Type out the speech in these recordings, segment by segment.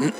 Hey,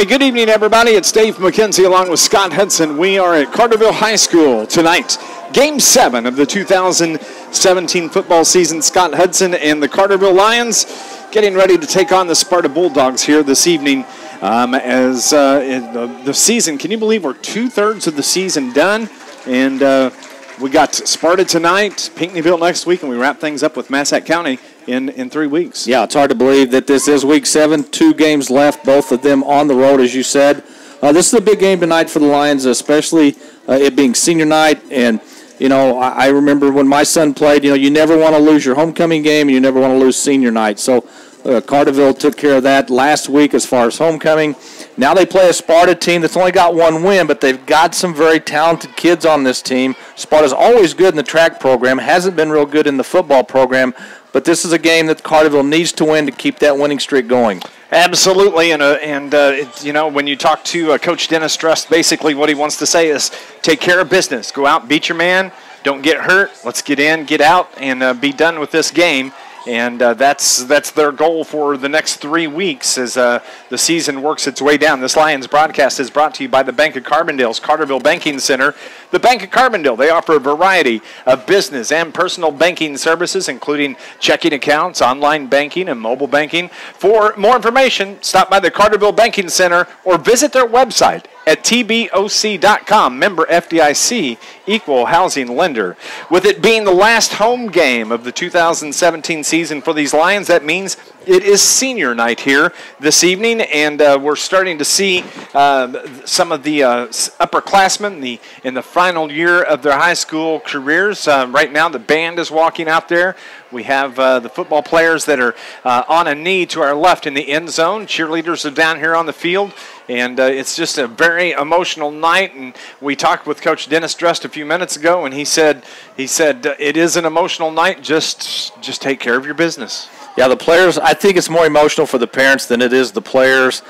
good evening, everybody. It's Dave McKenzie along with Scott Hudson. We are at Carterville High School tonight. Game 7 of the 2017 football season. Scott Hudson and the Carterville Lions getting ready to take on the Sparta Bulldogs here this evening. As the season, can you believe we're 2/3 of the season done? And we got Sparta tonight, Pinckneyville next week, and we wrap things up with Massac County in 3 weeks. Yeah, it's hard to believe that this is week 7, 2 games left, both of them on the road, as you said. This is a big game tonight for the Lions, especially it being senior night. And, you know, I remember when my son played, you know, you never want to lose your homecoming game and you never want to lose senior night. So Carterville took care of that last week as far as homecoming. Now they play a Sparta team that's only got 1 win, but they've got some very talented kids on this team. Sparta's always good in the track program, hasn't been real good in the football program, but this is a game that Carterville needs to win to keep that winning streak going. Absolutely, and you know, when you talk to Coach Dennis Drust, basically what he wants to say is take care of business. Go out, beat your man, don't get hurt. Let's get in, get out, and be done with this game. And that's their goal for the next 3 weeks as the season works its way down. This Lions broadcast is brought to you by the Bank of Carbondale's Carterville Banking Center. The Bank of Carbondale, they offer a variety of business and personal banking services, including checking accounts, online banking, and mobile banking. For more information, stop by the Carterville Banking Center or visit their website at tboc.com, member FDIC, equal housing lender. With it being the last home game of the 2017 season for these Lions, that means it is senior night here this evening, and we're starting to see some of the upperclassmen in the final year of their high school careers. Right now, the band is walking out there. We have the football players that are on a knee to our left in the end zone. Cheerleaders are down here on the field, and it's just a very emotional night. And we talked with Coach Dennis Drust a few minutes ago, and he said it is an emotional night. Just take care of your business. Yeah, the players, I think it's more emotional for the parents than it is the players.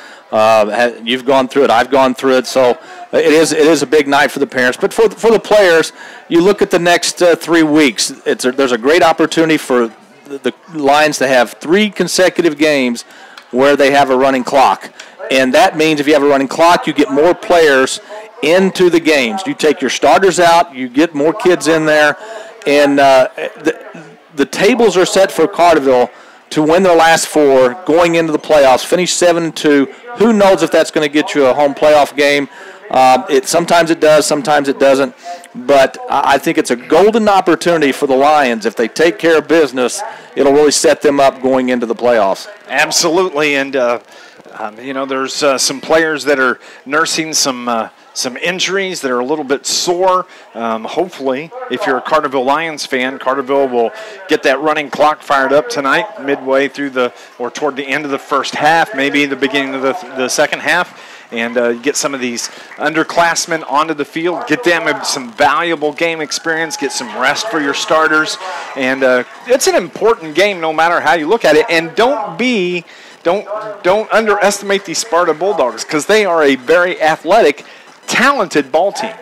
You've gone through it. I've gone through it. So it is a big night for the parents. But for the players, you look at the next 3 weeks. There's a great opportunity for the Lions to have 3 consecutive games where they have a running clock. And that means if you have a running clock, you get more players into the games. You take your starters out. You get more kids in there. And the tables are set for Carterville to win their last 4, going into the playoffs, finish 7-2. Who knows if that's going to get you a home playoff game? Sometimes it does, sometimes it doesn't. But I think it's a golden opportunity for the Lions. If they take care of business, it'll really set them up going into the playoffs. Absolutely, and you know, there's some players that are nursing some injuries that are a little bit sore. Hopefully, if you're a Carterville Lions fan, Carterville will get that running clock fired up tonight, midway through or toward the end of the first half, maybe the beginning of the second half, and get some of these underclassmen onto the field, get them some valuable game experience, get some rest for your starters, and it's an important game no matter how you look at it. And don't underestimate these Sparta Bulldogs, because they are a very athletic, talented ball team.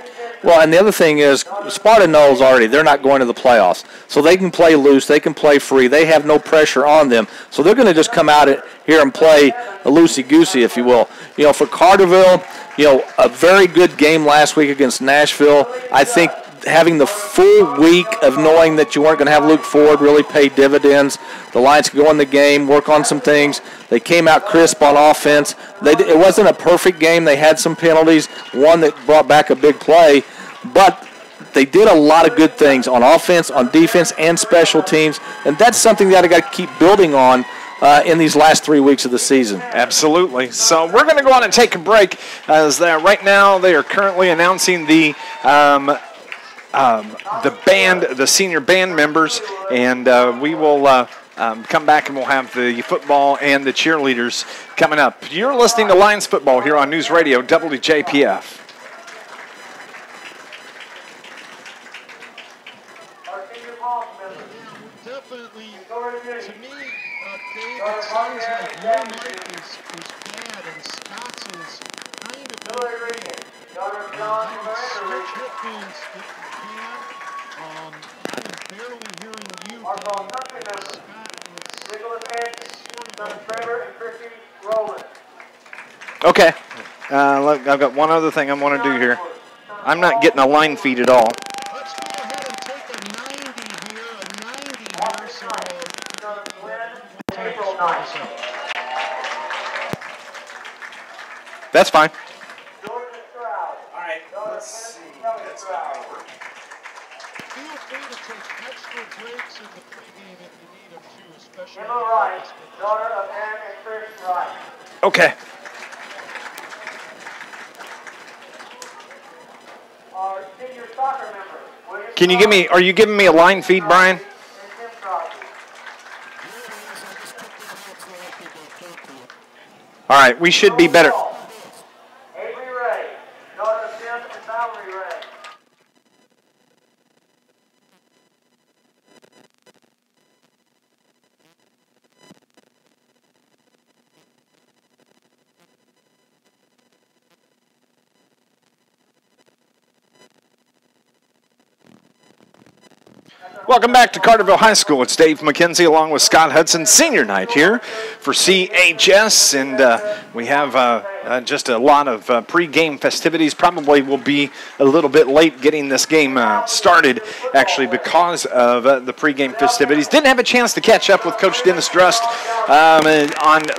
Well, and the other thing is, Sparta knows already they're not going to the playoffs. So they can play loose, they can play free, they have no pressure on them. So they're going to just come out here and play a loosey-goosey, if you will. You know, for Carterville, you know, a very good game last week against Nashville. I think having the full week of knowing that you weren't going to have Luke Ford really paid dividends. The Lions could go in the game, work on some things. They came out crisp on offense. It wasn't a perfect game. They had some penalties, one that brought back a big play, but they did a lot of good things on offense, on defense, and special teams, and that's something that I got to keep building on in these last 3 weeks of the season. Absolutely. So we're going to go on and take a break, as right now they are currently announcing the band, the senior band members, and we will come back and we'll have the football and the cheerleaders coming up. You're listening to Lions football here on News Radio WJPF. Definitely, to me, Dave, it seems like your night is bad and Scott's is Switch headphones if you can. I'm barely hearing you. Okay. Look, I've got one other thing I want to do here. I'm not getting a line feed at all. Let's go ahead and take a 90 here, so April 9th. That's fine. All right, let's see. That's not going to work. Feel free to take extra breaks in the pregame if you need them too, especially. Emma Wright, daughter of Ann and Chris Wright. Okay. Our senior soccer member. Can you give me, are you giving me a line feed, Brian? All right, we should be better. Avery Ray, daughter of Tim and Valerie Ray. Welcome back to Carterville High School. It's Dave McKenzie along with Scott Hudson, senior night here for CHS, and we have just a lot of pre-game festivities. Probably will be a little bit late getting this game started, actually, because of the pre-game festivities. Didn't have a chance to catch up with Coach Dennis Drust on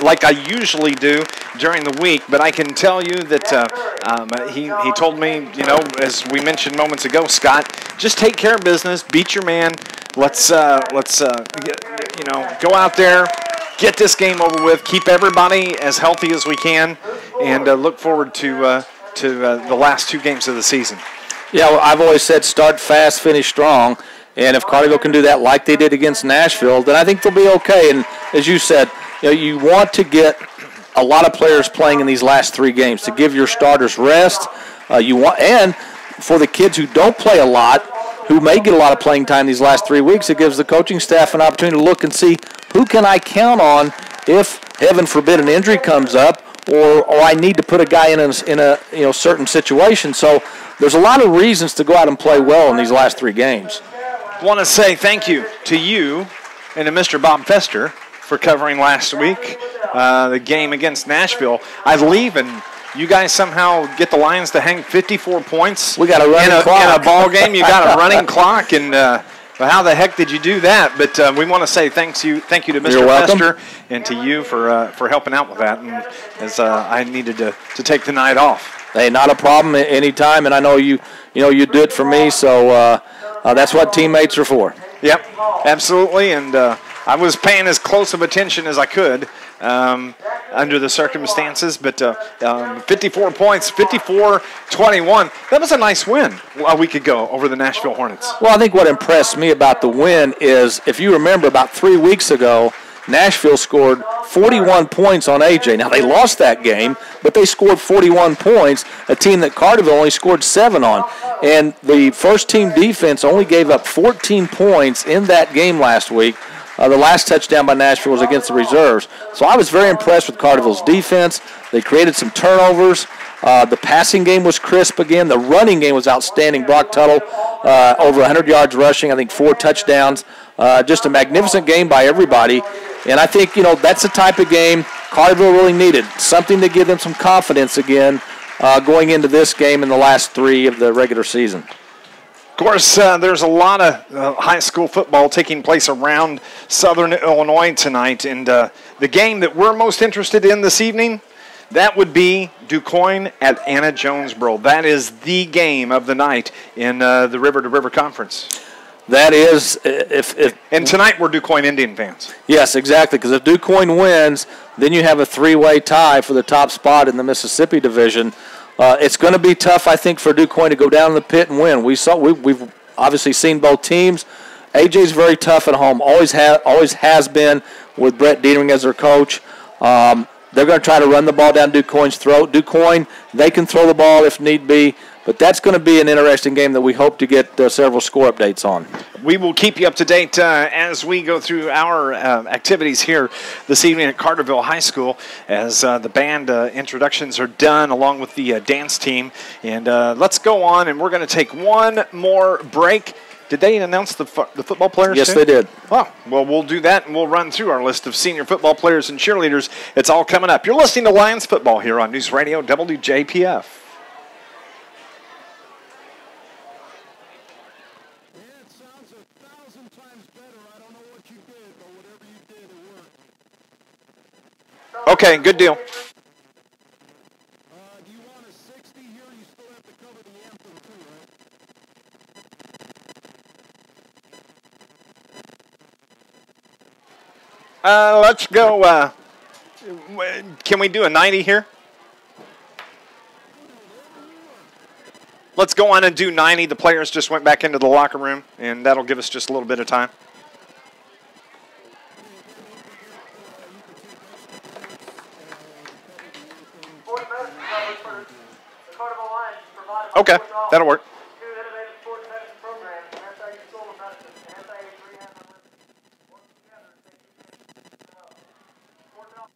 like I usually do during the week, but I can tell you that he told me, you know, as we mentioned moments ago, Scott, just take care of business, beat your man. Let's you know, go out there, get this game over with, keep everybody as healthy as we can, and look forward to the last two games of the season. Yeah, well, I've always said start fast, finish strong, and if Carterville can do that like they did against Nashville, then I think they'll be okay. And as you said, you know, you want to get a lot of players playing in these last three games to give your starters rest. And for the kids who don't play a lot, who may get a lot of playing time these last 3 weeks, it gives the coaching staff an opportunity to look and see who can I count on if, heaven forbid, an injury comes up, or I need to put a guy in a certain situation. So there's a lot of reasons to go out and play well in these last three games. I want to say thank you to you and to Mr. Bob Fester for covering last week the game against Nashville. I leave and you guys somehow get the Lions to hang 54 points. We got a running clock. In a ball game. You got a running clock, and how the heck did you do that? But we want to say thank you to Mr. Fester and to you for helping out with that. And as I needed to take the night off. Hey, not a problem anytime, and I know you do it for me. So that's what teammates are for. Yep, absolutely, and I was paying as close of attention as I could. Under the circumstances, but 54 points, 54-21. That was a nice win a week ago over the Nashville Hornets. Well, I think what impressed me about the win is, if you remember, about 3 weeks ago, Nashville scored 41 points on AJ. Now, they lost that game, but they scored 41 points, a team that Carterville only scored 7 on. And the first-team defense only gave up 14 points in that game last week. The last touchdown by Nashville was against the reserves. So I was very impressed with Carterville's defense. They created some turnovers. The passing game was crisp again. The running game was outstanding. Brock Tuttle, over 100 yards rushing, I think 4 touchdowns. Just a magnificent game by everybody. And I think, that's the type of game Carterville really needed, something to give them some confidence again going into this game in the last 3 of the regular season. Of course, there's a lot of high school football taking place around Southern Illinois tonight, and the game that we're most interested in this evening, that would be DuQuoin at Anna Jonesboro. That is the game of the night in the River to River Conference. That is, and tonight we're DuQuoin Indian fans. Yes, exactly, because if DuQuoin wins, then you have a 3-way tie for the top spot in the Mississippi Division. It's going to be tough, I think, for DuQuoin to go down in the pit and win. We've obviously seen both teams. AJ's very tough at home, always has been with Brett Dietering as their coach. They're going to try to run the ball down DuQuoin's throat. DuQuoin, they can throw the ball if need be, But that's going to be an interesting game that we hope to get several score updates on. We will keep you up to date as we go through our activities here this evening at Carterville High School as the band introductions are done along with the dance team. And let's go on, and we're going to take one more break. Did they announce the football players? Yes, too? they did. Well, we'll do that, and we'll run through our list of senior football players and cheerleaders. It's all coming up. You're listening to Lions Football here on News Radio WJPF. Okay, good deal. Do you want a 60 here? You still have to cover the anthem too, right? Let's go. Can we do a 90 here? Let's go on and do 90. The players just went back into the locker room, and that'll give us just a little bit of time. Okay, that'll work. Two innovative sports medicine programs, anti-youth solar medicine, anti-age rehab, work together to take you to sport health.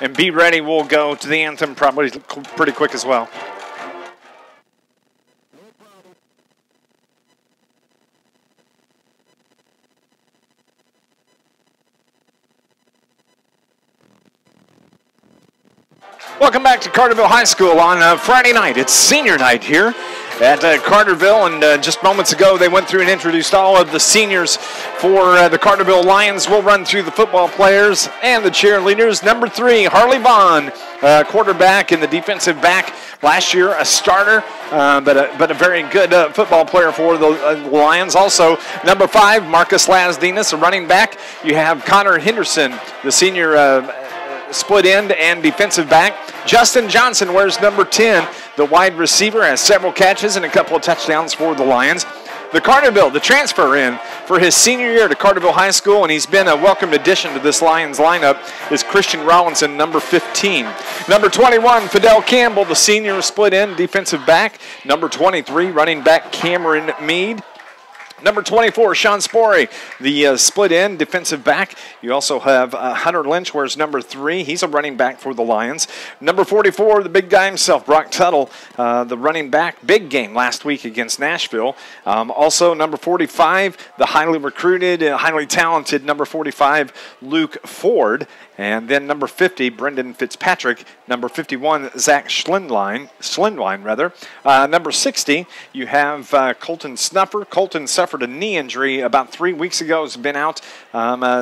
And be ready, we'll go to the anthem probably pretty quick as well. Welcome back to Carterville High School on Friday night. It's senior night here at Carterville, and just moments ago they went through and introduced all of the seniors for the Carterville Lions. We'll run through the football players and the cheerleaders. Number 3, Harley Vaughn, quarterback and the defensive back. Last year a starter, but a very good football player for the Lions. Also, number 5, Marcus Lasdinas, a running back. You have Connor Henderson, the senior split end and defensive back. Justin Johnson wears number 10. The wide receiver has several catches and a couple of touchdowns for the Lions. The Carterville, the transfer in for his senior year to Carterville High School, and he's been a welcomed addition to this Lions lineup, is Christian Rollinson, number 15. Number 21, Fidel Campbell, the senior split end defensive back. Number 23, running back Cameron Mead. Number 24, Sean Sporey, the split end defensive back. You also have Hunter Lynch, wears number 3. He's a running back for the Lions. Number 44, the big guy himself, Brock Tuttle, the running back. Big game last week against Nashville. Also, number 45, the highly recruited, highly talented number 45, Luke Ford. And then number 50, Brendan Fitzpatrick. Number 51, Zach Schlindwein. Number 60, you have Colton Snuffer. Colton suffered a knee injury about 3 weeks ago. Has been out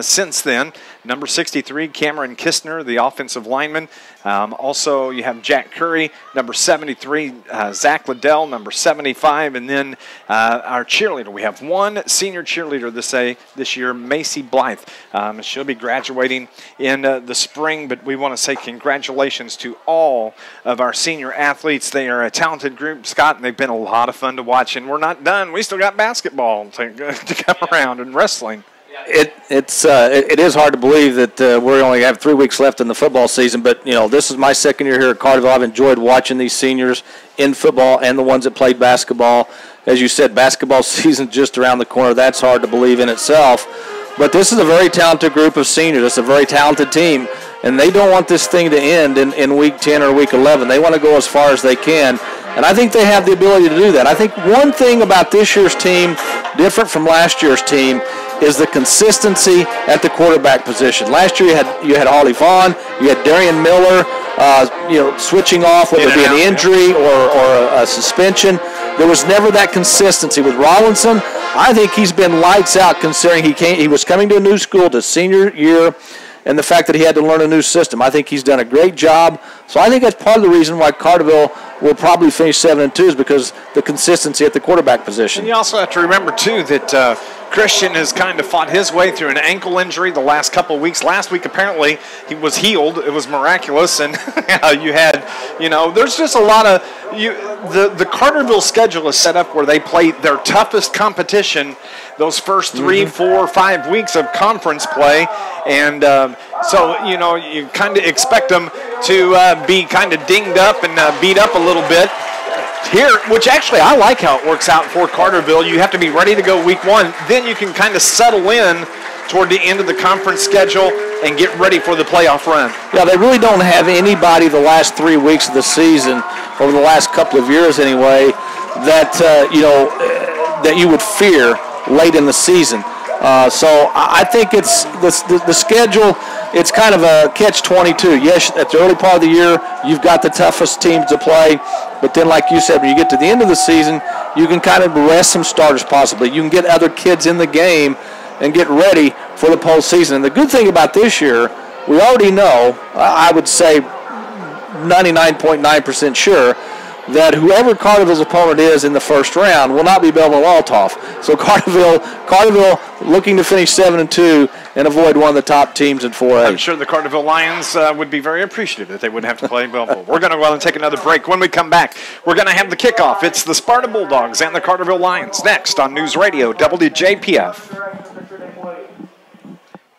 since then. Number 63, Cameron Kistner, the offensive lineman. Also, you have Jack Curry. Number 73, Zach Liddell. Number 75, and then our cheerleader. We have one senior cheerleader this year, Macy Blythe. She'll be graduating in the spring, but we want to say congratulations to all of our senior athletes. They are a talented group, Scott, and they've been a lot of fun to watch. And we're not done. We still got basketball to come around and wrestling. It is hard to believe that we only have 3 weeks left in the football season, but this is my second year here at Carterville. I've enjoyed watching these seniors in football and the ones that played basketball. As you said, basketball season just around the corner. That's hard to believe in itself. But this is a very talented group of seniors. It's a very talented team, and they don't want this thing to end in week 10 or week 11. They want to go as far as they can, and I think they have the ability to do that. I think one thing about this year's team, different from last year's team, is the consistency at the quarterback position. Last year you had Harley Vaughn, you had Darian Miller, switching off, whether it be an injury or a suspension. There was never that consistency. With Rollinson, I think he's been lights out considering he was coming to a new school to senior year, and the fact that he had to learn a new system. I think he's done a great job. So I think that's part of the reason why Carterville will probably finish 7-2 is because the consistency at the quarterback position. And you also have to remember, too, that Christian has kind of fought his way through an ankle injury the last couple of weeks. Last week, apparently, he was healed. It was miraculous. And you had, there's just a lot of, the Carterville schedule is set up where they play their toughest competition those first 3, 4, 5 weeks of conference play. And so, you kind of expect them to be kind of dinged up and beat up a little bit. Here, which actually I like how it works out for Carterville. You have to be ready to go week 1. Then you can kind of settle in toward the end of the conference schedule and get ready for the playoff run. Yeah, they really don't have anybody the last 3 weeks of the season, over the last couple of years anyway, that, that you would fear late in the season. So I think it's the schedule. It's kind of a catch-22. Yes, at the early part of the year, you've got the toughest teams to play. But then, like you said, when you get to the end of the season, you can kind of rest some starters possibly. You can get other kids in the game and get ready for the postseason. And the good thing about this year, we already know, I would say 99.9% sure, that whoever Carterville's opponent is in the first round will not be Belmont-Waltoff. So Carterville looking to finish 7-2 and avoid one of the top teams in 4A. I'm sure the Carterville Lions would be very appreciative that they wouldn't have to play Belleville. We're going to go out and take another break. When we come back, we're going to have the kickoff. It's the Sparta Bulldogs and the Carterville Lions next on News Radio WJPF.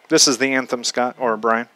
This is the anthem, Scott or Brian.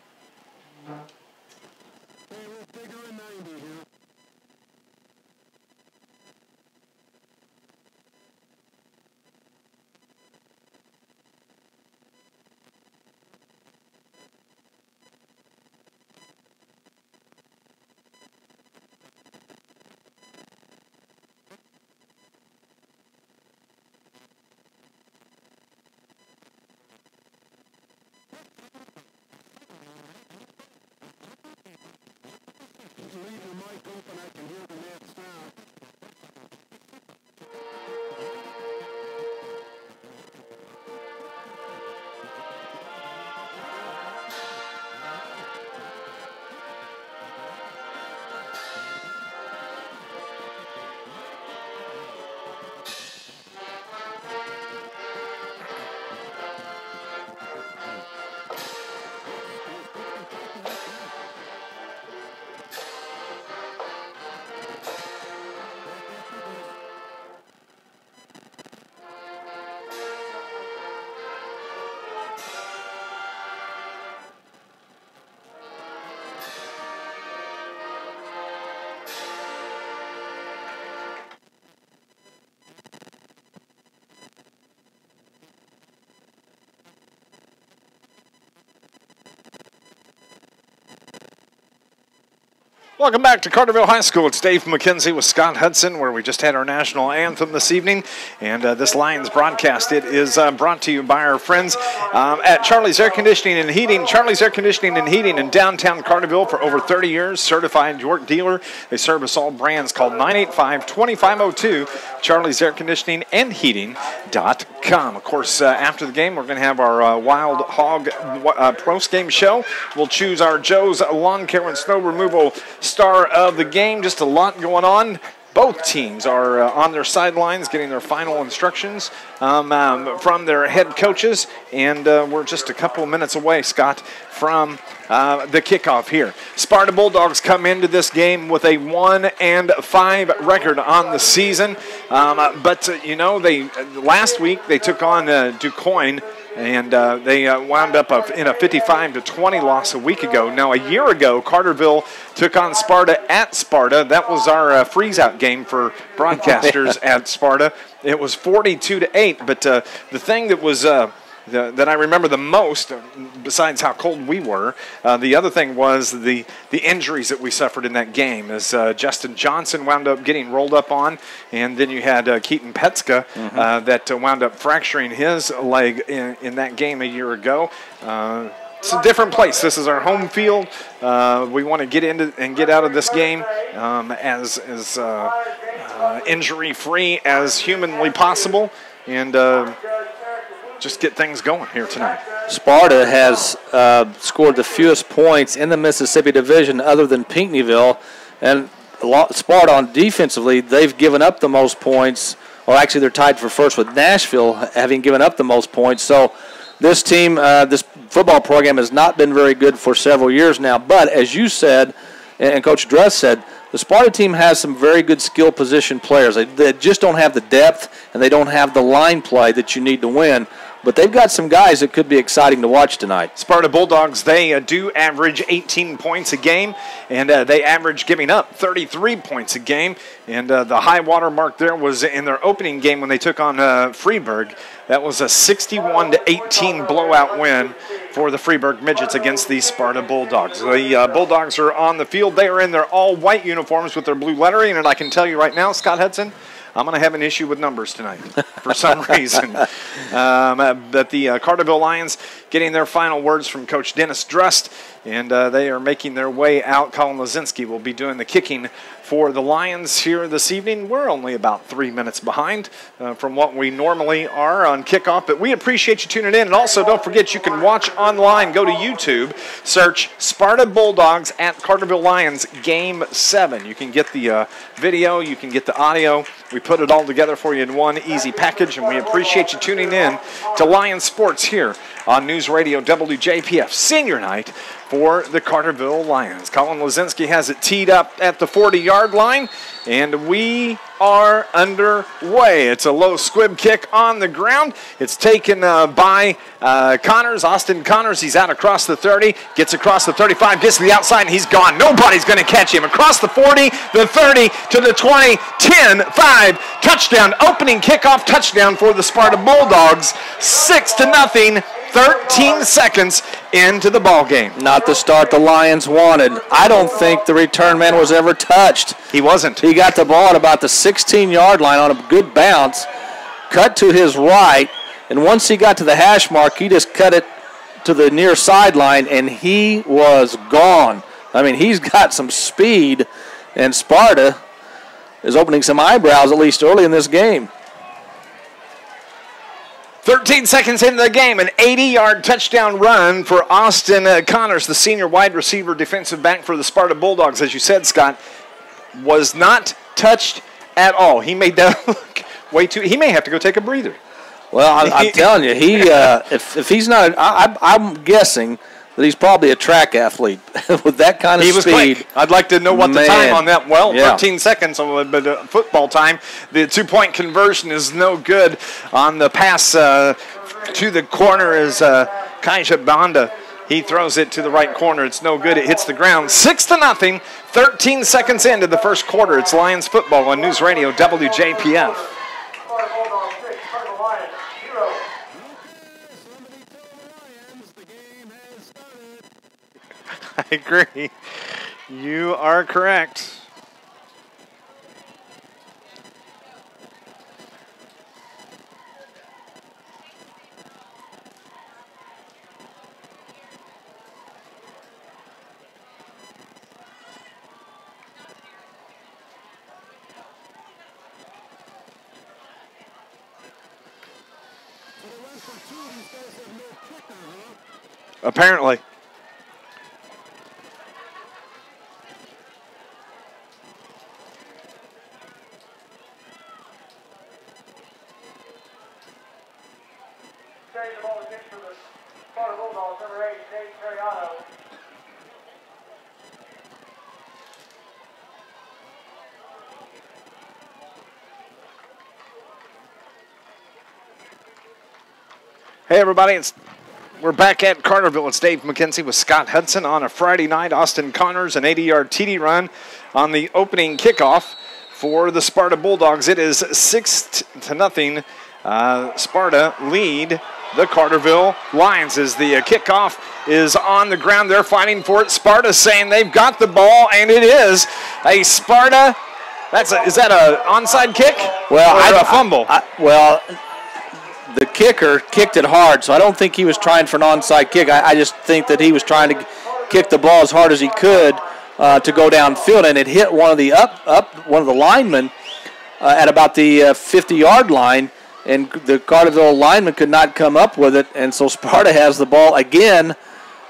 Welcome back to Carterville High School. It's Dave McKenzie with Scott Hudson, where we just had our national anthem this evening. And this Lions broadcast, it is brought to you by our friends at Charlie's Air Conditioning and Heating. Charlie's Air Conditioning and Heating in downtown Carterville for over 30 years. Certified York dealer. They service all brands. Called 985-2502. Charlie's Air Conditioning and Heating.com. Of course, after the game, we're going to have our Wild Hog post-game show. We'll choose our Joe's Lawn Care and Snow Removal star of the game. Just a lot going on. Both teams are on their sidelines getting their final instructions from their head coaches, and we're just a couple of minutes away, Scott, from the kickoff here. Sparta Bulldogs come into this game with a 1-5 record on the season, but they last week they took on DuQuoin. And they wound up in a 55-20 loss a week ago. Now, a year ago, Carterville took on Sparta at Sparta. That was our freeze-out game for broadcasters at Sparta. It was 42-8. But the thing that was that I remember the most, besides how cold we were, the other thing was the injuries that we suffered in that game. As Justin Johnson wound up getting rolled up on, and then you had Keaton Petska that wound up fracturing his leg in that game a year ago. It's a different place. This is our home field. We want to get into and get out of this game as injury-free as humanly possible, and just get things going here tonight. Sparta has scored the fewest points in the Mississippi Division other than Pinckneyville. And Sparta, on defensively, they've given up the most points or actually they're tied for first with Nashville, having given up the most points. So this team, this football program has not been very good for several years now. But as you said, and Coach Dress said, the Sparta team has some very good skill position players. They just don't have the depth, and they don't have the line play that you need to win. But they've got some guys that could be exciting to watch tonight. Sparta Bulldogs, they do average 18 points a game, and they average giving up 33 points a game. And the high water mark there was in their opening game when they took on Freeburg. That was a 61-18 blowout win for the Freeburg Midgets against the Sparta Bulldogs. The Bulldogs are on the field. They are in their all-white uniforms with their blue lettering, and I can tell you right now, Scott Hudson, I'm going to have an issue with numbers tonight for some reason. But the Carterville Lions getting their final words from Coach Dennis Drust, and they are making their way out. Colin Lazinski will be doing the kicking for the Lions here this evening. We're only about 3 minutes behind from what we normally are on kickoff, but we appreciate you tuning in. And also, don't forget, you can watch online. Go to YouTube, search Sparta Bulldogs at Carterville Lions Game 7. You can get the video, you can get the audio. We put it all together for you in one easy package, and we appreciate you tuning in to Lions Sports here on News Radio WJPF Senior Night for the Carterville Lions. Colin Lazinski has it teed up at the 40-yard line, and we are underway. It's a low squib kick on the ground. It's taken by Connors, Austin Connors. He's out across the 30, gets across the 35, gets to the outside, and he's gone. Nobody's going to catch him. Across the 40, the 30, to the 20, 10, 5, touchdown. Opening kickoff touchdown for the Sparta Bulldogs, 6-0. 13 seconds into the ball game. Not the start the Lions wanted. I don't think the return man was ever touched. He wasn't. He got the ball at about the 16-yard line on a good bounce, cut to his right, and once he got to the hash mark, he just cut it to the near sideline, and he was gone. I mean, he's got some speed, and Sparta is opening some eyebrows, at least early in this game. 13 seconds into the game, an 80-yard touchdown run for Austin Connors, the senior wide receiver defensive back for the Sparta Bulldogs. As you said, Scott, was not touched at all. He made that look way too – he may have to go take a breather. Well, I'm telling you, he if he's not – I'm guessing – that he's probably a track athlete with that kind of speed. He was quick. I'd like to know what the time on that. Well, yeah. 13 seconds, but football time. The two-point conversion is no good on the pass to the corner is Kaisha Banda. He throws it to the right corner. It's no good. It hits the ground. 6-0. 13 seconds into the first quarter. It's Lions football on News Radio WJPF. I agree. You are correct. Apparently. The ball is kicked for the Sparta Bulldogs, number 8, Nate Cariano. Hey, everybody. We're back at Carterville. It's Dave McKenzie with Scott Hudson on a Friday night. Austin Connors, an 80-yard TD run on the opening kickoff for the Sparta Bulldogs. It is 6-0. Sparta lead the Carterville Lions as the kickoff is on the ground. They're fighting for it. Sparta saying they've got the ball, and it is a Sparta. Is that an onside kick? Well, or a fumble? The kicker kicked it hard, so I don't think he was trying for an onside kick. I just think that he was trying to kick the ball as hard as he could to go downfield, and it hit one of the one of the linemen at about the 50-yard line, and the Carterville lineman could not come up with it, and so Sparta has the ball again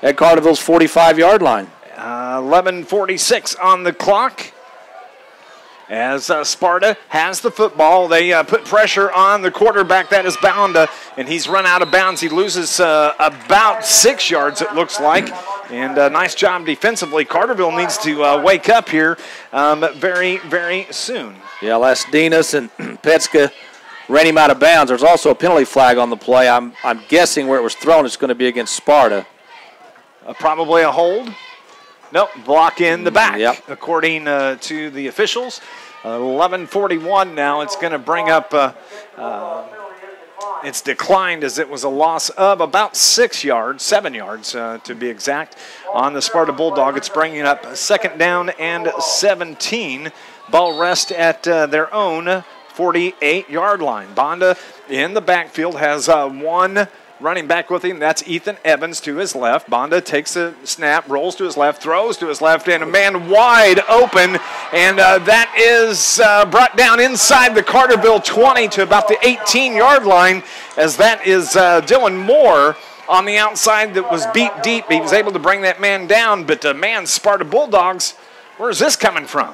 at Carterville's 45-yard line. 11:46 on the clock. as Sparta has the football. They put pressure on the quarterback, that is Bounda, and he's run out of bounds. He loses about 6 yards, it looks like, and nice job defensively. Carterville needs to wake up here very, very soon. Yeah, Lasdinas and Petska ran him out of bounds. There's also a penalty flag on the play. I'm guessing where it was thrown, it's going to be against Sparta. Probably a hold. Nope, block in the back, Yep. according to the officials. 11:41 now. It's going to bring up, it's declined as it was a loss of about 7 yards to be exact, on the Sparta Bulldog. It's bringing up 2nd down and 17. Ball rest at their own 48-yard line. Bounda in the backfield has one running back with him. That's Ethan Evans to his left. Bounda takes a snap, rolls to his left, throws to his left, and a man wide open. And that is brought down inside the Carterville 20 to about the 18-yard line, as that is Dylan Moore on the outside that was beat deep. He was able to bring that man down, but man, Sparta Bulldogs, where's this coming from?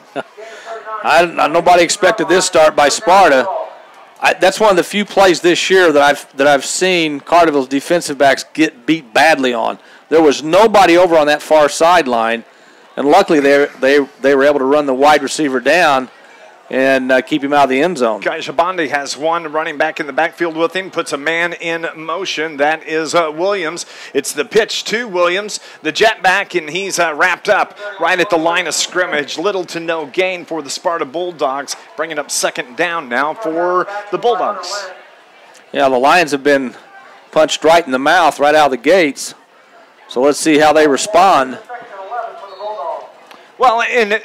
Nobody expected this start by Sparta. That's one of the few plays this year that I've seen Carterville's defensive backs get beat badly on. There was nobody over on that far sideline, and luckily they were able to run the wide receiver down and keep him out of the end zone. Shabandi has one running back in the backfield with him, puts a man in motion. That is Williams. It's the pitch to Williams, the jet back, and he's wrapped up right at the line of scrimmage. Little to no gain for the Sparta Bulldogs, bringing up 2nd down now for the Bulldogs. Yeah, the Lions have been punched right in the mouth right out of the gates, so let's see how they respond. Well, and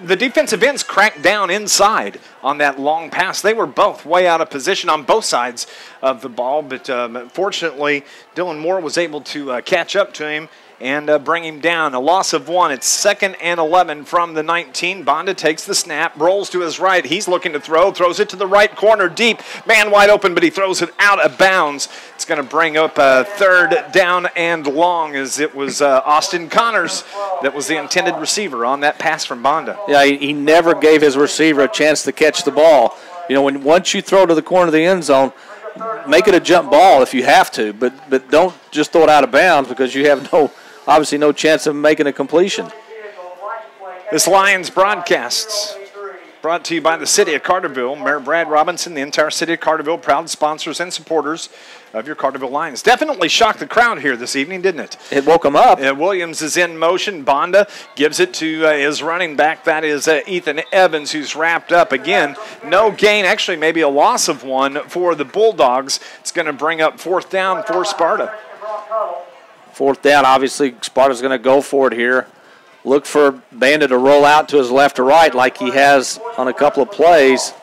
the defensive ends cracked down inside on that long pass. They were both way out of position on both sides of the ball, but fortunately, Dylan Moore was able to catch up to him and bring him down. A loss of 1. It's 2nd and 11 from the 19. Bounda takes the snap, rolls to his right. He's looking to throws it to the right corner deep. Man wide open, but he throws it out of bounds. It's going to bring up 3rd down and long, as it was Austin Connors that was the intended receiver on that pass from Bounda. Yeah, he never gave his receiver a chance to catch the ball. You know, once you throw to the corner of the end zone, make it a jump ball if you have to, but don't just throw it out of bounds, because you have obviously no chance of making a completion. This Lions broadcasts brought to you by the City of Carterville. Mayor Brad Robinson, the entire City of Carterville, proud sponsors and supporters of your Carterville Lions. Definitely shocked the crowd here this evening, didn't it? It woke them up. Williams is in motion. Bounda gives it to his running back. That is Ethan Evans, who's wrapped up. Again, no gain, actually maybe a loss of 1 for the Bulldogs. It's going to bring up 4th down for Sparta. 4th down, obviously Sparta's going to go for it here. Look for Banda to roll out to his left or right like he has on a couple of plays.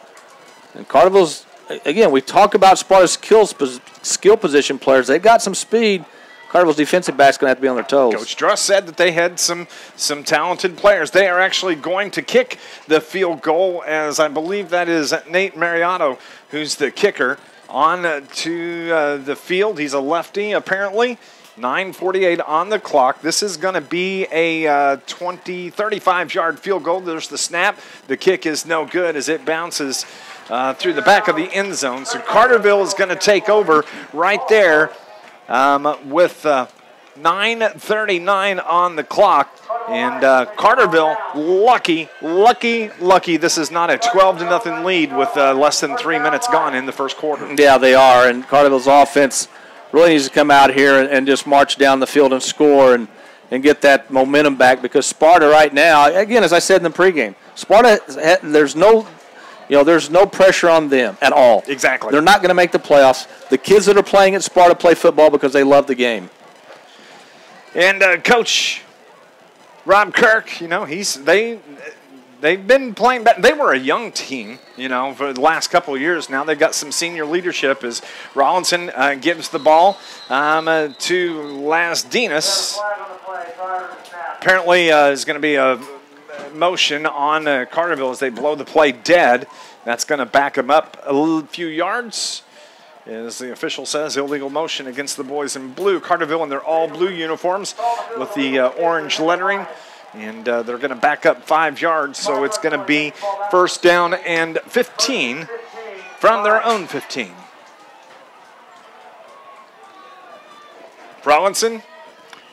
And Carterville's, again, we talk about Sparta's skill position players. They've got some speed. Carterville's defensive back's going to have to be on their toes. Coach Druss said that they had some talented players. They are actually going to kick the field goal, as I believe that is Nate Mariotto, who's the kicker, on to the field. He's a lefty, apparently. 9:48 on the clock. This is going to be a 35-yard field goal. There's the snap. The kick is no good as it bounces through the back of the end zone. So Carterville is going to take over right there with 9:39 on the clock. And Carterville, lucky. This is not a 12-0 lead with less than 3 minutes gone in the first quarter. Yeah, they are. And Carterville's offense really needs to come out here and just march down the field and score and get that momentum back, because Sparta right now, again, as I said in the pregame, Sparta, there's no pressure on them at all. Exactly. They're not going to make the playoffs. The kids that are playing at Sparta play football because they love the game. And Coach Rob Kirk, they've been playing back. They were a young team, for the last couple of years now. They've got some senior leadership as Rollinson gives the ball to Lasdinas. Apparently is going to be a motion on Carterville as they blow the play dead. That's going to back them up a few yards. As the official says, illegal motion against the boys in blue. Carterville in their all blue uniforms with the orange lettering. And they're going to back up 5 yards, so it's going to be first down and 15 from their own 15. Rollinson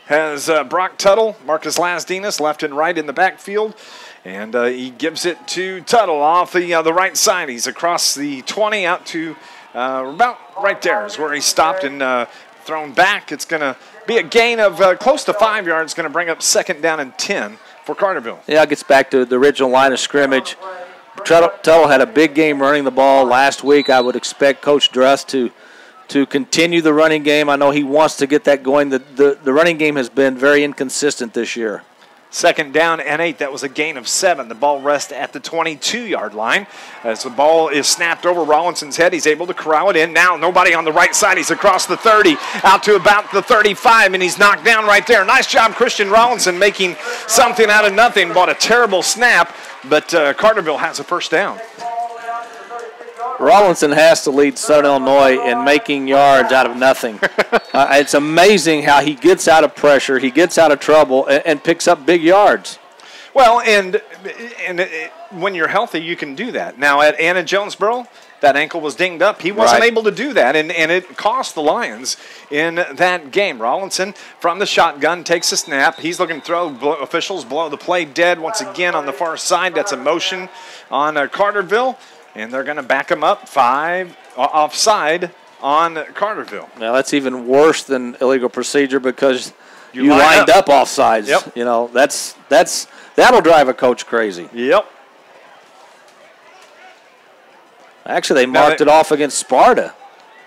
has Brock Tuttle, Marcus Lasdinas left and right in the backfield. And he gives it to Tuttle off the right side. He's across the 20 out to about right there is where he stopped and thrown back. It's going to be a gain of close to 5 yards. Going to bring up second down and 10 for Carterville. Yeah, it gets back to the original line of scrimmage. Tuttle had a big game running the ball last week. I would expect Coach Dress to continue the running game. I know he wants to get that going. The running game has been very inconsistent this year. Second down and 8. That was a gain of 7. The ball rests at the 22-yard line. As the ball is snapped over Rollinson's head, he's able to corral it in. Now nobody on the right side. He's across the 30 out to about the 35, and he's knocked down right there. Nice job, Christian Rollinson, making something out of nothing. Bought a terrible snap, but Carterville has a first down. Rollinson has to lead Southern Illinois in making yards out of nothing. It's amazing how he gets out of pressure, he gets out of trouble, and picks up big yards. Well, and when you're healthy, you can do that. Now, at Anna Jonesboro, that ankle was dinged up. He wasn't able to do that, and it cost the Lions in that game. Rollinson from the shotgun takes a snap. He's looking to throw. Officials blow the play dead once again on the far side. That's a motion on Carterville. And they're going to back him up 5 offside on Carterville. Now, that's even worse than illegal procedure because you lined up offsides. Yep. You know, that'll drive a coach crazy. Yep. Actually, they marked it off against Sparta.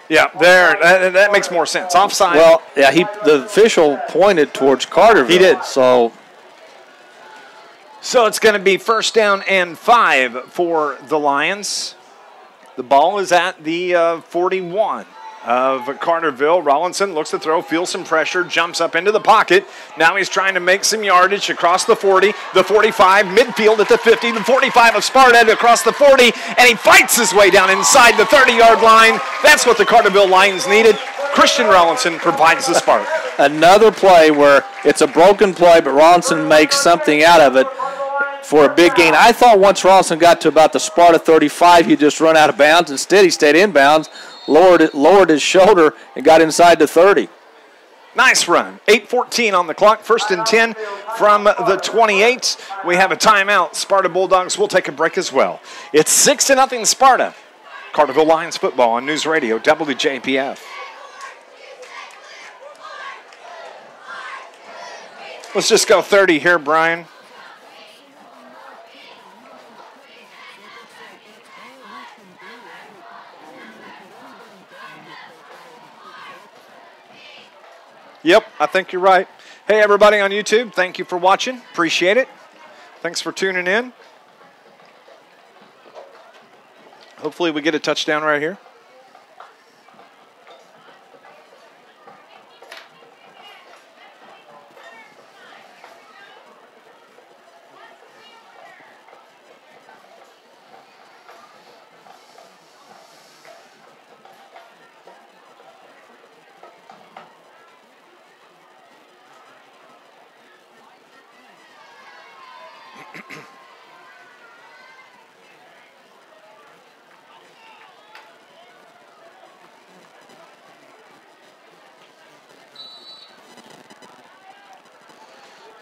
Yeah, there. That makes more sense. Offside. Well, yeah, the official pointed towards Carterville. He did. So it's going to be first down and 5 for the Lions. The ball is at the 41 of Carterville. Rollinson looks to throw, feels some pressure, jumps up into the pocket. Now he's trying to make some yardage across the 40, the 45, midfield at the 50, the 45 of Sparta across the 40, and he fights his way down inside the 30-yard line. That's what the Carterville Lions needed. Christian Rollinson provides the spark. Another play where it's a broken play, but Rollinson makes something out of it for a big gain. I thought once Rollinson got to about the Sparta 35, he'd just run out of bounds. Instead, he stayed in bounds, lowered his shoulder, and got inside the 30. Nice run. 8:14 on the clock. First and 10 from the 28. We have a timeout. Sparta Bulldogs will take a break as well. It's 6-0 Sparta. Carterville Lions football on News Radio WJPF. Let's just go 30 here, Brian. Yep, I think you're right. Hey, everybody on YouTube, thank you for watching. Appreciate it. Thanks for tuning in. Hopefully we get a touchdown right here.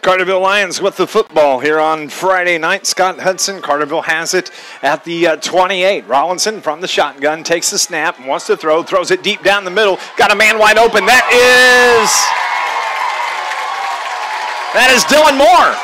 Carterville Lions with the football here on Friday night. Scott Hudson, Carterville has it at the 28. Rollinson from the shotgun takes the snap and wants to throw, throws it deep down the middle. Got a man wide open. That is Dylan Moore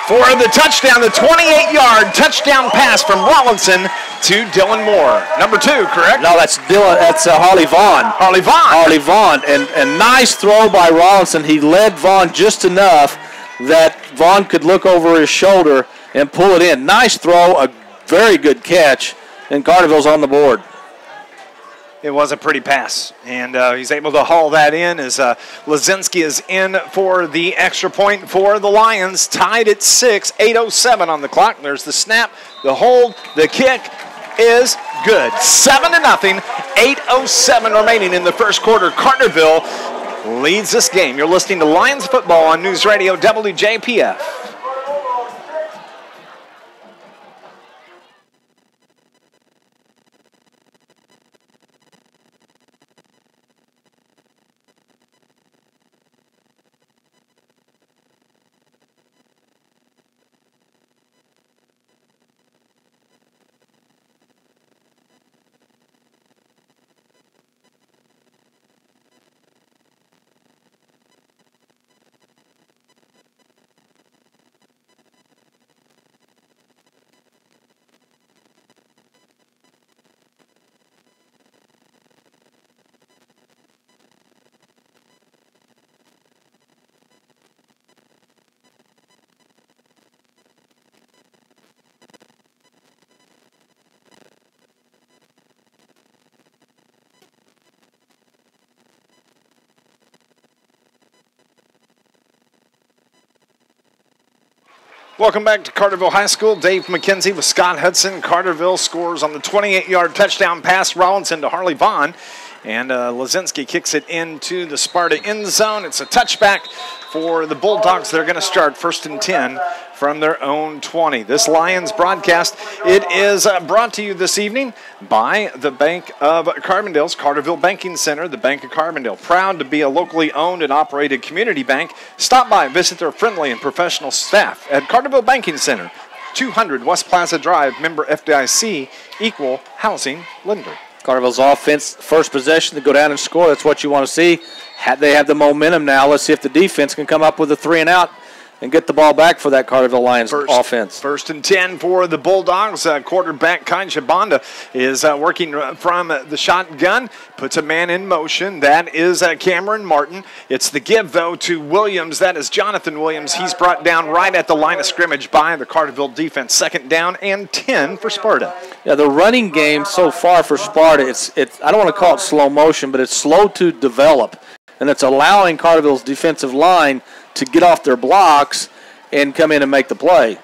for the touchdown, the 28-yard touchdown pass from Rollinson to Dylan Moore. Number 2, correct? No, that's Dylan. That's Harley Vaughn. Harley Vaughn, and nice throw by Rollinson. He led Vaughn just enough that Vaughn could look over his shoulder and pull it in. Nice throw, a very good catch, and Carterville's on the board. It was a pretty pass, and he's able to haul that in as Lazinski is in for the extra point for the Lions. Tied at 6, 8:07 on the clock. There's the snap, the hold, the kick is good. 7-0, 8:07 remaining in the first quarter. Carterville leads this game. You're listening to Lions football on News Radio WJPF. Welcome back to Carterville High School. Dave McKenzie with Scott Hudson. Carterville scores on the 28-yard touchdown pass. Rollinson to Harley Vaughn. And Lazinski kicks it into the Sparta end zone. It's a touchback for the Bulldogs. They're going to start 1st and 10 from their own 20. This Lions broadcast, it is brought to you this evening by the Bank of Carbondale's Carterville Banking Center. The Bank of Carbondale, proud to be a locally owned and operated community bank. Stop by, visit their friendly and professional staff at Carterville Banking Center, 200 West Plaza Drive, member FDIC, equal housing lender. Carterville's offense, first possession, to go down and score. That's what you want to see. They have the momentum now. Let's see if the defense can come up with a 3-and-out and get the ball back for that Carterville Lions offense. 1st and 10 for the Bulldogs. Quarterback Kanja Bonda is working from the shotgun, puts a man in motion. That is Cameron Martin. It's the give, though, to Williams. That is Jonathan Williams. He's brought down right at the line of scrimmage by the Carterville defense. 2nd down and 10 for Sparta. Yeah, the running game so far for Sparta, it's I don't want to call it slow motion, but it's slow to develop. And it's allowing Carterville's defensive line to get off their blocks and come in and make the play.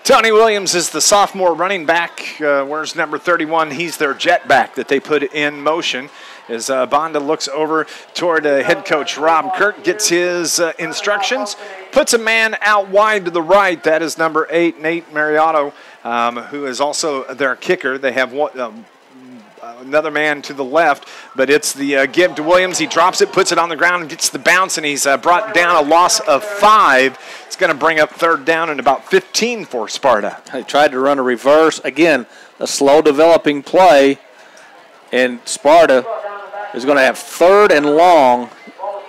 Tony Williams is the sophomore running back. Where's number 31? He's their jet back that they put in motion. As Bonda looks over toward head coach Rob Kirk, gets his instructions, puts a man out wide to the right. That is number 8, Nate Mariotto, who is also their kicker. They have another man to the left, but it's the give to Williams. He drops it, puts it on the ground, and gets the bounce, and he's brought down a loss of 5. It's going to bring up 3rd down and about 15 for Sparta. They tried to run a reverse. Again, a slow developing play, and Sparta is going to have 3rd and long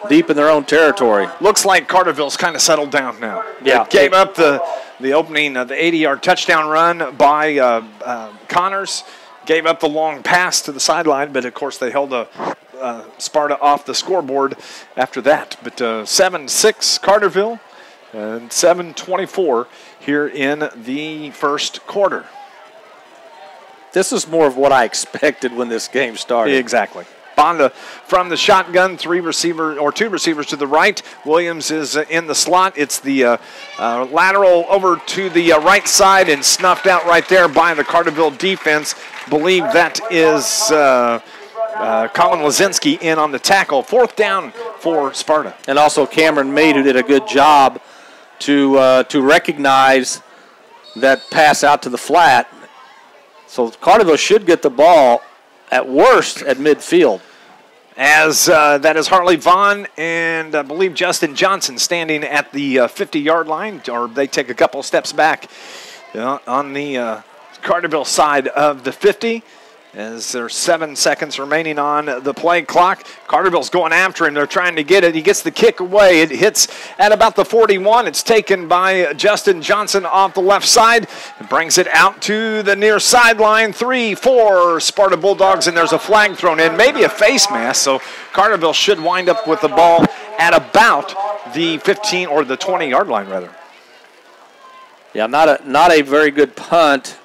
deep in their own territory. Looks like Carterville's kind of settled down now. Yeah. They gave up the opening of the 80-yard touchdown run by Connors. Gave up the long pass to the sideline, but, of course, they held Sparta off the scoreboard after that. But 7-6 Carterville and 7-24 here in the first quarter. This is more of what I expected when this game started. Exactly. Bonda from the shotgun, 2 receivers to the right. Williams is in the slot. It's the lateral over to the right side and snuffed out right there by the Carterville defense. Believe that is Colin Lazinski in on the tackle. 4th down for Sparta. And also Cameron Meade, who did a good job to recognize that pass out to the flat. So Carterville should get the ball at worst at midfield. As that is Harley Vaughn and I believe Justin Johnson standing at the 50-yard line, or they take a couple steps back on the Carterville side of the 50. As there's 7 seconds remaining on the play clock. Carterville's going after him. They're trying to get it. He gets the kick away. It hits at about the 41. It's taken by Justin Johnson off the left side. It brings it out to the near sideline. 3-4 Sparta Bulldogs, and there's a flag thrown in. Maybe a face mask, so Carterville should wind up with the ball at about the 15 or the 20-yard line, rather. Yeah, not a very good punt.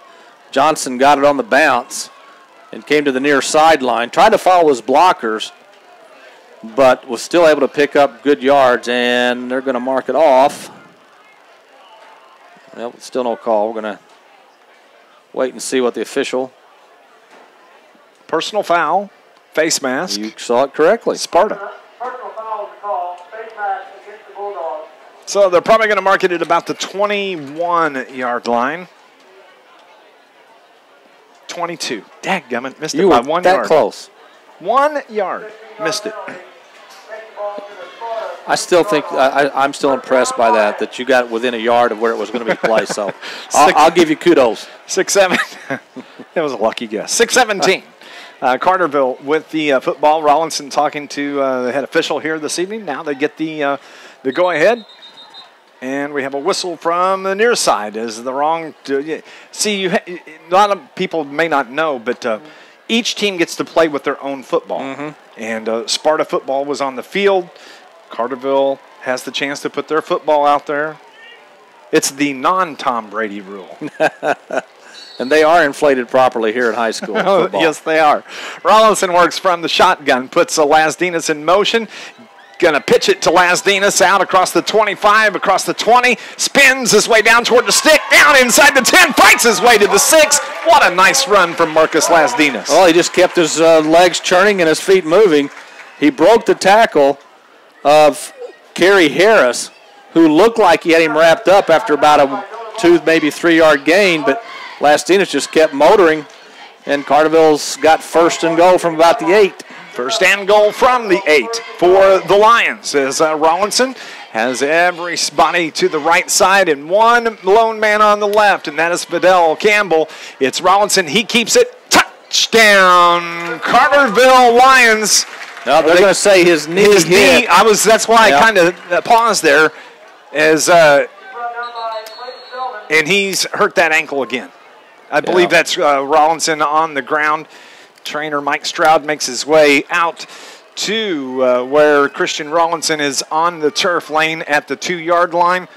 Johnson got it on the bounce and came to the near sideline. Tried to follow his blockers, but was still able to pick up good yards, and they're going to mark it off. Well, still no call. We're going to wait and see what the official. Personal foul, face mask. You saw it correctly. Sparta. Personal foul is called. Face mask against the Bulldogs. So they're probably going to mark it at about the 21-yard line. 22. Dadgummit, missed it by 1 yard. That close. 1 yard. Missed it. I still think I'm still impressed by that you got it within a yard of where it was going to be placed. So I'll give you kudos. 6-7. That was a lucky guess. 6-17. Carterville with the football. Rollinson talking to the head official here this evening. Now they get the go-ahead. And we have a whistle from the near side as the wrong. See, a lot of people may not know, but each team gets to play with their own football. Mm-hmm. And Sparta football was on the field. Carterville has the chance to put their football out there. It's the non-Tom Brady rule. And they are inflated properly here at high school football. Yes, they are. Rollinson works from the shotgun, puts Lasdinas in motion. Going to pitch it to Lasdinas out across the 25, across the 20. Spins his way down toward the stick, down inside the 10, fights his way to the 6. What a nice run from Marcus Lasdinas. Well, he just kept his legs churning and his feet moving. He broke the tackle of Kerry Harris, who looked like he had him wrapped up after about a 2, maybe 3-yard gain, but Lasdinas just kept motoring, and Carterville's got first and goal from about the 8. First and goal from the 8 for the Lions as Rollinson has everybody to the right side and one lone man on the left, and that is Fidel Campbell. It's Rollinson. He keeps it. Touchdown, Carterville Lions. No, they're going to say his knee. His knee. That's why I kind of paused there, as and he's hurt that ankle again. I believe that's Rollinson on the ground. Trainer Mike Stroud makes his way out to where Christian Rollinson is on the turf lane at the 2-yard line.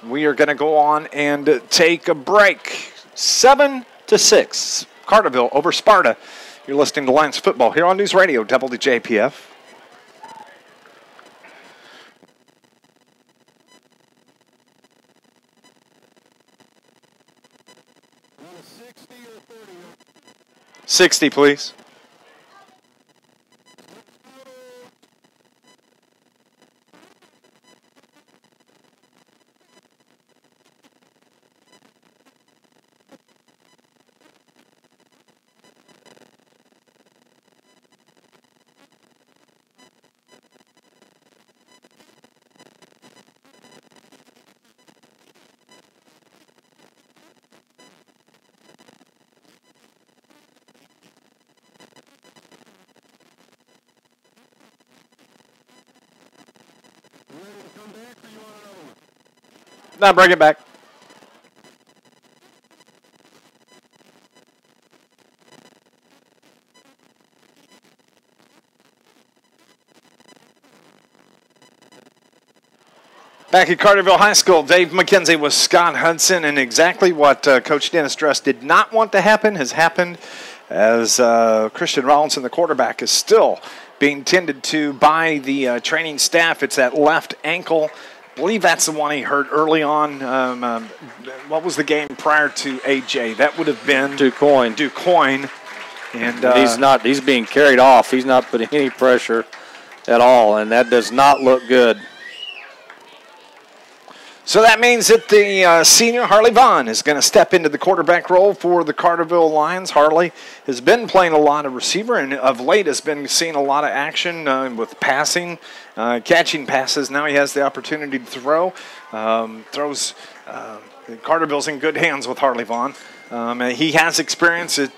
We are going to go on and take a break. 7-6, Carterville over Sparta. You're listening to Lions football here on News Radio WJPF. $60 or $30? 60, please. No, bring it back. Back at Carterville High School, Dave McKenzie with Scott Hudson, and exactly what Coach Dennis Dress did not want to happen has happened, as Christian Rollinson, the quarterback, is still being tended to by the training staff. It's that left ankle. I believe that's the one he hurt early on. What was the game prior to AJ? That would have been DuQuoin. And he's being carried off. He's not putting any pressure at all, and that does not look good. So that means that the senior, Harley Vaughn, is going to step into the quarterback role for the Carterville Lions. Harley has been playing a lot of receiver, and of late has been seeing a lot of action with passing, catching passes. Now he has the opportunity to throw. Carterville's in good hands with Harley Vaughn. He has experience. It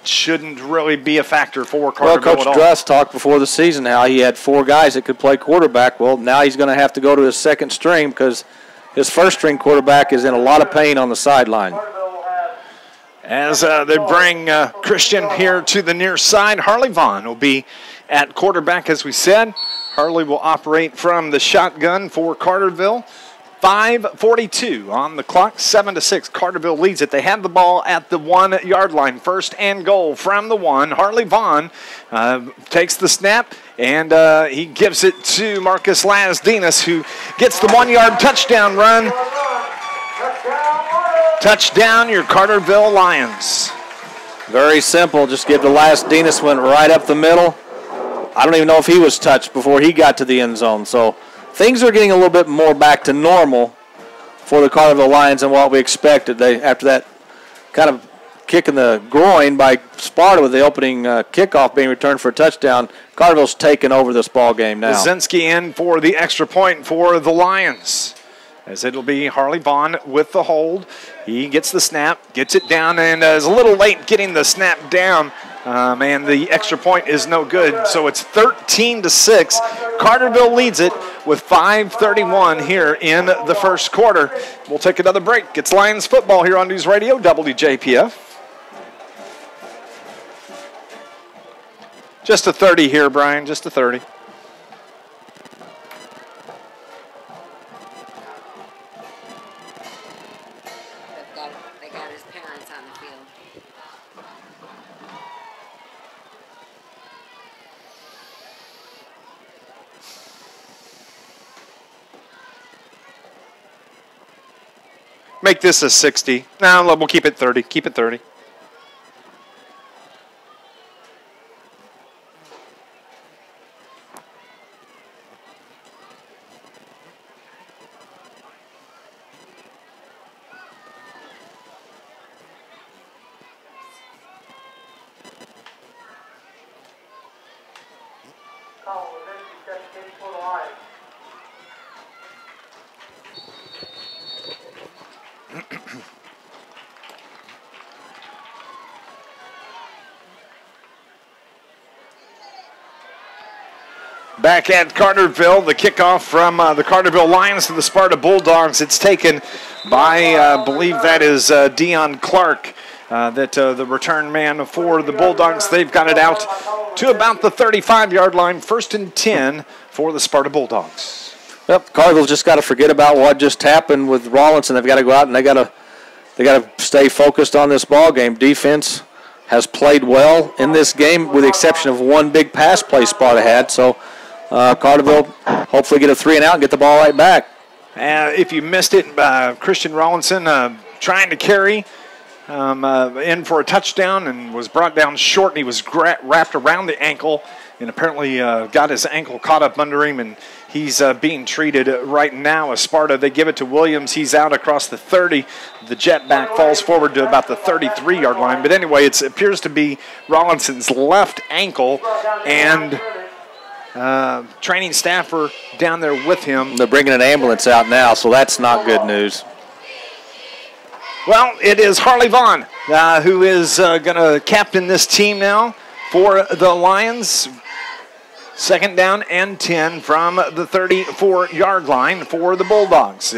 shouldn't really be a factor for Carterville at all. Well, Coach Dress talked before the season how he had 4 guys that could play quarterback. Well, now he's going to have to go to his second string because his first-string quarterback is in a lot of pain on the sideline. As they bring Christian here to the near side, Harley Vaughn will be at quarterback, as we said. Harley will operate from the shotgun for Carterville. 5:42 on the clock, 7-6. Carterville leads it. They have the ball at the 1-yard line. First and goal from the 1. Harley Vaughn takes the snap, and he gives it to Marcus Lasdinas, who gets the 1-yard touchdown run. Touchdown, your Carterville Lions. Very simple. Just give the Lasdinas, went right up the middle. I don't even know if he was touched before he got to the end zone. So things are getting a little bit more back to normal for the Carterville Lions than what we expected. After that kind of kick in the groin by Sparta with the opening kickoff being returned for a touchdown, Carterville's taken over this ball game now. Kaczynski in for the extra point for the Lions, as it'll be Harley Vaughn with the hold. He gets the snap, gets it down, and is a little late getting the snap down. And the extra point is no good, so it's 13-6. Carterville leads it with 5:31 here in the first quarter. We'll take another break. It's Lions football here on News Radio WJPF. Just a 30 here, Brian, just a 30. They got his parents on the field. Make this a 60. No, we'll keep it 30. Keep it 30. Call was in, you set the case for the Lions. Back at Carterville, the kickoff from the Carterville Lions to the Sparta Bulldogs. It's taken by, I believe that is Dion Clark, the return man for the Bulldogs. They've got it out to about the 35-yard line, 1st and 10 for the Sparta Bulldogs. Yep, Carterville's just got to forget about what just happened with Rawlinson. They've got to go out and they got to stay focused on this ball game. Defense has played well in this game, with the exception of one big pass play Sparta had. So Carterville hopefully get a 3-and-out and get the ball right back. If you missed it, Christian Rawlinson trying to carry in for a touchdown and was brought down short, and he was wrapped around the ankle and apparently got his ankle caught up under him, and he's being treated right now as Sparta. They give it to Williams. He's out across the 30. The jet back falls forward to about the 33-yard line. But anyway, it appears to be Rawlinson's left ankle, and training staff are down there with him. They're bringing an ambulance out now, so that's not good news. Well, it is Harley Vaughn who is going to captain this team now for the Lions. 2nd down and 10 from the 34-yard line for the Bulldogs.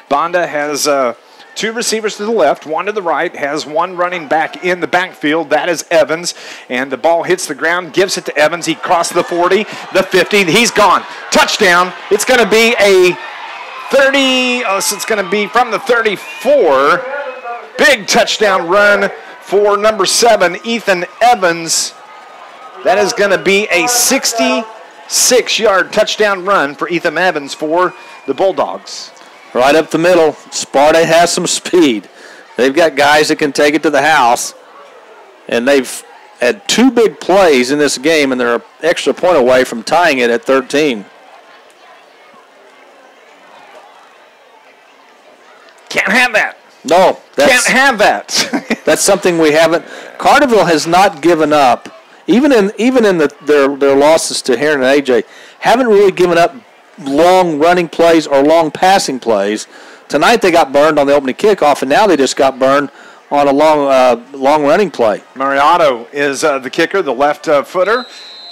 Bonda has 2 receivers to the left, 1 to the right, has 1 running back in the backfield. That is Evans, and the ball hits the ground, gives it to Evans. He crossed the 40, the 50. He's gone. Touchdown. It's going to be a 30. So it's going to be from the 34. Big touchdown run for number 7, Ethan Evans. That is going to be a 66-yard touchdown run for Ethan Evans for the Bulldogs. Right up the middle. Sparta has some speed. They've got guys that can take it to the house. And they've had 2 big plays in this game, and they're an extra point away from tying it at 13. Can't have that. No. Can't have that. That's something we haven't. Carterville has not given up. Even in their losses to Heron and AJ, haven't really given up long running plays or long passing plays. Tonight they got burned on the opening kickoff, and now they just got burned on a long running play. Mariotto is the kicker, the left footer.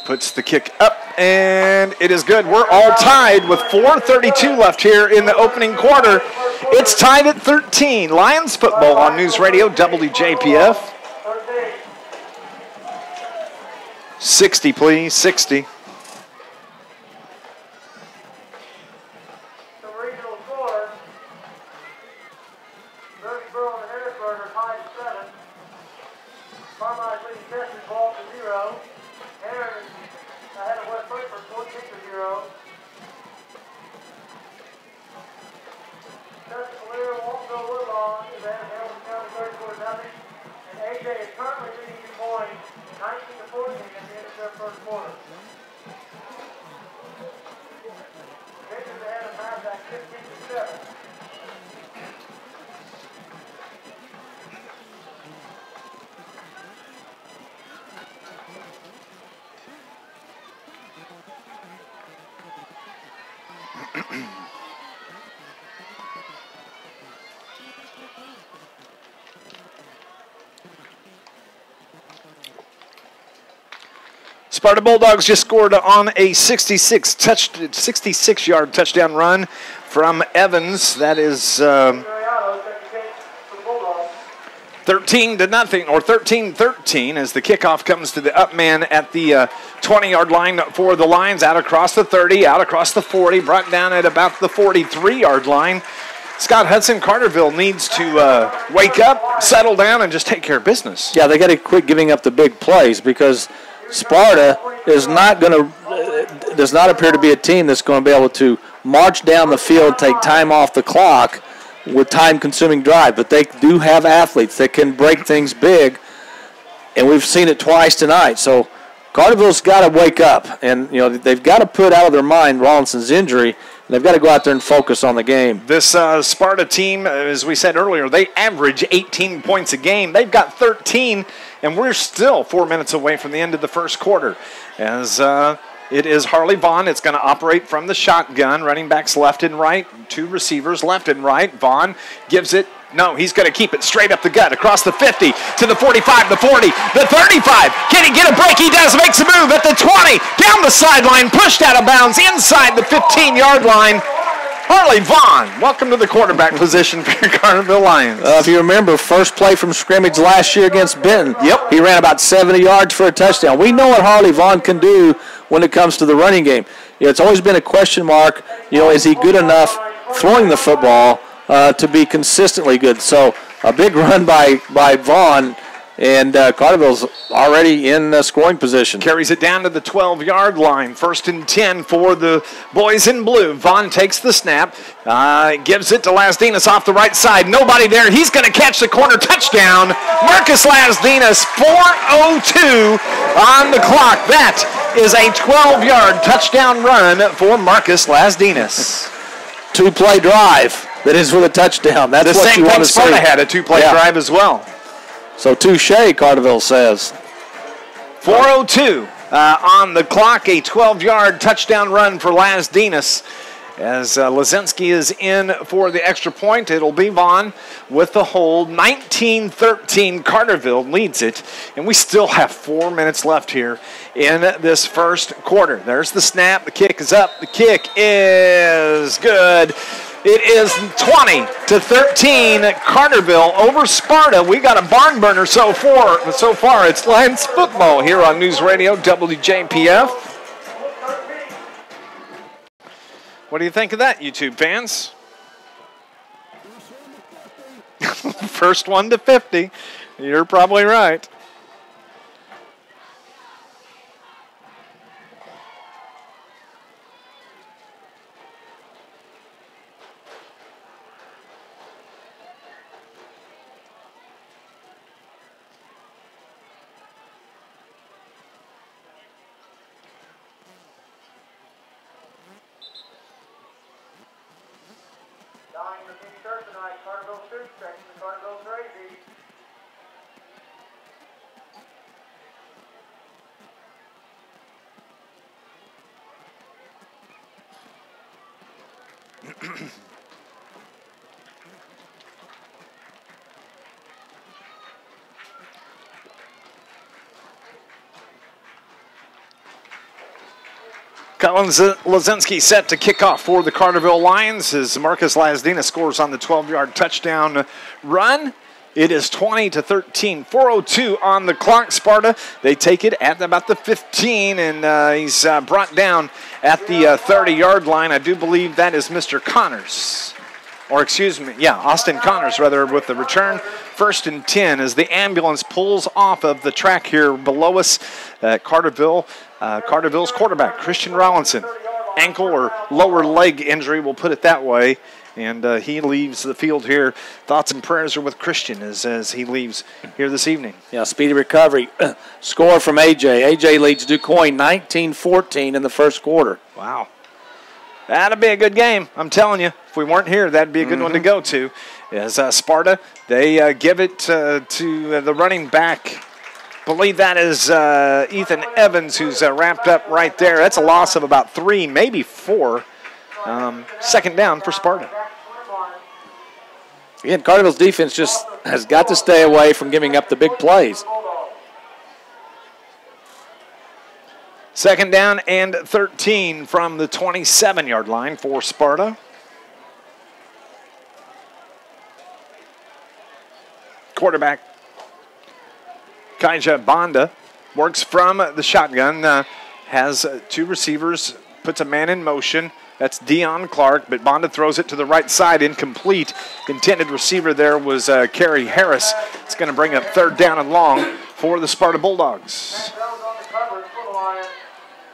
Puts the kick up, and it is good. We're all tied with 4:32 left here in the opening quarter. It's tied at 13. Lions football on News Radio WJPF. 60, please. 60. The regional score, Murfreesboro and Harrisburg are tied at 7. Carmine's leading Texas 12-0. Heron ahead of West Frankfort 14-0. Tuscaloosa won't go Woodlawn is ahead of Hamilton County 34-0. And AJ is currently leading 2 points, 19-14 at the end of their first quarter. Victor's ahead of Massac 15-7. Sparta Bulldogs just scored on a 66-yard touchdown run from Evans. That is 13-0 or 13-13 as the kickoff comes to the up man at the 20-yard line for the Lions. Out across the 30, out across the 40, brought down at about the 43-yard line. Scott Hudson, Carterville needs to wake up, settle down, and just take care of business. Yeah, they got to quit giving up the big plays, because Sparta is not going to, does not appear to be a team that's going to be able to march down the field, take time off the clock, with time-consuming drive, but they do have athletes that can break things big, and we've seen it twice tonight. So Carterville's got to wake up, and they've got to put out of their mind Rawlinson's injury, and they've got to go out there and focus on the game. This Sparta team, as we said earlier, they average 18 points a game. They've got 13, and we're still 4 minutes away from the end of the first quarter. As it is Harley Vaughn. It's going to operate from the shotgun. Running backs left and right. 2 receivers left and right. Vaughn gives it. No, he's going to keep it straight up the gut, across the 50, to the 45, the 40, the 35. Can he get a break? He does. Makes a move at the 20. Down the sideline, pushed out of bounds, inside the 15-yard line. Harley Vaughn, welcome to the quarterback position for your Carterville Lions. If you remember, first play from scrimmage last year against Benton. Yep. He ran about 70 yards for a touchdown. We know what Harley Vaughn can do when it comes to the running game. It's always been a question mark, is he good enough throwing the football to be consistently good? So a big run by Vaughn, and Carterville's already in scoring position. Carries it down to the 12-yard line. 1st and 10 for the boys in blue. Vaughn takes the snap, gives it to Lasdinas off the right side. Nobody there. He's going to catch the corner. Touchdown. Marcus Lasdinas, 4:02 on the clock. That is a 12-yard touchdown run for Marcus Lasdinas. 2-play drive that is with a touchdown. That's the what same you want thing to see. Sparta had, a 2-play drive as well. So touche, Carterville says. 4:02 on the clock, a 12-yard touchdown run for Lasdinas. As Lazinski is in for the extra point, it'll be Vaughn with the hold. 19-13, Carterville leads it, and we still have 4 minutes left here in this first quarter. There's the snap, the kick is up, the kick is good. It is 20-13, Carterville over Sparta. We got a barn burner so far. It's Lions football here on News Radio WJPF. What do you think of that, YouTube fans? First one to 50. You're probably right. Carterville Street, second to Carterville Crazy. Colin Lazinski set to kick off for the Carterville Lions as Marcus Lasdina scores on the 12-yard touchdown run. It is 20-13, 4:02 on the clock. Sparta, they take it at about the 15, and he's brought down at the 30-yard line. I do believe that is Mr. Connors. Or excuse me, yeah, Austin Connors, rather, with the return. 1st and 10 as the ambulance pulls off of the track here below us at Carterville. Carterville's quarterback, Christian Rollinson. Ankle or lower leg injury, we'll put it that way. And he leaves the field here. Thoughts and prayers are with Christian as he leaves here this evening. Yeah, speedy recovery. Score from AJ. AJ leads DuQuoin 19-14 in the first quarter. Wow. That'd be a good game. I'm telling you, if we weren't here, that'd be a good one to go to. As Sparta, they give it to the running back. Believe that is Ethan Evans, who's wrapped up right there. That's a loss of about 3, maybe 4. Second down for Sparta. Again, Carterville's defense just has got to stay away from giving up the big plays. Second down and 13 from the 27-yard line for Sparta. Quarterback Kaija Bonda works from the shotgun, has 2 receivers, puts a man in motion. That's Dion Clark, but Bonda throws it to the right side, incomplete. Intended receiver there was Kerry Harris. It's going to bring up 3rd down and long for the Sparta Bulldogs.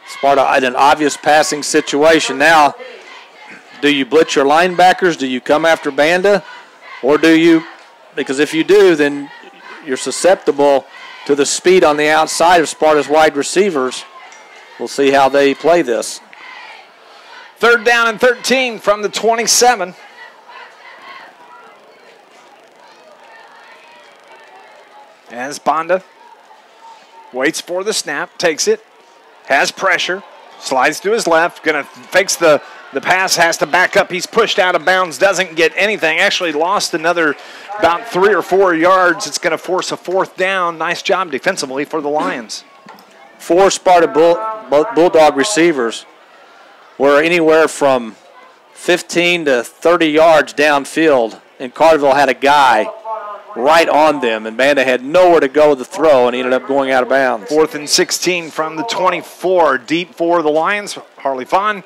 Sparta in an obvious passing situation now. Do you blitz your linebackers? Do you come after Banda? Or do you? Because if you do, then you're susceptible to the speed on the outside of Sparta's wide receivers. We'll see how they play this. 3rd down and 13 from the 27. As Bonda waits for the snap, takes it, has pressure, slides to his left, fakes the pass, has to back up. He's pushed out of bounds, doesn't get anything. Actually lost another about 3 or 4 yards. It's going to force a 4th down. Nice job defensively for the Lions. 4 Sparta Bulldog receivers were anywhere from 15 to 30 yards downfield, and Carterville had a guy right on them, and Banda had nowhere to go with the throw, and he ended up going out of bounds. 4th and 16 from the 24. Deep for the Lions, Harley Vaughn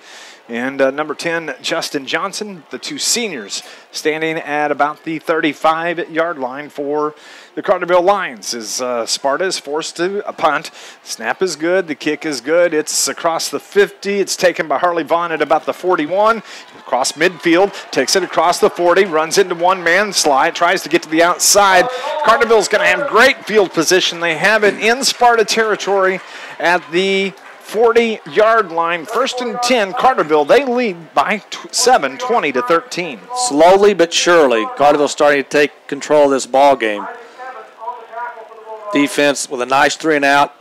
and number 10, Justin Johnson, the 2 seniors, standing at about the 35-yard line for the Carterville Lions. As Sparta is forced to punt. Snap is good. The kick is good. It's across the 50. It's taken by Harley Vaughn at about the 41. Across midfield. Takes it across the 40. Runs into one man. Slide. Tries to get to the outside. Carterville's going to have great field position. They have it in Sparta territory at the 40-yard line. 1st and 10, Carterville. They lead by 7, 20-13. Slowly but surely, Carterville starting to take control of this ball game. Defense with a nice 3 and out.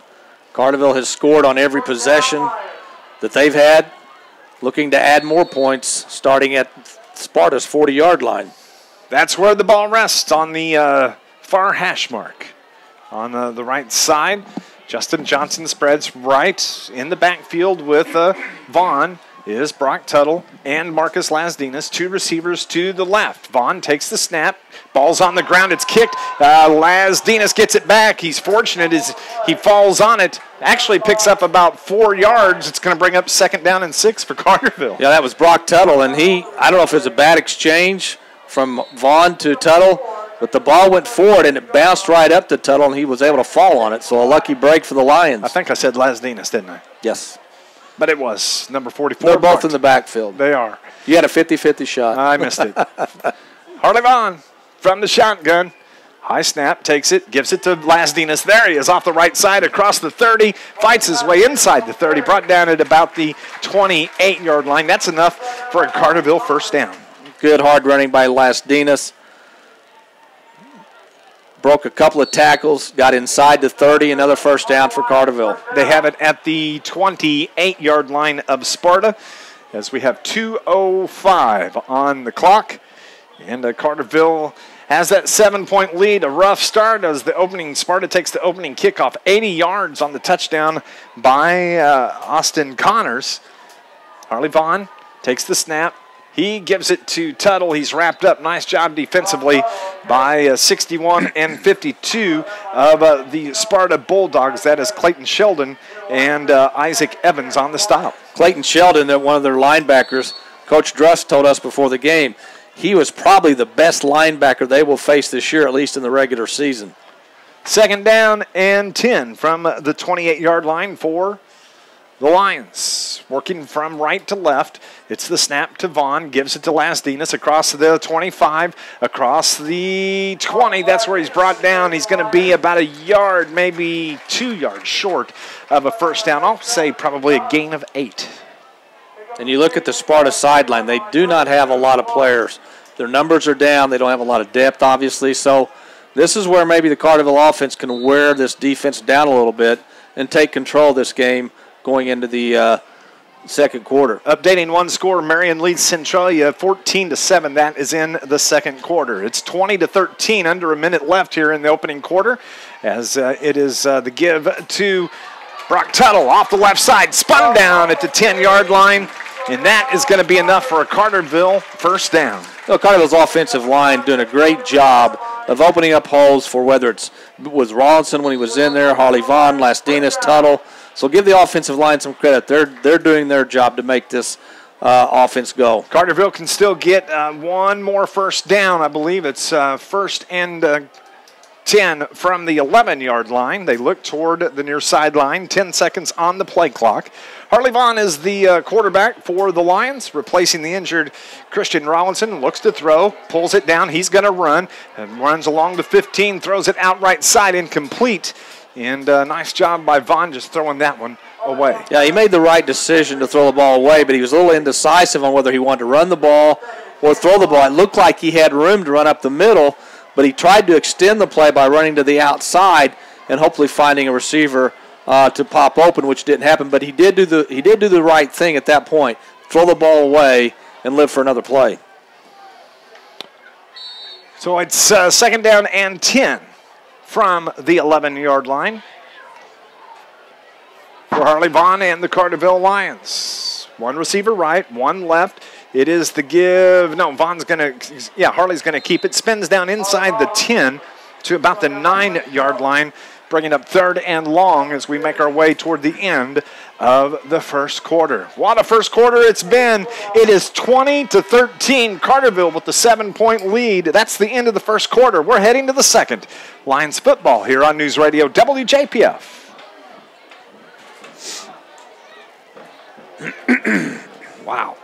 Carterville has scored on every possession that they've had. Looking to add more points starting at Sparta's 40-yard line. That's where the ball rests, on the far hash mark. On the right side, Justin Johnson spreads right in the backfield with Vaughn. Is Brock Tuttle and Marcus Lasdinas, 2 receivers to the left. Vaughn takes the snap. Ball's on the ground. It's kicked. Lasdinas gets it back. He's fortunate as he falls on it. Actually picks up about 4 yards. It's going to bring up 2nd down and 6 for Carterville. Yeah, that was Brock Tuttle, and I don't know if it was a bad exchange from Vaughn to Tuttle, but the ball went forward, and it bounced right up to Tuttle, and he was able to fall on it. So a lucky break for the Lions. I think I said Lasdinas, didn't I? Yes. But it was number 44. They're both in the backfield. They are. You had a 50-50 shot. I missed it. Harley Vaughn from the shotgun. High snap, takes it, gives it to Lasdinas. There he is off the right side across the 30. Fights his way inside the 30. Brought down at about the 28-yard line. That's enough for a Carterville 1st down. Good hard running by Lasdinas. Broke a couple of tackles, got inside the 30, another 1st down for Carterville. They have it at the 28-yard line of Sparta as we have 2:05 on the clock. And Carterville has that 7-point lead. A rough start as Sparta takes the opening kickoff. 80 yards on the touchdown by Austin Connors. Harley Vaughn takes the snap. He gives it to Tuttle. He's wrapped up. Nice job defensively by 61 and 52 of the Sparta Bulldogs. That is Clayton Sheldon and Isaac Evans on the stop. Clayton Sheldon, one of their linebackers, Coach Druss told us before the game, he was probably the best linebacker they will face this year, at least in the regular season. 2nd down and 10 from the 28-yard line for the Lions. Working from right to left. It's the snap to Vaughn. Gives it to Lasdinas across the 25, across the 20. That's where he's brought down. He's going to be about a yard, maybe 2 yards short of a 1st down. I'll say probably a gain of 8. And you look at the Sparta sideline. They do not have a lot of players. Their numbers are down. They don't have a lot of depth, obviously. So this is where maybe the Carterville offense can wear this defense down a little bit and take control of this game going into the 2nd quarter. Updating one score, Marion leads Centralia 14-7. That is in the 2nd quarter. It's 20-13, under a minute left here in the opening quarter, as it is the give to Brock Tuttle off the left side, spun down at the 10-yard line, and that is going to be enough for a Carterville 1st down. Well, Carterville's offensive line doing a great job of opening up holes for whether it was Rawlinson when he was in there, Harley Vaughn, Lasdinas, Tuttle. So give the offensive line some credit. They're doing their job to make this offense go. Carterville can still get one more 1st down. I believe it's 1st and 10 from the 11-yard line. They look toward the near sideline. 10 seconds on the play clock. Harley Vaughn is the quarterback for the Lions, replacing the injured Christian Rollinson. Looks to throw, pulls it down. He's going to run and runs along the 15, throws it out right side, incomplete. And nice job by Vaughn just throwing that one away. Yeah, he made the right decision to throw the ball away, but he was a little indecisive on whether he wanted to run the ball or throw the ball. It looked like he had room to run up the middle, but he tried to extend the play by running to the outside and hopefully finding a receiver to pop open, which didn't happen. But he did do the right thing at that point, throw the ball away and live for another play. So it's second down and 10 from the 11-yard line for Harley Vaughn and the Carterville Lions. One receiver right, one left. It is the give. No, Harley's going to keep it. Spins down inside the 10 to about the 9-yard line, bringing up third and long as we make our way toward the end of the first quarter. What a first quarter it's been. It is 20-13. Carterville with the 7-point lead. That's the end of the first quarter. We're heading to the second. Lions football here on News Radio WJPF. Wow.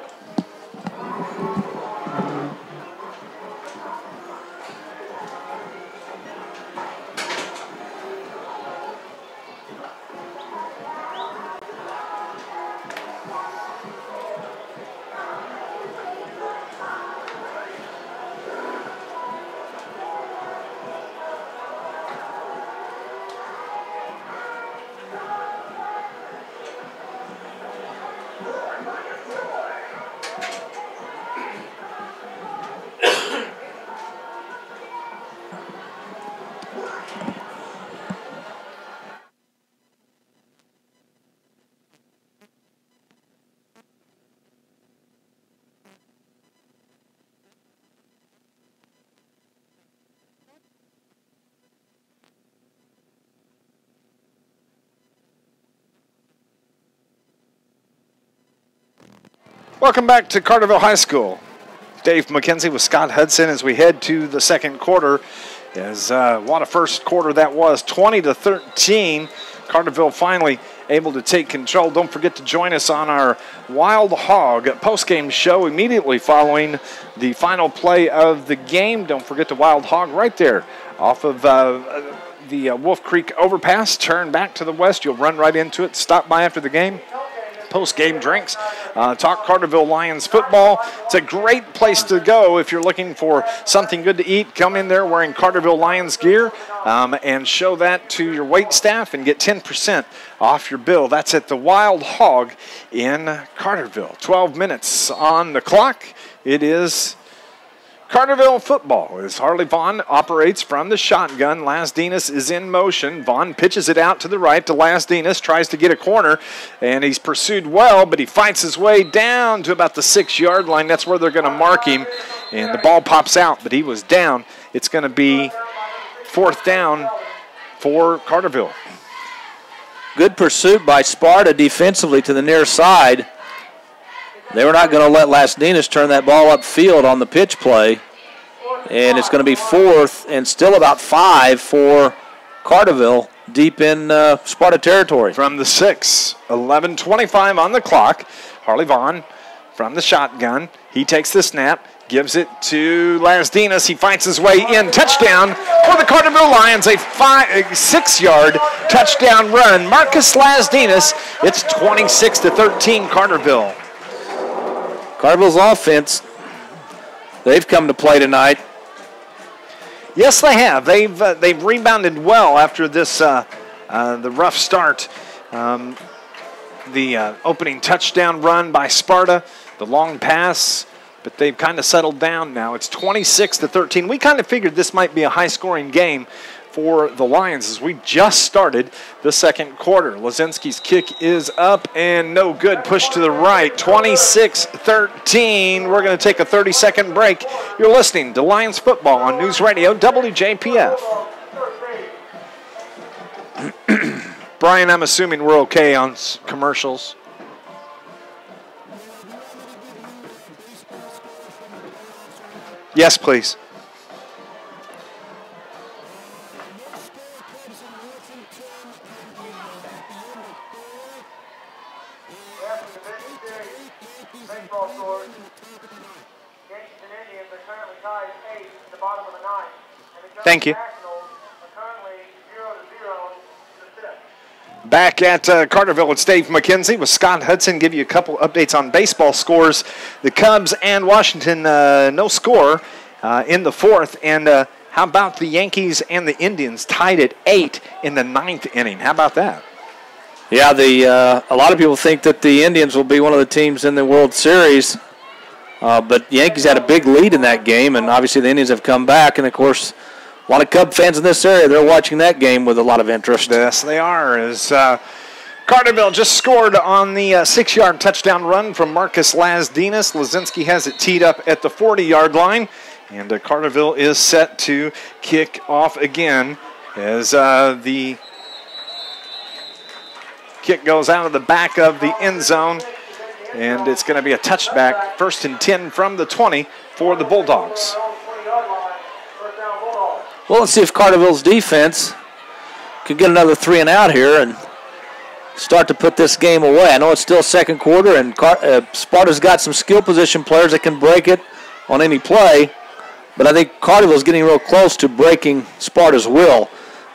Welcome back to Carterville High School. Dave McKenzie with Scott Hudson as we head to the second quarter. What a first quarter that was, 20-13. Carterville finally able to take control. Don't forget to join us on our Wild Hog postgame show immediately following the final play of the game. Don't forget the Wild Hog right there off of the Wolf Creek overpass. Turn back to the west. You'll run right into it. Stop by after the game. Post-game drinks, talk Carterville Lions football. It's a great place to go if you're looking for something good to eat. Come in there wearing Carterville Lions gear and show that to your wait staff and get 10% off your bill. That's at the Wild Hog in Carterville. 12 minutes on the clock. It is Carterville football as Harley Vaughn operates from the shotgun. Lasdinas is in motion. Vaughn pitches it out to the right to Lasdinas, tries to get a corner, and he's pursued well, but he fights his way down to about the 6-yard line. That's where they're going to mark him, and the ball pops out, but he was down. It's going to be fourth down for Carterville. Good pursuit by Sparta defensively to the near side. They were not going to let Lasdinas turn that ball upfield on the pitch play. And it's going to be fourth and still about 5 for Carterville deep in Sparta territory. From the 6, 11:25 on the clock. Harley Vaughn from the shotgun. He takes the snap, gives it to Lasdinas. He fights his way in. Touchdown for the Carterville Lions. A 6-yard touchdown run. Marcus Lasdinas. It's 26-13 Carterville. Carterville's offense, they've come to play tonight. Yes, they have. They've rebounded well after this the rough start. The opening touchdown run by Sparta, the long pass, but they've kind of settled down now. It's 26-13. We kind of figured this might be a high-scoring game for the Lions as we just started the second quarter. Lazinski's kick is up and no good. Push to the right. 26-13. We're going to take a 30-second break. You're listening to Lions football on News Radio WJPF. Brian, I'm assuming we're okay on commercials. Yes, please. currently tied 8 in the bottom of the ninth. And the Thank you. Nationals are currently 0-0 in the fifth. Back at Carterville, it's Dave McKenzie with Scott Hudson. Give you a couple updates on baseball scores. The Cubs and Washington, no score in the fourth. And how about the Yankees and the Indians tied at 8 in the ninth inning? How about that? Yeah, a lot of people think that the Indians will be one of the teams in the World Series, but the Yankees had a big lead in that game, and obviously the Indians have come back. And, of course, a lot of Cub fans in this area, they're watching that game with a lot of interest. Yes, they are. As Carterville just scored on the 6-yard touchdown run from Marcus Lazdinas. Lazinski has it teed up at the 40-yard line, and Carterville is set to kick off again as the kick goes out of the back of the end zone, and it's going to be a touchback, 1st and 10 from the 20 for the Bulldogs. Well, let's see if Carterville's defense can get another 3 and out here and start to put this game away. I know it's still second quarter, and Sparta's got some skill position players that can break it on any play, but I think Carterville's getting real close to breaking Sparta's will.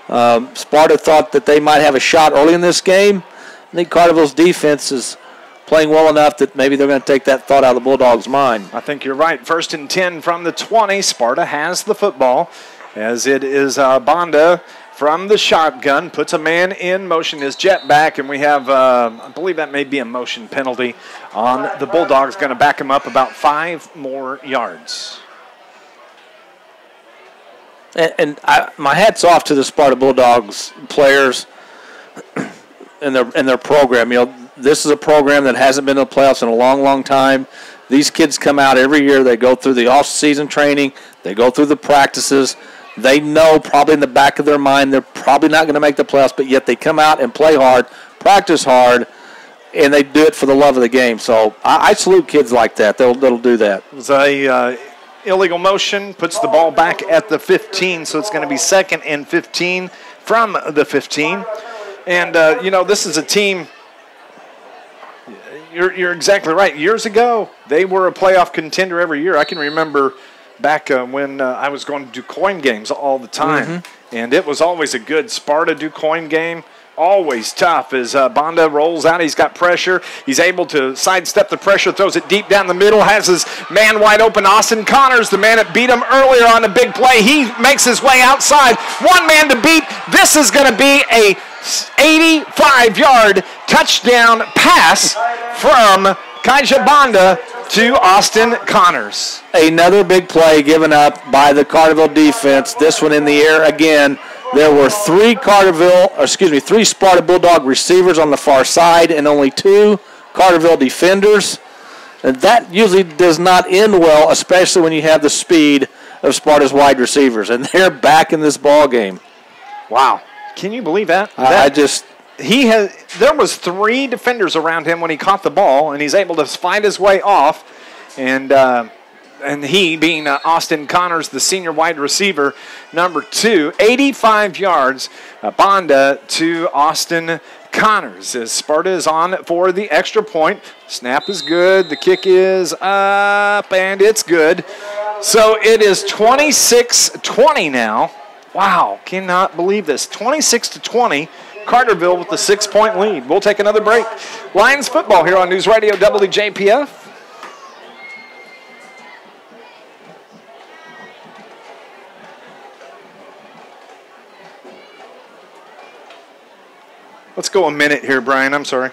Sparta thought that they might have a shot early in this game. I think Carterville's defense is playing well enough that maybe they're going to take that thought out of the Bulldogs' mind. I think you're right. 1st and 10 from the 20. Sparta has the football, as it is Bonda from the shotgun. Puts a man in motion, his jet back, and we have, I believe that may be a motion penalty on the Bulldogs. Going to back him up about 5 more yards. And my hat's off to the Sparta Bulldogs players and their program. You know, this is a program that hasn't been in the playoffs in a long, long time. These kids come out every year. They go through the off-season training. They go through the practices. They know probably in the back of their mind they're probably not going to make the playoffs, but yet they come out and play hard, practice hard, and they do it for the love of the game. So I salute kids like that. That'll do that. It was a illegal motion, puts the ball back at the 15, so it's going to be 2nd and 15 from the 15. And, this is a team, you're exactly right. Years ago, they were a playoff contender every year. I can remember back when I was going to DuQuoin games all the time, and it was always a good Sparta DuQuoin game. Always tough as Bonda rolls out. He's got pressure. He's able to sidestep the pressure, throws it deep down the middle, has his man wide open. Austin Connors, the man that beat him earlier on a big play. He makes his way outside. One man to beat. This is going to be a 85-yard touchdown pass from Kaija Bonda to Austin Connors. Another big play given up by the Carterville defense. This one in the air again. There were 3 Sparta Bulldog receivers on the far side and only 2 Carterville defenders. And that usually does not end well, especially when you have the speed of Sparta's wide receivers. And they're back in this ball game. Wow. Can you believe that? There was 3 defenders around him when he caught the ball, and he's able to find his way off. And he, being Austin Connors, the senior wide receiver, number 2, 85 yards, Bonda to Austin Connors. As Sparta is on for the extra point. Snap is good. The kick is up, and it's good. So it is 26-20 now. Wow, cannot believe this. 26-20. Carterville with the 6-point lead. We'll take another break. Lions football here on News Radio WJPF. Let's go a minute here, Brian. I'm sorry.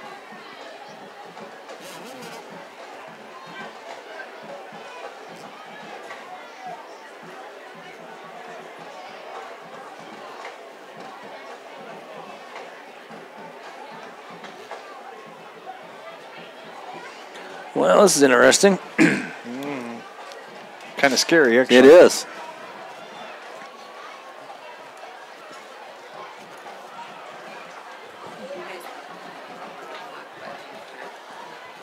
Well, this is interesting. Kind of scary, actually. It is.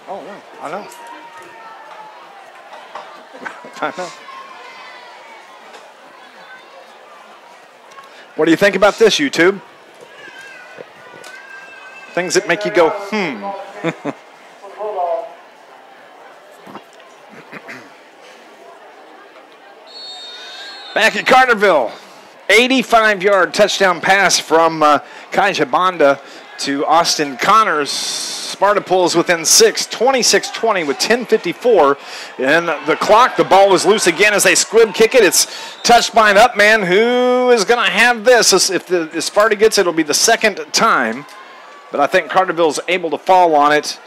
Oh, yeah, I know. I know. What do you think about this, YouTube? Things that make you go, Back at Carterville, 85-yard touchdown pass from Kaija Banda to Austin Connors. Sparta pulls within 6, 26-20 with 10:54 in the clock. The ball is loose again as they squib kick it. It's touched by an up man. Who is going to have this? If Sparta gets it, it'll be the second time. But I think Carterville's able to fall on it.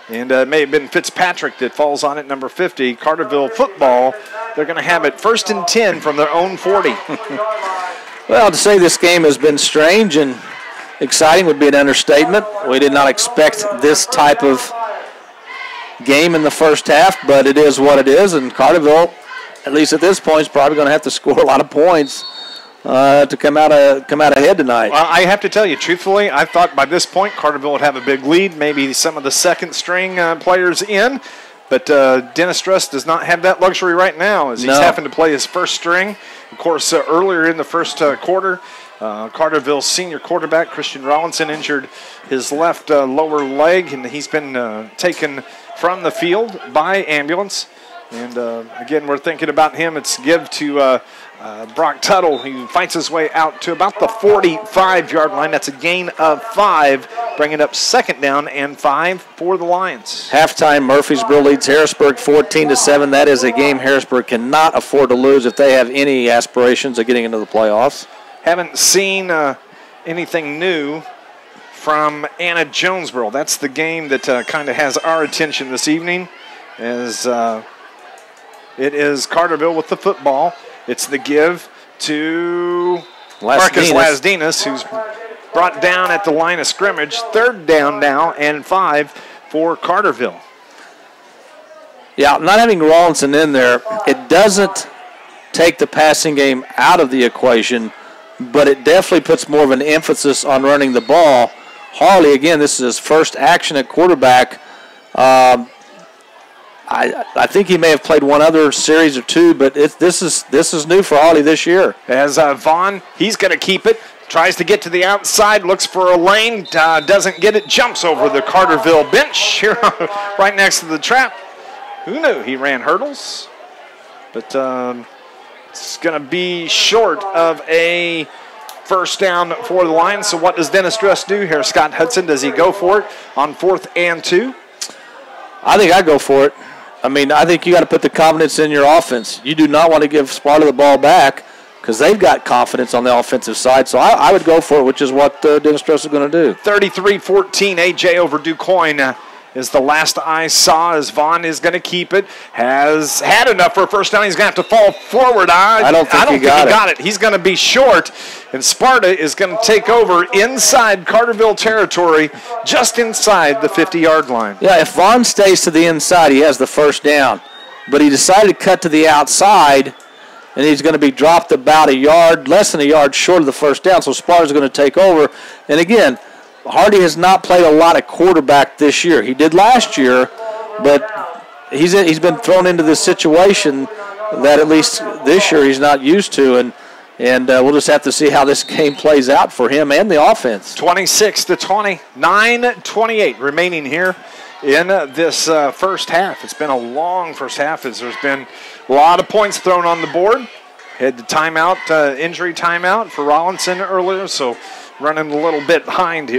And it may have been Fitzpatrick that falls on it, number 50. Carterville football, they're going to have it 1st and 10 from their own 40. Well, to say this game has been strange and exciting would be an understatement. We did not expect this type of game in the first half, but it is what it is. And Carterville, at least at this point, is probably going to have to score a lot of points to come out ahead tonight. Well, I have to tell you, truthfully, I thought by this point Carterville would have a big lead, maybe some of the second-string players in. But Dennis Struss does not have that luxury right now as he's having to play his first string. Of course, earlier in the first quarter, Carterville's senior quarterback, Christian Rollinson, injured his left lower leg, and he's been taken from the field by ambulance. And, again, we're thinking about him. It's give to Brock Tuttle. He fights his way out to about the 45-yard line. That's a gain of 5, bringing up 2nd down and 5 for the Lions. Halftime, Murfreesboro leads Harrisburg 14-7. That is a game Harrisburg cannot afford to lose if they have any aspirations of getting into the playoffs. Haven't seen anything new from Anna Jonesboro. That's the game that kind of has our attention this evening, as it is Carterville with the football. It's the give to Marcus Lasdinas, who's brought down at the line of scrimmage. 3rd down now and 5 for Carterville. Yeah, not having Rawlinson in there, it doesn't take the passing game out of the equation, but it definitely puts more of an emphasis on running the ball. Harley, again, this is his first action at quarterback. I think he may have played one other series or two, but this is new for Harley this year. As Vaughn, he's going to keep it. Tries to get to the outside, looks for a lane, doesn't get it, jumps over the Carterville bench here right next to the trap. Who knew he ran hurdles? But it's going to be short of a first down for the Lions. So what does Dennis Struss do here? Scott Hudson, does he go for it on 4th and 2? I think I go for it. I mean, I think you got to put the confidence in your offense. You do not want to give Sparta the ball back because they've got confidence on the offensive side. So I would go for it, which is what Dennis Struss is going to do. 33-14, AJ over DuQuoin is the last I saw as Vaughn is going to keep it. Has had enough for a first down. He's going to have to fall forward. I don't think he got it. He's going to be short, and Sparta is going to take over inside Carterville territory, just inside the 50-yard line. Yeah, if Vaughn stays to the inside, he has the first down. But he decided to cut to the outside, and he's going to be dropped about a yard, less than a yard short of the first down, so Sparta's going to take over. And again, Hardy has not played a lot of quarterback this year. He did last year, but he's been thrown into this situation that at least this year he's not used to, and we'll just have to see how this game plays out for him and the offense. 26-20, 9:28 remaining here in this first half. It's been a long first half as there's been a lot of points thrown on the board. Had the timeout, injury timeout for Rollinson earlier, so running a little bit behind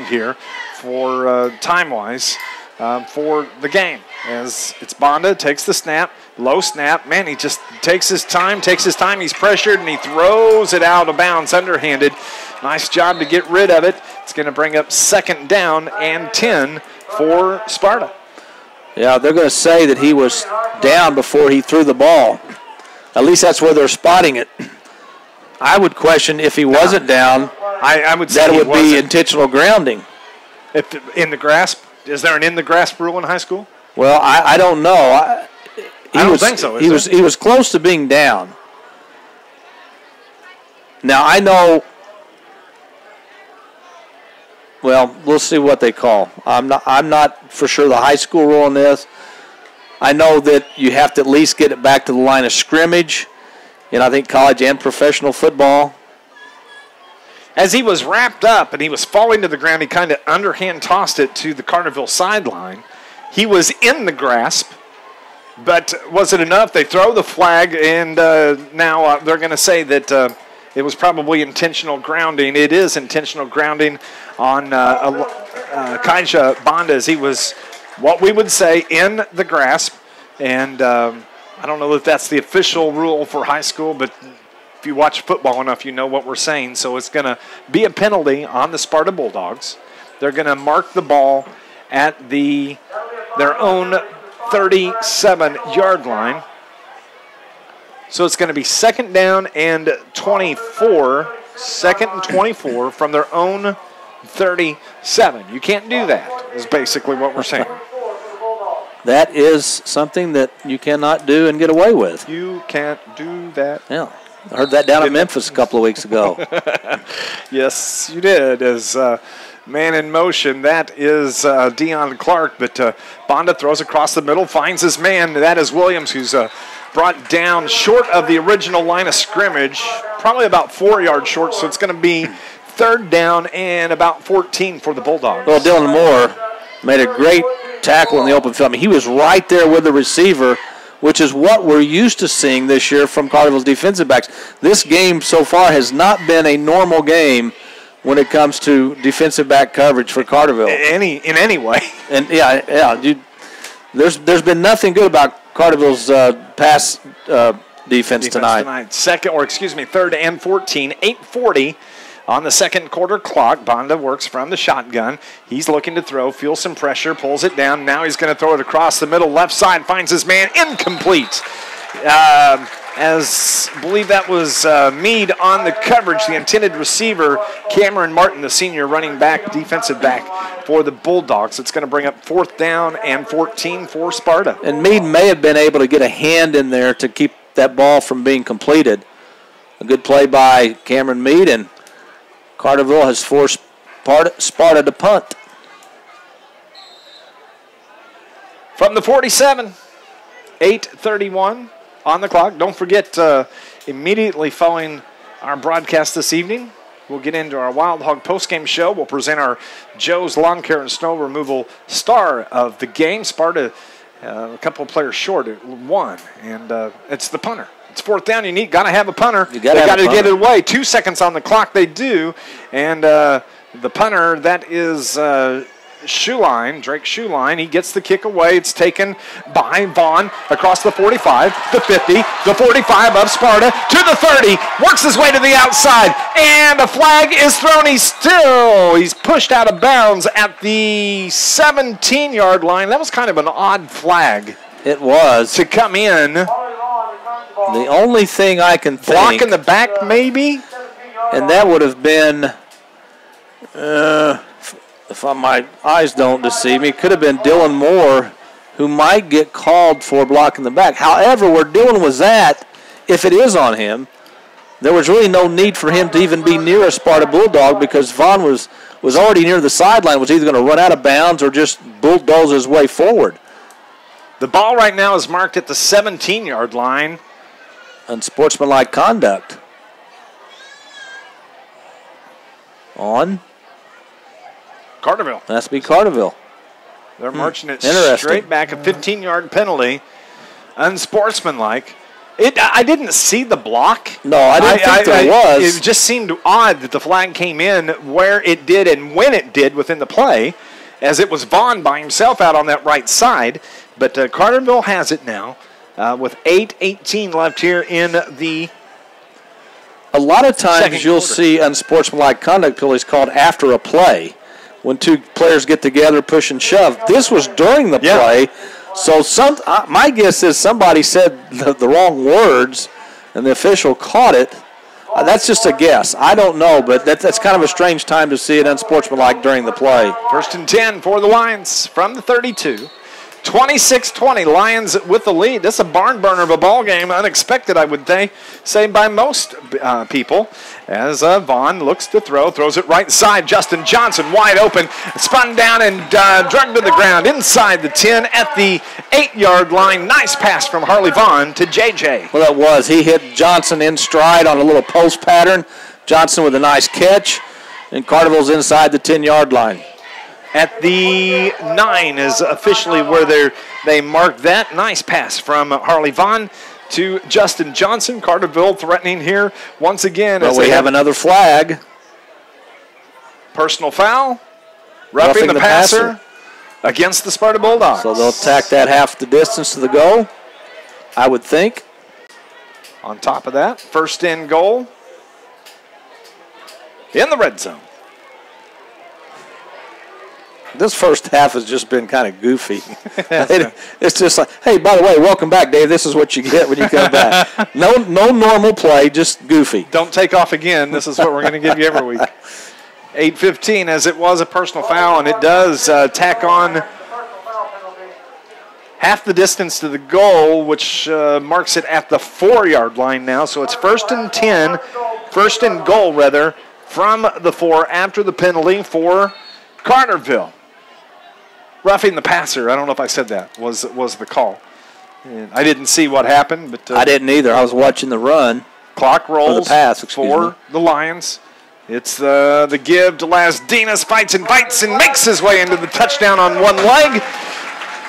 here for time-wise for the game. As it's Banda, takes the snap, low snap. Man, he just takes his time. He's pressured, and he throws it out of bounds underhanded. Nice job to get rid of it. It's going to bring up 2nd down and 10 for Sparta. Yeah, they're going to say that he was down before he threw the ball. At least that's where they're spotting it. I would question if he wasn't down. I would say that would be intentional grounding. If in the grasp, is there an in the grasp rule in high school? Well, I don't know. I don't think so. He was close to being down. Now I know. Well, we'll see what they call. I'm not for sure the high school rule on this. I know that you have to at least get it back to the line of scrimmage, and I think college and professional football. As he was wrapped up and he was falling to the ground, he kind of underhand tossed it to the Carterville sideline. He was in the grasp, But was it enough? They throw the flag, and now they're going to say that it was probably intentional grounding. It is intentional grounding on Kaija Bonda, as he was what we would say in the grasp. And I don't know if that's the official rule for high school, but if you watch football enough, you know what we're saying. So it's going to be a penalty on the Sparta Bulldogs. They're going to mark the ball at their own 37-yard line. So it's going to be second down and 24. Second and 24 from their own 37. You can't do that, is basically what we're saying. That is something that you cannot do and get away with. You can't do that. Yeah. I heard that down in Memphis a couple of weeks ago. Yes, you did. As man in motion, that is Deion Clark. But Bonda throws across the middle, finds his man. That is Williams, who's brought down short of the original line of scrimmage, probably about 4 yards short. So it's going to be third down and about 14 for the Bulldogs. Well, Dylan Moore made a great tackle in the open field. I mean, he was right there with the receiver, which is what we're used to seeing this year from Carterville's defensive backs. This game so far has not been a normal game when it comes to defensive back coverage for Carterville. In any way. And there's been nothing good about Carterville's pass defense tonight. Third and 14, 8:40 on the second quarter clock. Bonda works from the shotgun. He's looking to throw, feels some pressure, pulls it down. Now he's going to throw it across the middle, left side, finds his man, incomplete. As I believe that was Meade on the coverage, the intended receiver, Cameron Martin, the senior running back, defensive back for the Bulldogs. It's going to bring up fourth down and 14 for Sparta. And Meade may have been able to get a hand in there to keep that ball from being completed. A good play by Cameron Meade, and Carterville has forced Sparta to punt. From the 47, 8:31 on the clock. Don't forget, immediately following our broadcast this evening, we'll get into our Wild Hog postgame show. We'll present our Joe's Lawn Care and Snow Removal star of the game. Sparta, a couple of players short at one, and it's the punter. It's fourth down. You got to have a punter. You got to get it away. 2 seconds on the clock. They do, and the punter, that is Drake Shoeline. He gets the kick away. It's taken by Vaughn across the 45, the 50, the 45 of Sparta to the 30. Works his way to the outside, and a flag is thrown. He's pushed out of bounds at the 17-yard line. That was kind of an odd flag. It was. To come in. The only thing I can think. Block in the back, maybe? And that would have been, if my eyes don't deceive me, it could have been Dylan Moore, who might get called for blocking the back. However, where Dylan was at, if it is on him, there was really no need for him to even be near a Sparta Bulldog, because Vaughn was already near the sideline, was either going to run out of bounds or just bulldoze his way forward. The ball right now is marked at the 17-yard line. Unsportsmanlike conduct. On Carterville. Has to be Carterville. They're marching it straight back. A 15-yard penalty. Unsportsmanlike. I didn't see the block. No, I didn't think there was. It just seemed odd that the flag came in where it did and when it did within the play, as it was Vaughn by himself out on that right side. But Carterville has it now with 8:18 left here in the A lot of times you'll see unsportsmanlike conduct penalties called after a play, when two players get together, push and shove. This was during the play, so my guess is somebody said the wrong words, and the official caught it. That's just a guess. I don't know, but that's kind of a strange time to see it unsportsmanlike during the play. First and 10 for the Lions from the 32. 26-20, Lions with the lead. This is a barn burner of a ball game. Unexpected, I would say by most people. As Vaughn looks to throws it right side. Justin Johnson wide open, spun down and dragged to the ground inside the 10 at the 8-yard line. Nice pass from Harley Vaughn to JJ. Well, that was. He hit Johnson in stride on a little post pattern. Johnson with a nice catch, and Carterville's inside the 10-yard line. At the 9 is officially where they're They mark that. Nice pass from Harley Vaughn to Justin Johnson. Carterville threatening here once again. Well, we have another flag. Personal foul. Roughing the passer against the Sparta Bulldogs. So they'll attack that half the distance to the goal, I would think. On top of that, first and goal in the red zone. This first half has just been kind of goofy. It's just like, hey, by the way, welcome back, Dave. This is what you get when you come back. No normal play, just goofy. Don't take off again. This is what we're going to give you every week. 8:15, as it was a personal foul, and it does tack on half the distance to the goal, which marks it at the 4-yard line now. So it's first and goal, from the 4 after the penalty for Carterville. Roughing the passer, I don't know if I said that, was the call. And I didn't see what happened. But I didn't either. I was watching the run. Clock rolls the pass, for the Lions. It's the give to Lasdinas, fights and bites and makes his way into the touchdown on one leg.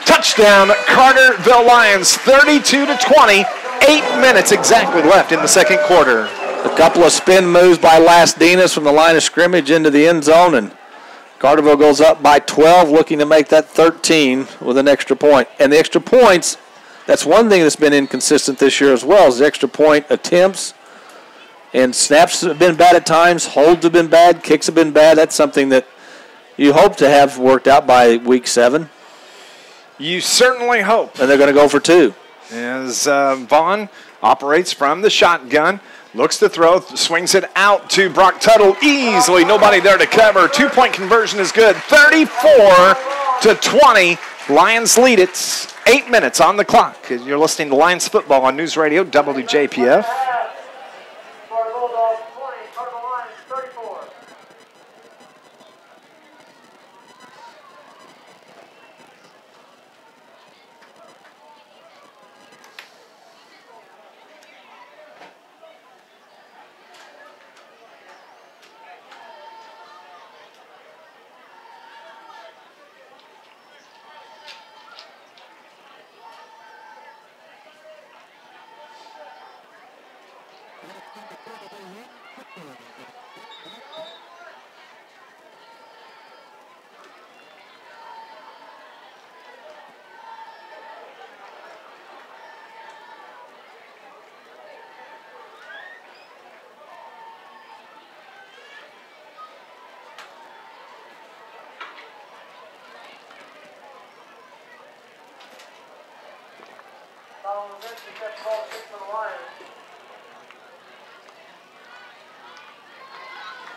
Touchdown, Carterville Lions, 32-20. 8 minutes exactly left in the second quarter. A couple of spin moves by Lasdinas from the line of scrimmage into the end zone, and Carterville goes up by 12, looking to make that 13 with an extra point. And the extra points, that's one thing that's been inconsistent this year as well, is the extra point attempts. And snaps have been bad at times, holds have been bad, kicks have been bad. That's something that you hope to have worked out by week 7. You certainly hope. And they're going to go for 2. As Vaughn operates from the shotgun, looks to throw, swings it out to Brock Tuttle easily. Nobody there to cover. 2-point conversion is good. 34-20. Lions lead it. 8 minutes on the clock. You're listening to Lions football on News Radio WJPF. Sparta Bulldogs 20, Carterville Lions 34.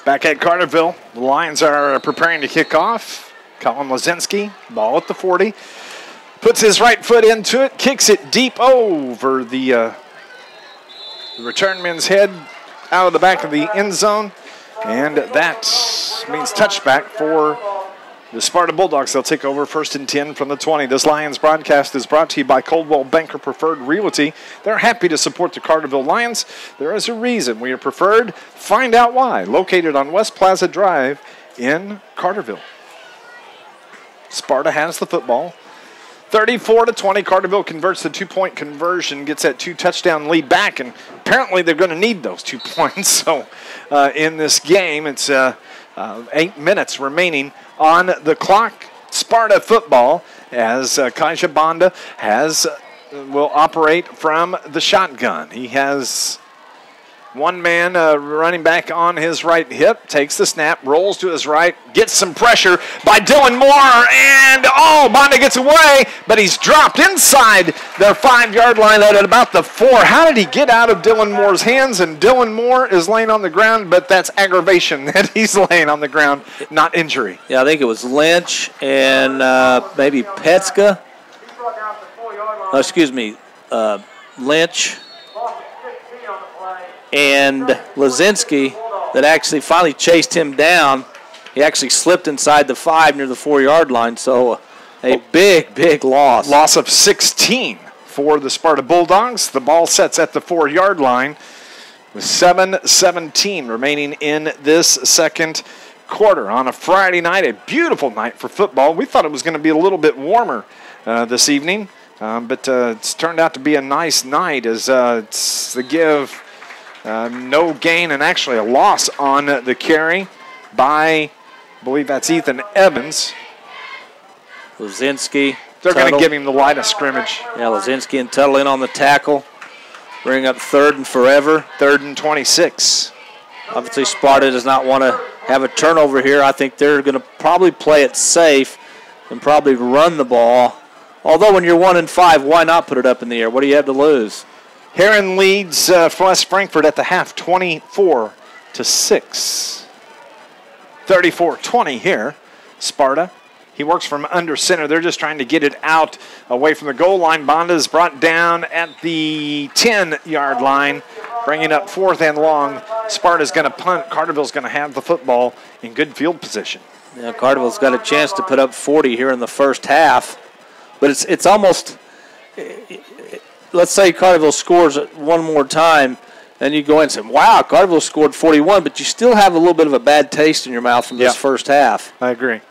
Back at Carterville, the Lions are preparing to kick off. Colin Lazinski, ball at the 40. Puts his right foot into it, kicks it deep over the return man's head out of the back of the end zone. And that means touchback for the Sparta Bulldogs. They'll take over first and 10 from the 20. This Lions broadcast is brought to you by Coldwell Banker Preferred Realty. They're happy to support the Carterville Lions. There is a reason we are preferred. Find out why. Located on West Plaza Drive in Carterville. Sparta has the football. 34-20. Carterville converts the 2-point conversion, gets that 2-touchdown lead back, and apparently they're going to need those 2 points. So in this game, it's 8 minutes remaining on the clock. Sparta football, as Kaija Banda will operate from the shotgun. He has one man running back on his right hip, takes the snap, rolls to his right, gets some pressure by Dylan Moore, and Banda gets away, but he's dropped inside their 5-yard line at about the 4. How did he get out of Dylan Moore's hands? And Dylan Moore is laying on the ground, but that's aggravation that he's laying on the ground, not injury. Yeah, I think it was Lynch and maybe Petska. Lynch and Lazinski that actually finally chased him down. He actually slipped inside the 5 near the 4-yard line, so a big loss. Loss of 16 for the Sparta Bulldogs. The ball sets at the 4-yard line with 7:17 remaining in this second quarter. On a Friday night, a beautiful night for football. We thought it was going to be a little bit warmer this evening. But it's turned out to be a nice night as it's the give, no gain, and actually a loss on the carry by, I believe that's Ethan Evans. Lazinski. They're going to give him the line of scrimmage. Yeah, Lazinski and Tuttle in on the tackle. Bring up 3rd and forever. 3rd and 26. Obviously, Sparta does not want to have a turnover here. I think they're going to probably play it safe and probably run the ball. Although when you're 1-5, why not put it up in the air? What do you have to lose? Heron leads West Frankfort at the half, 24-6. 34-20 here. Sparta. He works from under center. They're just trying to get it out away from the goal line. Bonda is brought down at the 10-yard line, bringing up 4th and long. Sparta's going to punt. Carterville's going to have the football in good field position. Yeah, Carterville's got a chance to put up 40 here in the first half. But it's almost, let's say Carterville scores one more time, and you go in and say, wow, Carterville scored 41, but you still have a little bit of a bad taste in your mouth from this first half. I agree.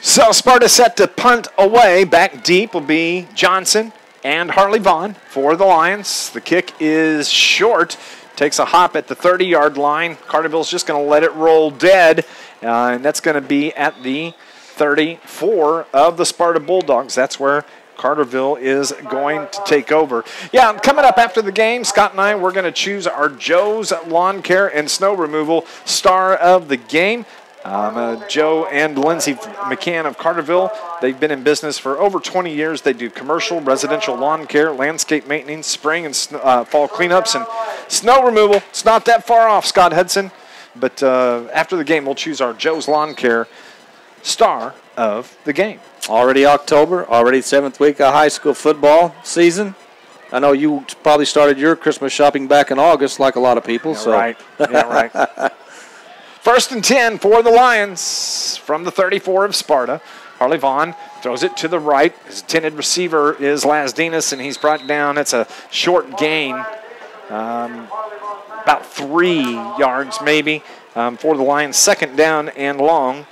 So Sparta set to punt away. Back deep will be Johnson and Harley Vaughn for the Lions. The kick is short. Takes a hop at the 30-yard line. Carterville's just going to let it roll dead, and that's going to be at the 34 of the Sparta Bulldogs. That's where Carterville is going to take over. Yeah, coming up after the game, Scott and I, we're going to choose our Joe's Lawn Care and Snow Removal Star of the Game. Joe and Lindsay McCann of Carterville, they've been in business for over 20 years. They do commercial, residential lawn care, landscape maintenance, spring and fall cleanups, and snow removal. It's not that far off, Scott Hudson. But after the game, we'll choose our Joe's Lawn Care Star of the Game. Already October, already 7th week of high school football season. I know you probably started your Christmas shopping back in August, like a lot of people. Yeah, right. Yeah, right. 1st and 10 for the Lions from the 34 of Sparta. Harley Vaughn throws it to the right. His intended receiver is Lasdinas, and he's brought down. It's a short gain, about 3 yards maybe for the Lions. 2nd down and long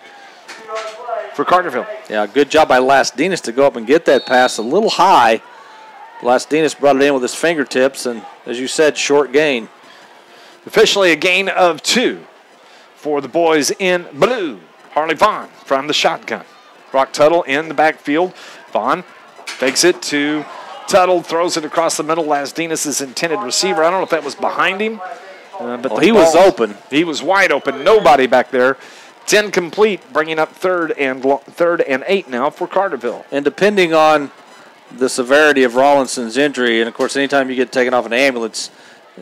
for Carterville. Yeah, good job by Lasdinas to go up and get that pass a little high. Lasdinas brought it in with his fingertips, and as you said, short gain. Officially a gain of 2 for the boys in blue. Harley Vaughn from the shotgun. Brock Tuttle in the backfield. Vaughn takes it to Tuttle, throws it across the middle. Lasdinas' intended receiver. I don't know if that was behind him. But he was open. He was wide open. Nobody back there. It's incomplete, bringing up 3rd and 8 now for Carterville. And depending on the severity of Rawlinson's injury, and of course anytime you get taken off an ambulance,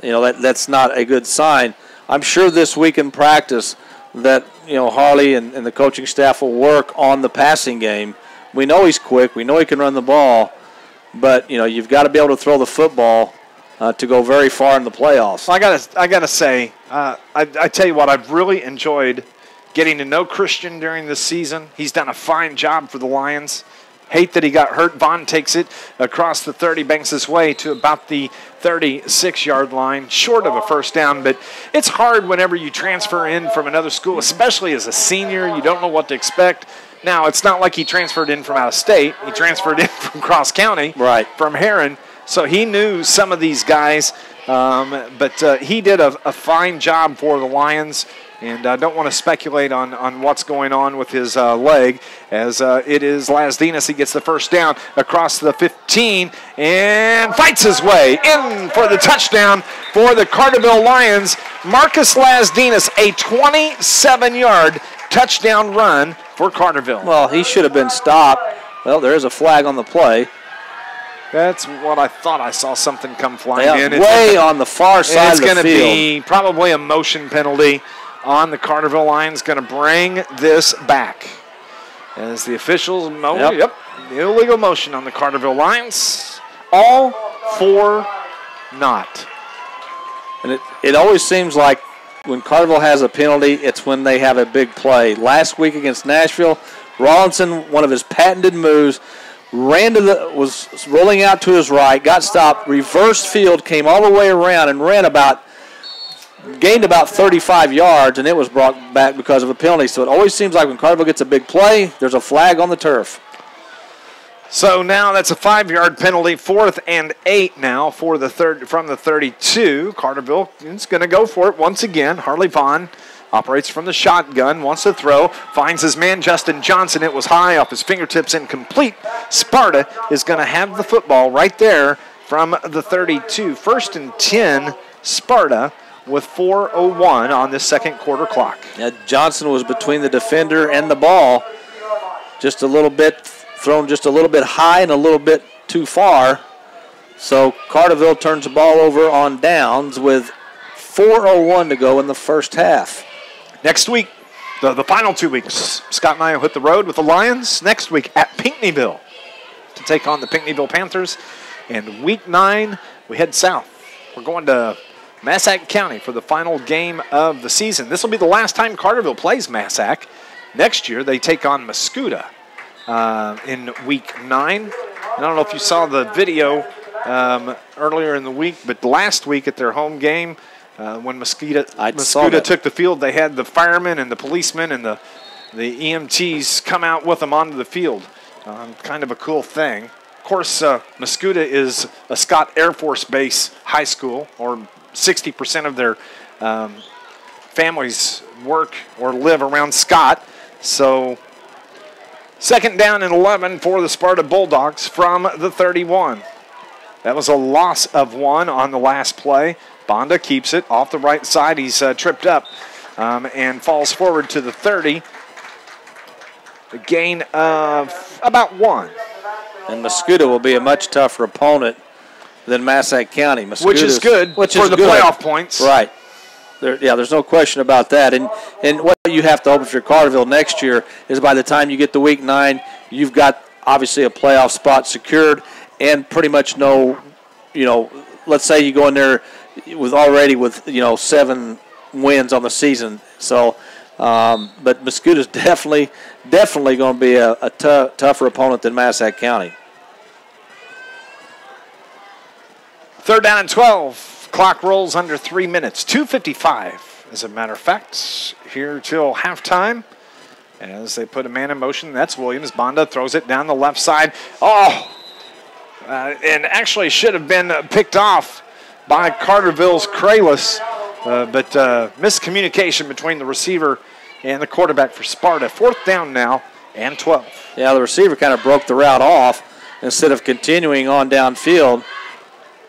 you know, that's not a good sign. I'm sure this week in practice that, you know, Harley and the coaching staff will work on the passing game. We know he's quick. We know he can run the ball. But, you know, you've got to be able to throw the football to go very far in the playoffs. I gotta say, I tell you what, I've really enjoyed getting to know Christian during this season. He's done a fine job for the Lions. Hate that he got hurt. Vaughn takes it across the 30, banks his way to about the 36-yard line, short of a 1st down. But it's hard whenever you transfer in from another school, especially as a senior. You don't know what to expect. Now, it's not like he transferred in from out of state. He transferred in from Cross County, right, from Heron. So he knew some of these guys. But he did a fine job for the Lions. And I don't want to speculate on what's going on with his leg, as it is Lasdinas. He gets the 1st down across the 15 and fights his way in for the touchdown for the Carterville Lions. Marcus Lasdinas, a 27-yard touchdown run for Carterville. Well, he should have been stopped. Well, there is a flag on the play. That's what I thought. I saw something come flying in. Way on the far side of the field. It's going to be probably a motion penalty on the Carterville Lions. Going to bring this back as the officials, the illegal motion on the Carterville Lions. All for naught. And it always seems like when Carterville has a penalty, it's when they have a big play. Last week against Nashville, Rawlinson, one of his patented moves, was rolling out to his right, got stopped, reversed field, came all the way around and ran about gained about 35 yards, and it was brought back because of a penalty. So it always seems like when Carterville gets a big play, there's a flag on the turf. So now that's a 5-yard penalty, 4th and 8 now for the from the 32. Carterville is going to go for it once again. Harley Vaughn operates from the shotgun, wants to throw, finds his man Justin Johnson. It was high off his fingertips, incomplete. Sparta is going to have the football right there from the 32. 1st and 10, Sparta with 4:01 on this second quarter clock. Yeah, Johnson was between the defender and the ball, just a little bit, thrown just a little bit high and a little bit too far. So Carterville turns the ball over on downs with 4:01 to go in the first half. Next week, the final 2 weeks, Scott and I will hit the road with the Lions. Next week at Pinckneyville to take on the Pinckneyville Panthers. And week 9, we head south. We're going to Massac County for the final game of the season. This will be the last time Carterville plays Massac. Next year, they take on Mascoutah in week 9. I don't know if you saw the video earlier in the week, but last week at their home game, when Mascoutah took the field, they had the firemen and the policemen and the EMTs come out with them onto the field. Kind of a cool thing. Of course, Mascoutah is a Scott Air Force Base high school, or 60% of their families work or live around Scott. So 2nd down and 11 for the Sparta Bulldogs from the 31. That was a loss of 1 on the last play. Bonda keeps it off the right side. He's tripped up and falls forward to the 30. A gain of about 1. And Mascoutah will be a much tougher opponent than Massac County. Which is good for the playoff points. Right. There's no question about that. And what you have to hope if you're Carterville next year is by the time you get to week 9, you've got obviously a playoff spot secured and pretty much know, let's say you go in there with 7 wins on the season. So, but Mascoutah is definitely going to be a tougher opponent than Massac County. 3rd down and 12. Clock rolls under 3 minutes. 2:55, as a matter of fact, here till halftime. As they put a man in motion, that's Williams. Bonda throws it down the left side. And actually should have been picked off by Carterville's Kralis, but miscommunication between the receiver and the quarterback for Sparta. 4th down now and 12. Yeah, the receiver kind of broke the route off instead of continuing on downfield.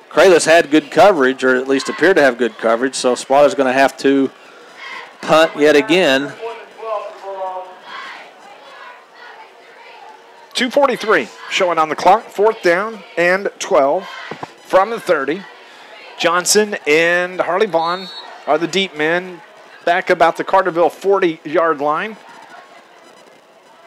Kralis had good coverage, or at least appeared to have good coverage, so Sparta's going to have to punt yet again. 2:43 showing on the clock. 4th down and 12 from the 30. Johnson and Harley Vaughn are the deep men back about the Carterville 40-yard line.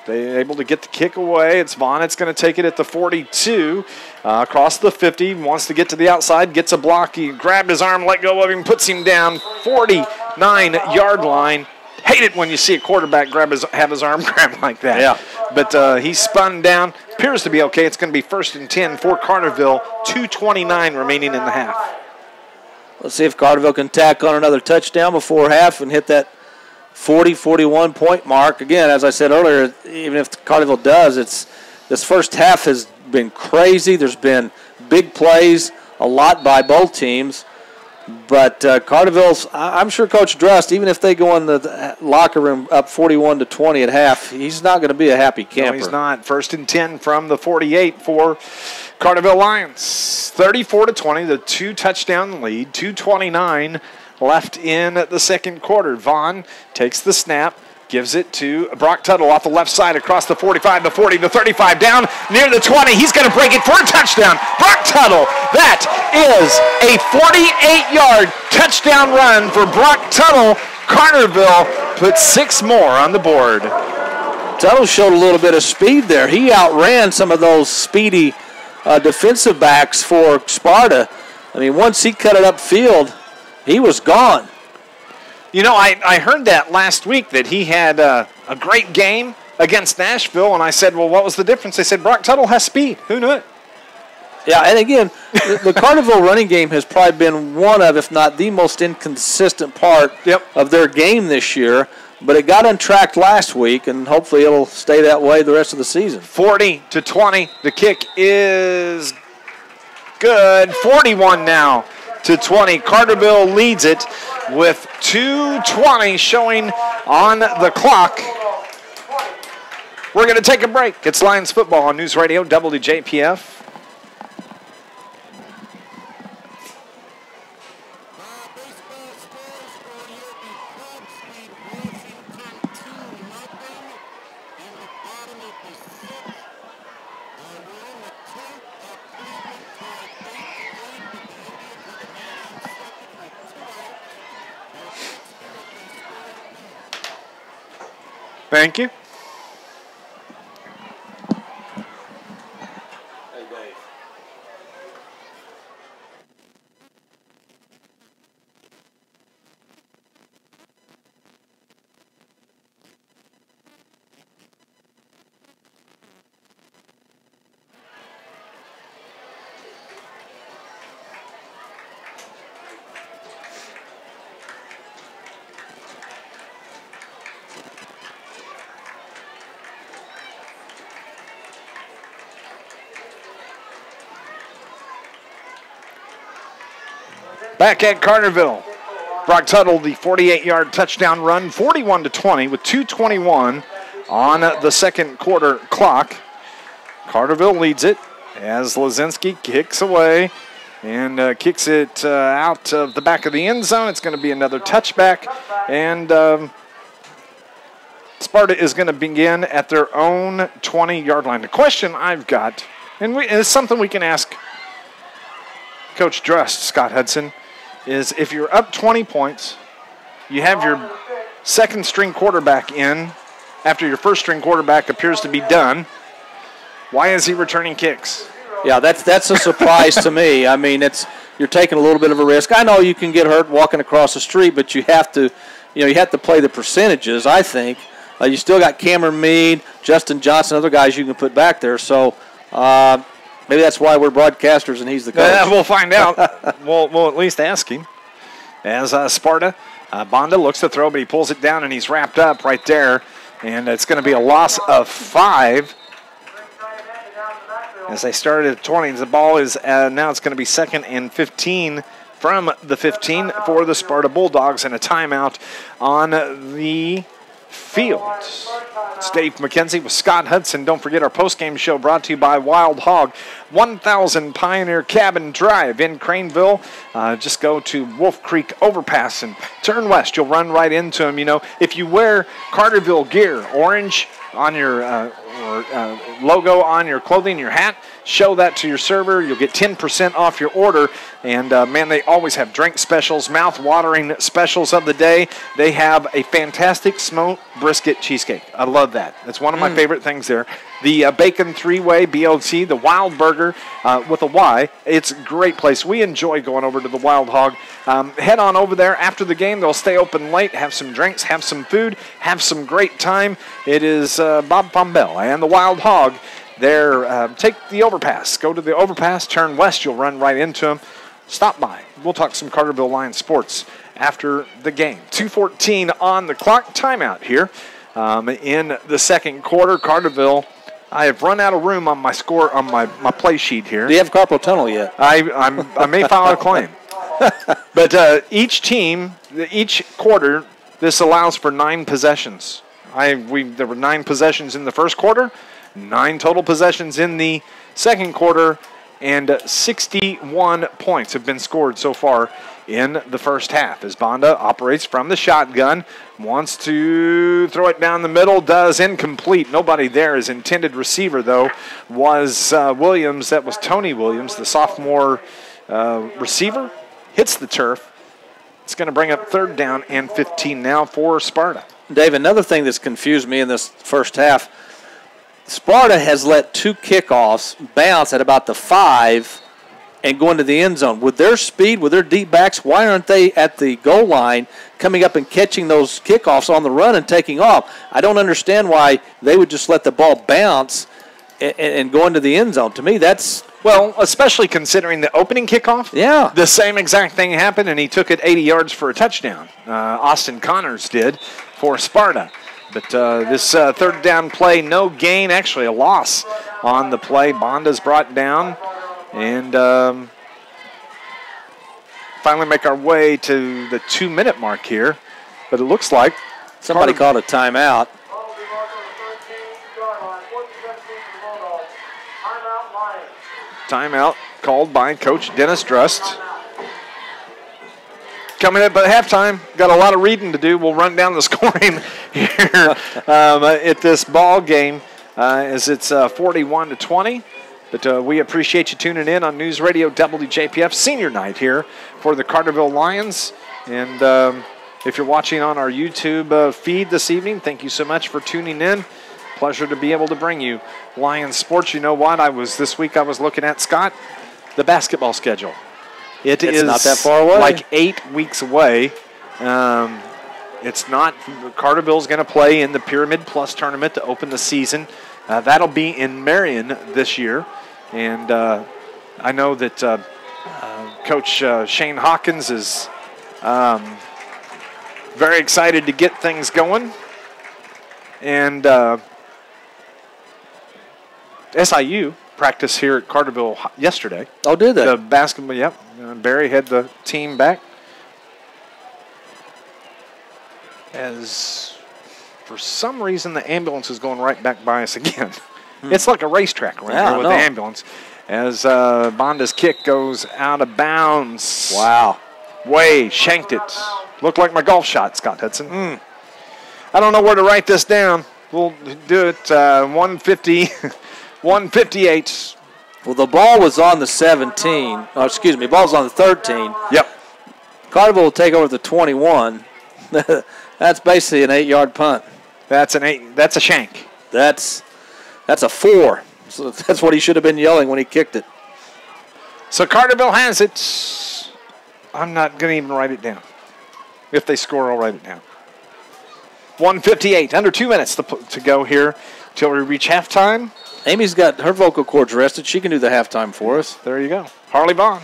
They're able to get the kick away. It's Vaughn. It's going to take it at the 42. Across the 50. Wants to get to the outside. Gets a block. He grabbed his arm, let go of him, puts him down. 49-yard line. Hate it when you see a quarterback have his arm grabbed like that. Yeah. But he spun down. Appears to be okay. It's going to be 1st and 10 for Carterville. 2:29 remaining in the half. Let's see if Carterville can tack on another touchdown before half and hit that 40-41 point mark. Again, as I said earlier, even if Carterville does, this first half has been crazy. There's been big plays, a lot by both teams. But Carterville's, I'm sure Coach Drust, even if they go in the locker room up 41-20 at half, he's not going to be a happy camper. No, he's not. 1st and 10 from the 48 for Carterville Lions. 34-20, the 2-touchdown lead. 2:29 left in the second quarter. Vaughn takes the snap, gives it to Brock Tuttle off the left side across the 45, the 40, the 35, down near the 20. He's going to break it for a touchdown. Brock Tuttle, that is a 48-yard touchdown run for Brock Tuttle. Carterville puts 6 more on the board. Tuttle showed a little bit of speed there. He outran some of those speedy defensive backs for Sparta. I mean, once he cut it upfield, he was gone. You know, I heard that last week that he had a great game against Nashville, and I said, well, what was the difference? They said Brock Tuttle has speed. Who knew it? Yeah, and again, the Carterville running game has probably been one of, if not the most inconsistent part of their game this year. But it got untracked last week, and hopefully it'll stay that way the rest of the season. 40-20. The kick is good. 41 now to 20. Carterville leads it with 2:20 showing on the clock. We're going to take a break. It's Lions football on News Radio WJPF. Thank you. Back at Carterville, Brock Tuttle, the 48-yard touchdown run, 41-20 with 2:21 on the second quarter clock. Carterville leads it as Lazinski kicks away and kicks it out of the back of the end zone. It's going to be another touchback, and Sparta is going to begin at their own 20-yard line. The question I've got, and it's something we can ask Coach Drust, Scott Hudson, is if you're up 20 points, you have your second-string quarterback in after your first-string quarterback appears to be done, why is he returning kicks? Yeah, that's a surprise to me. I mean, you're taking a little bit of a risk. I know you can get hurt walking across the street, but you have to play the percentages, I think. You still got Cameron Mead, Justin Johnson, other guys you can put back there. So maybe that's why we're broadcasters and he's the coach. We'll find out. we'll at least ask him. As Sparta, Bonda looks to throw, but he pulls it down and he's wrapped up right there. And it's going to be a loss of 5. As they started at 20, the ball is now it's going to be 2nd and 15 from the 15 for the Sparta Bulldogs, and a timeout on the field. It's Dave McKenzie with Scott Hudson. Don't forget our postgame show brought to you by Wild Hog, 1000 Pioneer Cabin Drive in Craneville. Just go to Wolf Creek Overpass and turn west. You'll run right into them. You know, if you wear Carterville gear, orange on your logo on your clothing, your hat, show that to your server. You'll get 10% off your order. And, man, they always have drink specials, mouth-watering specials of the day. They have a fantastic smoked brisket cheesecake. I love that. That's one of my favorite things there. The bacon three-way, BLT, the Wild Burger with a Y. It's a great place. We enjoy going over to the Wild Hog. Head on over there after the game. They'll stay open late, have some drinks, have some food, have some great time. It is Bob Pombell and the Wild Hog. There, take the overpass. Go to the overpass, turn west. You'll run right into them. Stop by. We'll talk some Carterville Lions sports after the game. 2:14 on the clock. Timeout here in the second quarter. Carterville, I have run out of room on my score on my play sheet here. Do you have carpal tunnel yet? I may file a claim. But each team, each quarter, this allows for 9 possessions. There were 9 possessions in the first quarter, 9 total possessions in the second quarter, and 61 points have been scored so far in the first half. As Bonda operates from the shotgun, wants to throw it down the middle, does, incomplete. Nobody there. His intended receiver, though, was Williams. That was Tony Williams, the sophomore receiver. Hits the turf. It's going to bring up 3rd down and 15 now for Sparta. Dave, another thing that's confused me in this first half, Sparta has let 2 kickoffs bounce at about the 5 and go into the end zone. With their speed, with their deep backs, why aren't they at the goal line coming up and catching those kickoffs on the run and taking off? I don't understand why they would just let the ball bounce and go into the end zone. To me, that's Well, especially considering the opening kickoff. Yeah. The same exact thing happened, and he took it 80 yards for a touchdown. Austin Connors did for Sparta. But this third down play, no gain, actually a loss on the play. Bonda's brought down, and finally make our way to the 2-minute mark here. But it looks like somebody called a timeout. Timeout called by Coach Dennis Drust. Coming up at halftime, got a lot of reading to do. We'll run down the scoring here at this ball game as it's 41-20. But we appreciate you tuning in on News Radio WJPF Senior Night here for the Carterville Lions. And if you're watching on our YouTube feed this evening, thank you so much for tuning in. Pleasure to be able to bring you Lions sports. You know what? This week I was looking at, Scott, the basketball schedule. It's not that far away. Like 8 weeks away. It's not. Carterville's going to play in the Pyramid Plus tournament to open the season. That'll be in Marion this year. And I know that Coach Shane Hawkins is very excited to get things going. And SIU practiced here at Carterville yesterday. Oh, did they? The basketball, yep. Barry had the team back. As for some reason, the ambulance is going right back by us again. It's like a racetrack around here with the ambulance. As Bonda's kick goes out of bounds. Wow. Way shanked it. Looked like my golf shot, Scott Hudson. I don't know where to write this down. We'll do it 150. 158. Well, the ball was on the 17. Oh, excuse me, the ball was on the 13. Yep. Carterville will take over the 21. That's basically an 8-yard punt. That's a shank. That's a 4. So that's what he should have been yelling when he kicked it. So Carterville has it. I'm not going to even write it down. If they score, I'll write it down. 158. Under 2 minutes to go here till we reach halftime. Amy's got her vocal cords rested. She can do the halftime for us. There you go. Harley Vaughn.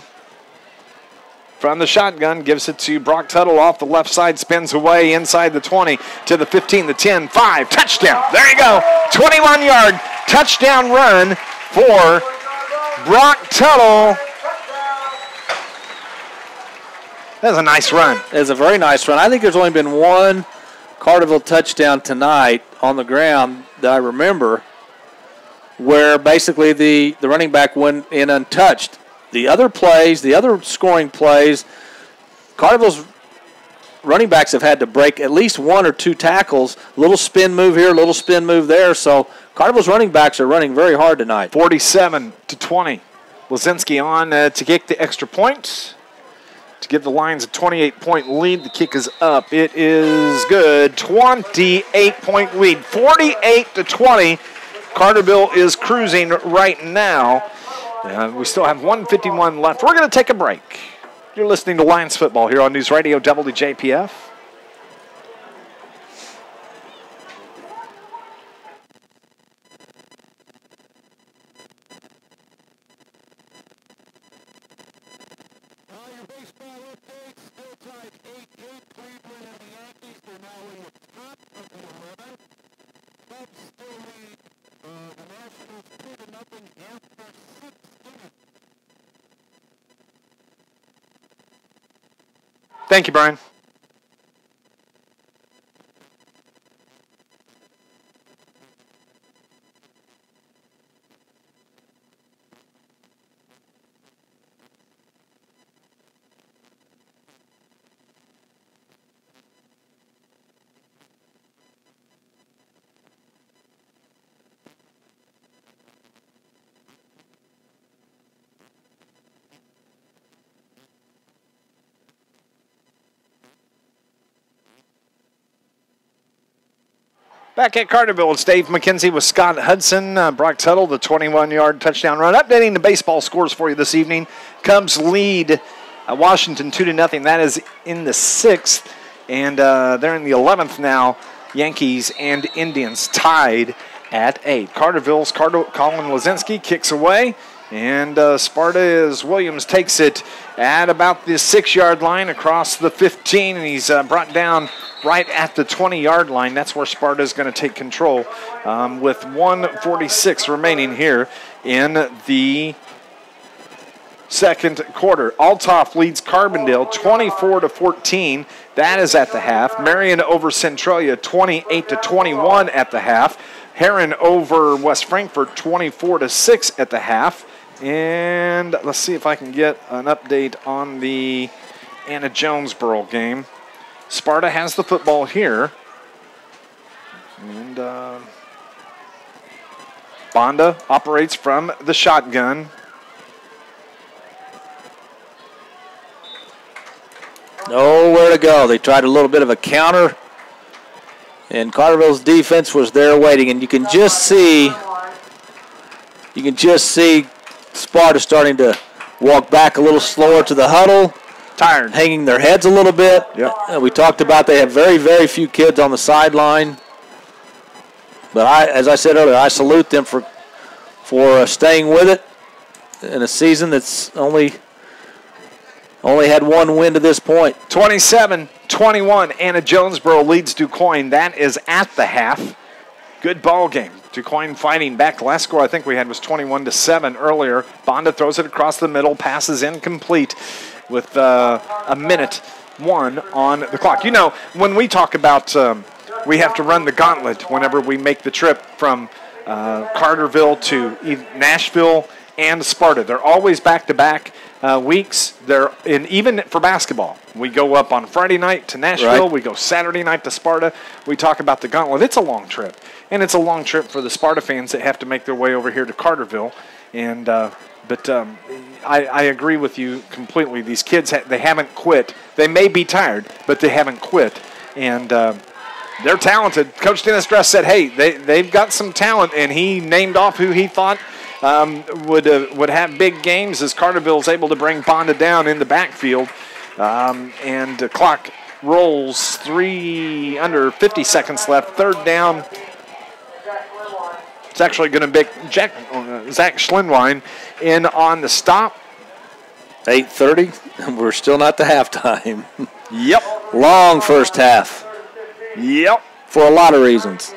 From the shotgun, gives it to Brock Tuttle off the left side, spins away inside the 20 to the 15, the 10, 5, touchdown. There you go. 21-yard touchdown run for Brock Tuttle. That's a nice run. It's a very nice run. I think there's only been one Carterville touchdown tonight on the ground that I remember, where basically the running back went in untouched. The other plays, the other scoring plays, Carterville's running backs have had to break at least 1 or 2 tackles. A little spin move here, a little spin move there. So Carterville's running backs are running very hard tonight. 47-20. Lazinski on to kick the extra point to give the Lions a 28-point lead. The kick is up. It is good. 28-point lead. 48-20. Carterville is cruising right now. We still have 1:51 left. We're going to take a break. You're listening to Lions football here on News Radio WJPF. Your baseball updates, still tied 8-8. Cleveland and the Yankees, they're now in the top of the 11. Cubs still lead the Nationals 2-0 after 6 innings. Thank you, Brian. Back at Carterville, it's Dave McKenzie with Scott Hudson. Brock Tuttle, the 21-yard touchdown run. Updating the baseball scores for you this evening. Cubs lead Washington 2-0. That is in the 6th. And they're in the 11th now. Yankees and Indians tied at 8. Carterville's Colin Lazinski kicks away. And Sparta, as Williams takes it at about the 6-yard line across the 15, and he's brought down right at the 20-yard line. That's where Sparta is going to take control with 1:46 remaining here in the second quarter. Altoff leads Carbondale 24-14. That is at the half. Marion over Centralia 28-21 at the half. Heron over West Frankfort 24-6 at the half. And let's see if I can get an update on the Anna Jonesboro game. Sparta has the football here. And Bonda operates from the shotgun. Nowhere to go. They tried a little bit of a counter, and Carterville's defense was there waiting. And you can just see Sparta starting to walk back a little slower to the huddle. Tired. Hanging their heads a little bit. Yep. We talked about they have very, very few kids on the sideline. But as I said earlier, I salute them for staying with it in a season that's only had one win to this point. 27-21, Anna Jonesboro leads DuQuoin. That is at the half. Good ball game. DuQuoin fighting back. Last score I think we had was 21-7 earlier. Bonda throws it across the middle, passes incomplete with a minute 1 on the clock. You know, when we talk about we have to run the gauntlet whenever we make the trip from Carterville to Nashville and Sparta. They're always back-to-back weeks. They're even for basketball. We go up on Friday night to Nashville. Right. We go Saturday night to Sparta. We talk about the gauntlet. It's a long trip, and it's a long trip for the Sparta fans that have to make their way over here to Carterville. And but I agree with you completely. These kids they haven't quit. They may be tired, but they haven't quit, and they're talented. Coach Dennis Dress said, "Hey, they've got some talent," and he named off who he thought would have big games as Carterville is able to bring Bonda down in the backfield. And the clock rolls under 50 seconds left. Third down. It's actually going to be Zach Schlinwine in on the stop. 8:30. We're still not to halftime. Yep. Long first half. Yep. For a lot of reasons.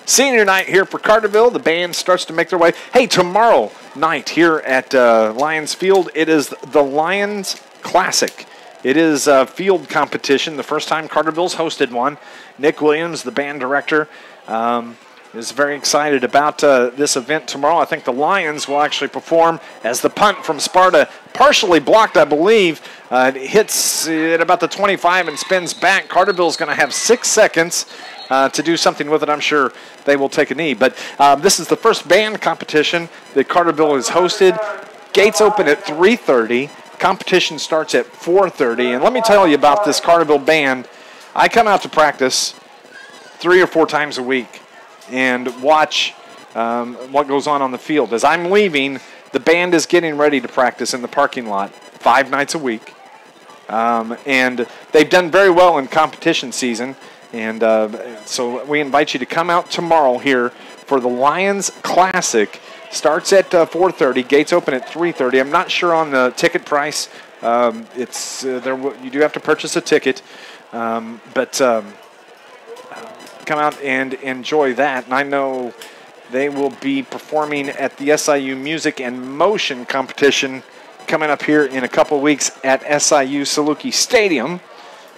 Senior night here for Carterville. The band starts to make their way. Hey, tomorrow night here at Lions Field, it is the Lions Classic. It is a field competition, the first time Carterville's hosted one. Nick Williams, the band director, is very excited about this event tomorrow. I think the Lions will actually perform as the punt from Sparta, partially blocked, I believe. It hits at about the 25 and spins back. Carterville's going to have 6 seconds to do something with it. I'm sure they will take a knee. But this is the first band competition that Carterville has hosted. Gates open at 3:30. Competition starts at 4:30. And let me tell you about this Carterville band. I come out to practice 3 or 4 times a week and watch what goes on the field. As I'm leaving, the band is getting ready to practice in the parking lot 5 nights a week. And they've done very well in competition season. And so we invite you to come out tomorrow here for the Lions Classic. Starts at 4:30. Gates open at 3:30. I'm not sure on the ticket price. It's there. You do have to purchase a ticket, but come out and enjoy that. And I know they will be performing at the SIU Music and Motion competition coming up here in a couple of weeks at SIU Saluki Stadium,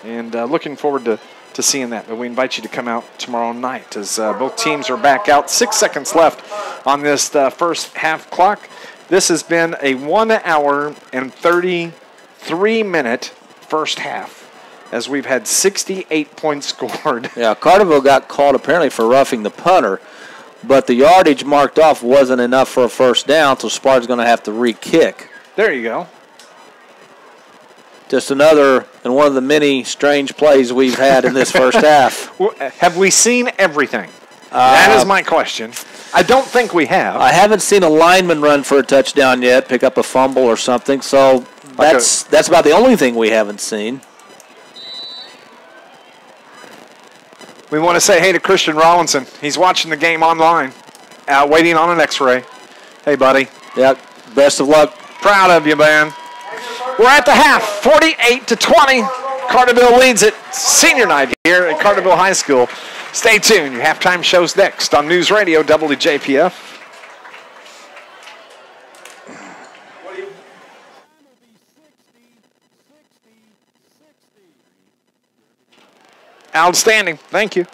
and looking forward to seeing that. But we invite you to come out tomorrow night as both teams are back out. 6 seconds left on this first half clock. This has been a 1 hour and 33-minute first half as we've had 68 points scored. Yeah, Carterville got called apparently for roughing the punter, but the yardage marked off wasn't enough for a first down, so Sparta's going to have to re-kick. There you go. Just another and one of the many strange plays we've had in this first half. Have we seen everything? That is my question. I don't think we have. I haven't seen a lineman run for a touchdown yet, pick up a fumble or something, so that's about the only thing we haven't seen. We want to say hey to Christian Rollinson. He's watching the game online. waiting on an X-ray. Hey, buddy. Yep. Best of luck. Proud of you, man. We're at the half, 48-20. Carterville leads it. Senior night here at Carterville High School. Stay tuned. Your halftime show's next on News Radio WJPF. Outstanding. Thank you.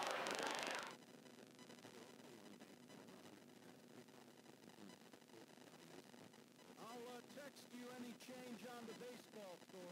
I'll text you any change on the baseball score.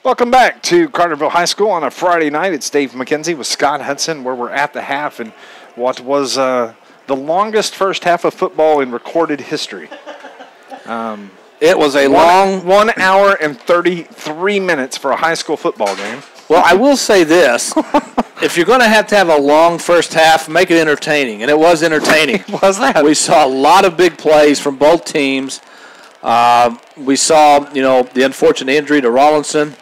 Welcome back to Carterville High School on a Friday night. It's Dave McKenzie with Scott Hudson, where we're at the half and what was the longest first half of football in recorded history. It was a long 1 hour and 33 minutes for a high school football game. Well, I will say this. If you're going to have a long first half, make it entertaining. And it was entertaining. Was that? We saw a lot of big plays from both teams. We saw, the unfortunate injury to Rawlinson.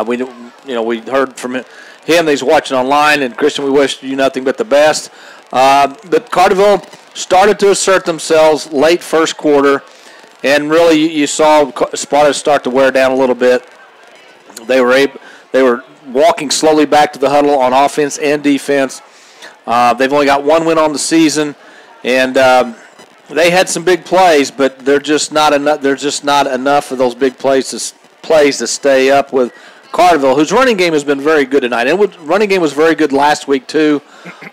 We heard from him that he's watching online. And, Christian, we wish you nothing but the best. But Carterville started to assert themselves late first quarter. And really, you saw Sparta start to wear down a little bit. They were walking slowly back to the huddle on offense and defense. They've only got one win on the season, and they had some big plays, but they're just not enough. There's just not enough of those big plays to stay up with Carterville, whose running game has been very good tonight. And running game was very good last week too.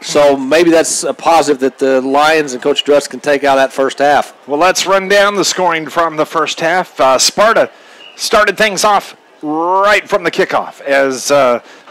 So maybe that's a positive that the Lions and Coach Dress can take out that first half. Well, let's run down the scoring from the first half. Sparta started things off right from the kickoff as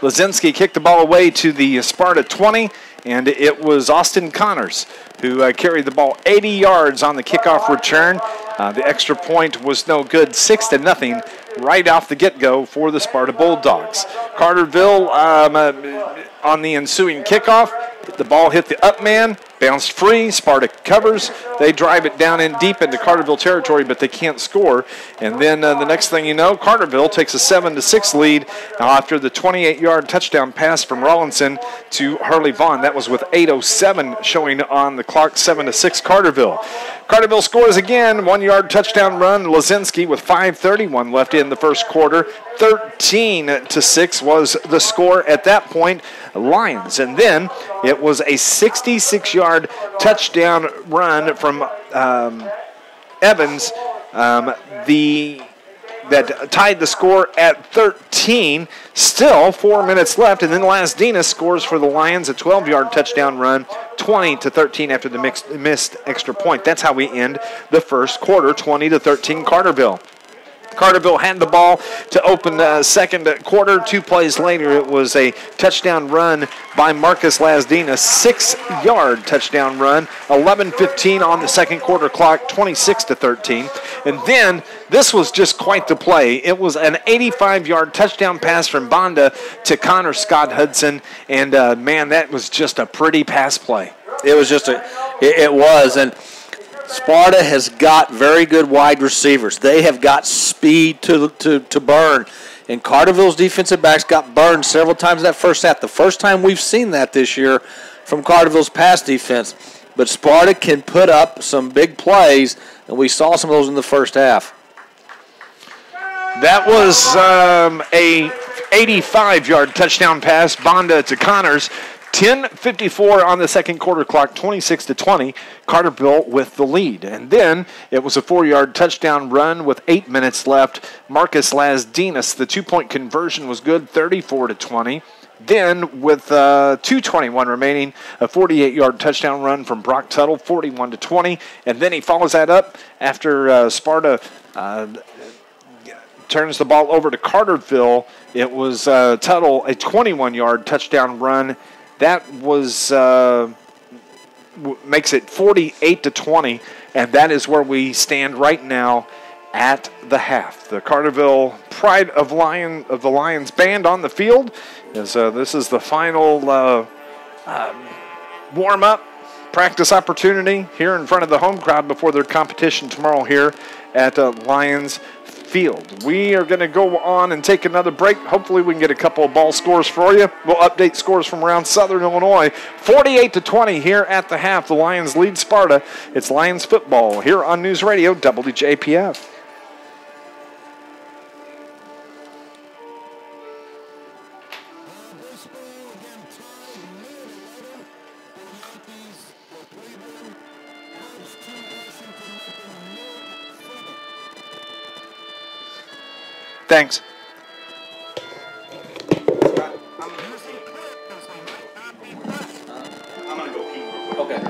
Lazinski kicked the ball away to the Sparta 20, and it was Austin Connors who carried the ball 80 yards on the kickoff return. The extra point was no good, 6-0 right off the get-go for the Sparta Bulldogs. Carterville on the ensuing kickoff, the ball hit the up man, bounced free, Sparta covers. They drive it down in deep into Carterville territory, but they can't score. And then the next thing you know, Carterville takes a 7-6 lead after the 28-yard touchdown pass from Rawlinson to Hurley Vaughn. That was with 8:07 showing on the clock, 7-6 Carterville. Carterville scores again, 1-yard touchdown run. Lazinski with 5:31 left in the first quarter. 13-6 was the score at that point. Lions. And then it was a 66-yard touchdown run from Evans that tied the score at 13. Still 4 minutes left, and then Lasdina scores for the Lions, a 12-yard touchdown run, 20-13 after the missed extra point. That's how we end the first quarter, 20-13 Carterville. Carterville had the ball to open the second quarter. 2 plays later, it was a touchdown run by Marcus Lasdina, 6-yard touchdown run, 11:15 on the second quarter clock, 26-13. And then this was just quite the play. It was an 85-yard touchdown pass from Bonda to Connor Scott Hudson, and man, that was just a pretty pass play. It was just it was, and Sparta has got very good wide receivers. They have got speed to burn. And Carterville's defensive backs got burned several times that first half. The first time we've seen that this year from Carterville's pass defense. But Sparta can put up some big plays, and we saw some of those in the first half. That was a 85-yard touchdown pass, Bonda to Connors. 10:54 on the second quarter clock, 26-20, Carterville with the lead. And then it was a 4-yard touchdown run with 8 minutes left. Marcus Lasdinas, the 2-point conversion was good, 34-20. Then, with 2:21 remaining, a 48-yard touchdown run from Brock Tuttle, 41-20. And then he follows that up after Sparta turns the ball over to Carterville. It was Tuttle, a 21-yard touchdown run. That was makes it 48-20, and that is where we stand right now at the half. The Carterville Pride of the Lions band on the field. This is the final warm-up practice opportunity here in front of the home crowd before their competition tomorrow here at Lions Field. We are going to go on and take another break. Hopefully we can get a couple of ball scores for you. We'll update scores from around Southern Illinois. 48-20 here at the half. The Lions lead Sparta. It's Lions football here on News Radio WJPF. Thanks. I'm going to go pee. Okay.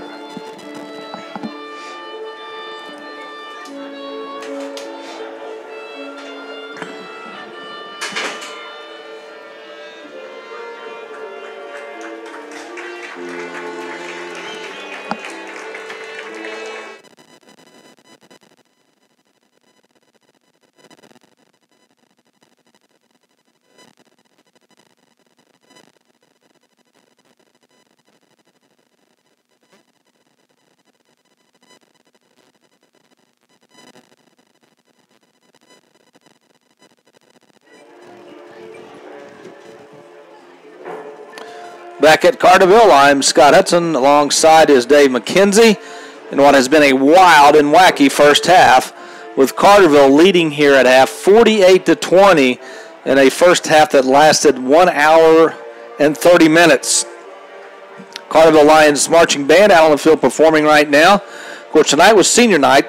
Back at Carterville, I'm Scott Hudson. Alongside is Dave McKenzie in what has been a wild and wacky first half, with Carterville leading here at half 48-20 in a first half that lasted 1 hour and 30 minutes. Carterville Lions marching band out on the field performing right now. Of course, tonight was senior night.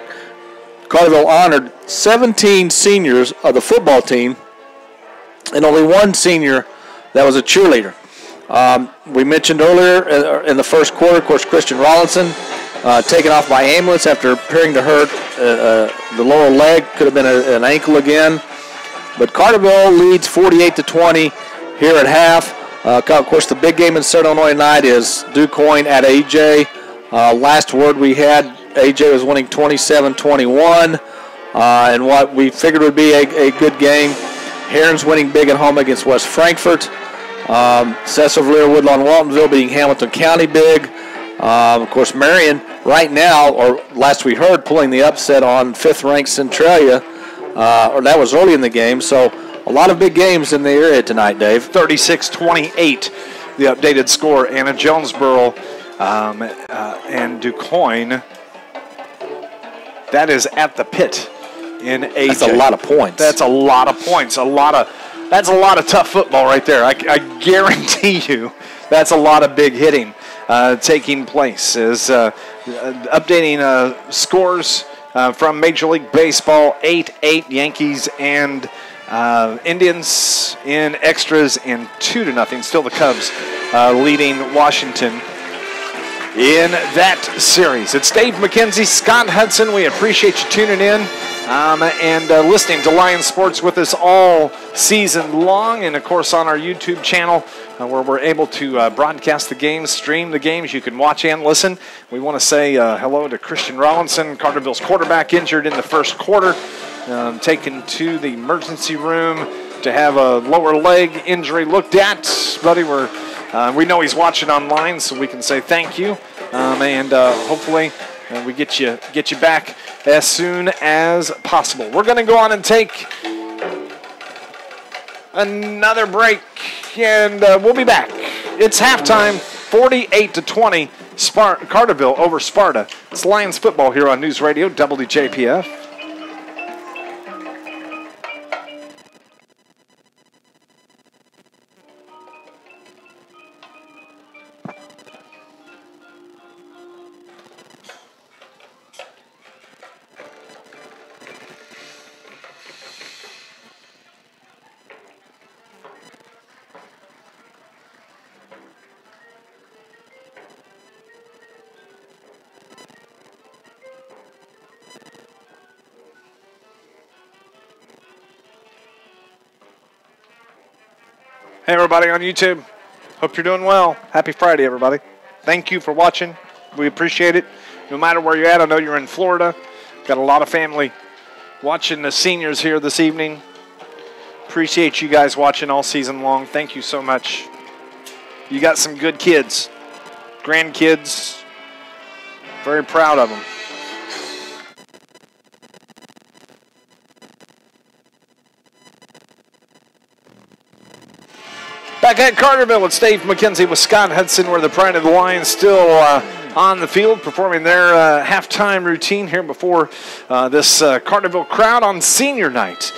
Carterville honored 17 seniors of the football team and only one senior that was a cheerleader. We mentioned earlier in the first quarter, of course, Christian Rollinson taken off by ambulance after appearing to hurt the lower leg. Could have been an ankle again. But Carterville leads 48-20 here at half. Of course, the big game in Southern Illinois tonight is DuQuoin at AJ. Last word we had, AJ was winning 27-21. And what we figured would be a good game. Herons winning big at home against West Frankfort. Cecil, Woodlawn, Waltonville beating Hamilton County big. Of course, Marion right now, or last we heard, pulling the upset on 5th-ranked Centralia. Or that was early in the game. So a lot of big games in the area tonight, Dave. 36-28, the updated score. Anna Jonesboro and DuQuoin. That is at the pit in AJ. That's a lot of points. That's a lot of points. That's a lot of tough football right there. I guarantee you that's a lot of big hitting taking place. As updating scores from Major League Baseball, 8-8 Yankees and Indians in extras and 2-0. Still the Cubs leading Washington in that series. It's Dave McKenzie, Scott Hudson. We appreciate you tuning in and listening to Lions Sports with us all season long, and of course on our YouTube channel where we're able to broadcast the games, stream the games. You can watch and listen. We want to say hello to Christian Rollinson, Carterville's quarterback, injured in the first quarter, taken to the emergency room to have a lower leg injury looked at. Buddy, we know he's watching online, so we can say thank you, and hopefully we get you back as soon as possible. We're going to go on and take another break, and we'll be back. It's halftime, 48-20, Carterville over Sparta. It's Lions football here on News Radio WJPF. Hey, everybody on YouTube. Hope you're doing well. Happy Friday, everybody. Thank you for watching. We appreciate it. No matter where you're at, I know you're in Florida. Got a lot of family watching the seniors here this evening. Appreciate you guys watching all season long. Thank you so much. You got some good kids, grandkids. Very proud of them. Back at Carterville, it's Dave McKenzie with Scott Hudson, where the pride of the Lions still on the field, performing their halftime routine here before this Carterville crowd on senior night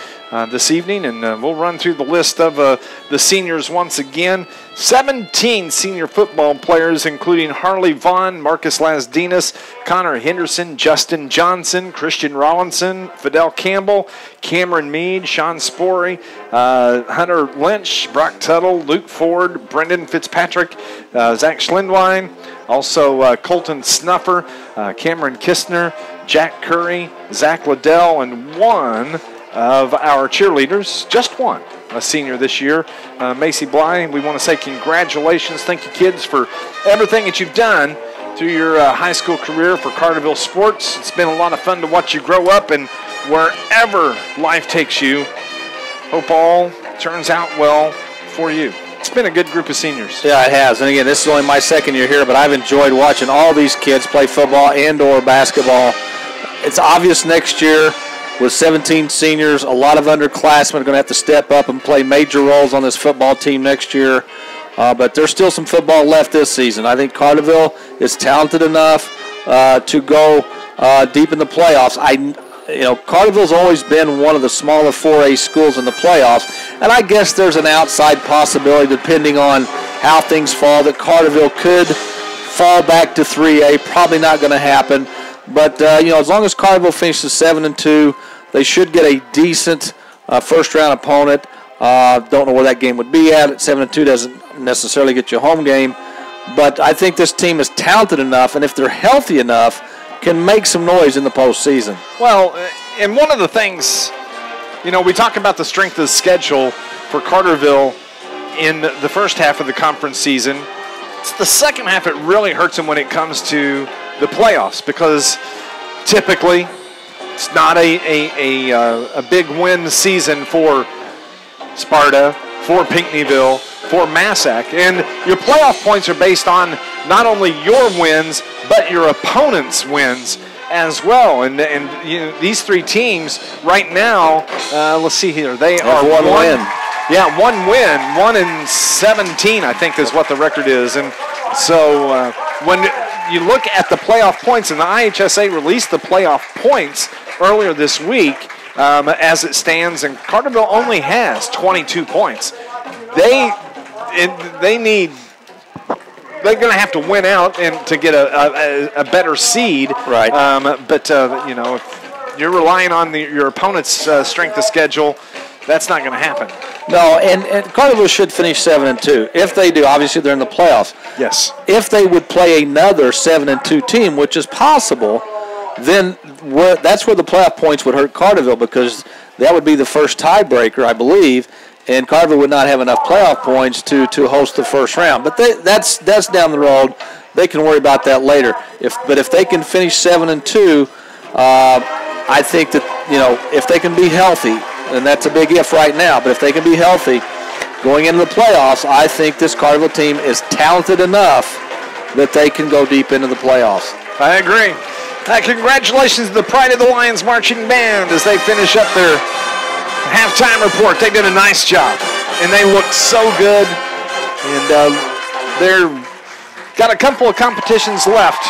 this evening. And we'll run through the list of the seniors once again. 17 senior football players, including Harley Vaughn, Marcus Lasdinas, Connor Henderson, Justin Johnson, Christian Rollinson, Fidel Campbell, Cameron Mead, Sean Spory, Hunter Lynch, Brock Tuttle, Luke Ford, Brendan Fitzpatrick, Zach Schlindwein, also Colton Snuffer, Cameron Kistner, Jack Curry, Zach Liddell, and one of our cheerleaders, just one, a senior this year, Macy Bly. We want to say congratulations. Thank you, kids, for everything that you've done through your high school career for Carterville sports. It's been a lot of fun to watch you grow up, and wherever life takes you, hope all turns out well for you. It's been a good group of seniors. Yeah, it has. And again, this is only my second year here, but I've enjoyed watching all these kids play football and/or basketball. It's obvious next year, with 17 seniors, a lot of underclassmen are going to have to step up and play major roles on this football team next year. But there's still some football left this season. I think Carterville is talented enough to go deep in the playoffs. Carterville's always been one of the smaller 4A schools in the playoffs, and I guess there's an outside possibility, depending on how things fall, that Carterville could fall back to 3A. Probably not going to happen. But, as long as Carterville finishes 7-2, they should get a decent first-round opponent. Don't know where that game would be at. 7-2 doesn't necessarily get you a home game. But I think this team is talented enough, and if they're healthy enough, can make some noise in the postseason. Well, and one of the things, we talk about the strength of the schedule for Carterville in the first half of the conference season. It's the second half it really hurts them when it comes to the playoffs, because typically it's not a big win season for Sparta, for Pinckneyville, for Massac. And your playoff points are based on not only your wins, but your opponent's wins as well. And these three teams right now, let's see here, they are one win. Yeah, one win, 1-17, I think is what the record is. And so when you look at the playoff points, and the IHSA released the playoff points earlier this week as it stands, and Carterville only has 22 points. They're going to have to win out and to get a better seed. Right. But if you're relying on your opponent's strength of schedule, that's not going to happen. No, and Carterville should finish 7-2. If they do, obviously they're in the playoffs. Yes. If they would play another 7-2 team, which is possible, then that's where the playoff points would hurt Carterville, because that would be the first tiebreaker, I believe, and Carterville would not have enough playoff points to host the first round. But that's down the road. They can worry about that later. But if they can finish 7-2, I think that if they can be healthy. And that's a big if right now. But if they can be healthy going into the playoffs, I think this Carterville team is talented enough that they can go deep into the playoffs. I agree. Congratulations to the Pride of the Lions marching band as they finish up their halftime report. They did a nice job, and they look so good. And they're got a couple of competitions left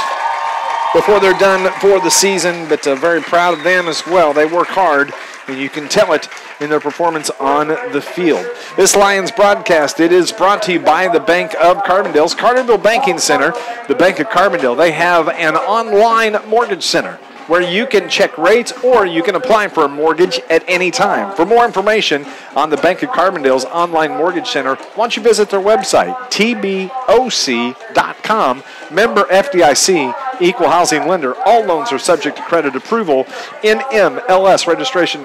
before they're done for the season, but very proud of them as well. They work hard, and you can tell it in their performance on the field. This Lions broadcast, it is brought to you by the Bank of Carbondale's Carterville Banking Center. The Bank of Carbondale, they have an online mortgage center where you can check rates or you can apply for a mortgage at any time. For more information on the Bank of Carbondale's online mortgage center, why don't you visit their website, tboc.com. Member FDIC, equal housing lender. All loans are subject to credit approval. NMLS registration.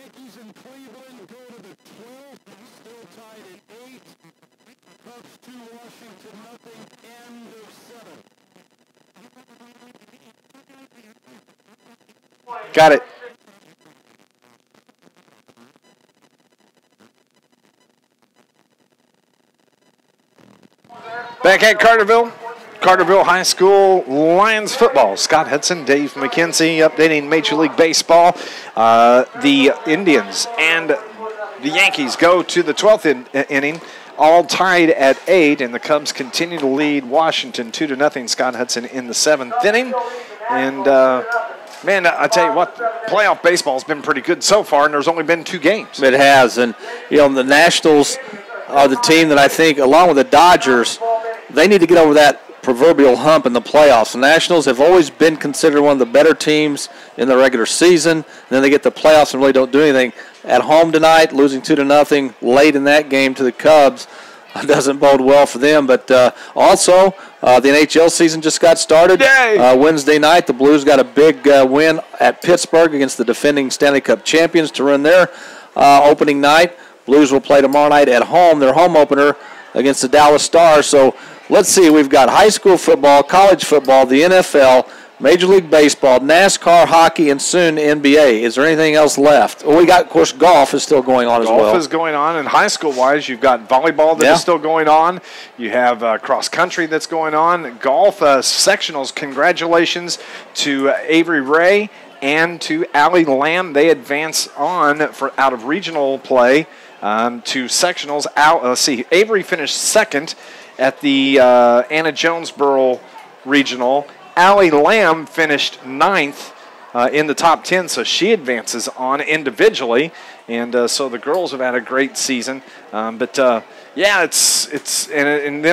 Yankees in Cleveland go to the 12th, still tied at 8. Cubs 2, Washington nothing, end of 7. Got it. Back at Carterville High School Lions football. Scott Hudson, Dave McKenzie updating Major League Baseball. The Indians and the Yankees go to the 12th inning, all tied at 8, and the Cubs continue to lead Washington 2-0. Scott Hudson in the 7th inning. And, man, I tell you what, playoff baseball's been pretty good so far, and there's only been 2 games. It has, and, the Nationals are the team that I think, along with the Dodgers, they need to get over that proverbial hump in the playoffs. The Nationals have always been considered one of the better teams in the regular season. And then they get the playoffs and really don't do anything. At home tonight, losing 2-0 late in that game to the Cubs doesn't bode well for them. But also, the NHL season just got started. Wednesday night, the Blues got a big win at Pittsburgh against the defending Stanley Cup champions to run their opening night. Blues will play tomorrow night at home, their home opener against the Dallas Stars. So let's see, we've got high school football, college football, the NFL, Major League Baseball, NASCAR, hockey, and soon NBA. Is there anything else left? Well, we got, of course, golf is still going on as well. Golf is going on, and high school-wise, you've got volleyball that is still going on. You have cross-country that's going on. Golf sectionals, congratulations to Avery Ray and to Allie Lamb. They advance on out of regional play to sectionals. Avery finished second at the Anna Jonesboro Regional. Allie Lamb finished 9th in the top 10, so she advances on individually. And so the girls have had a great season. And then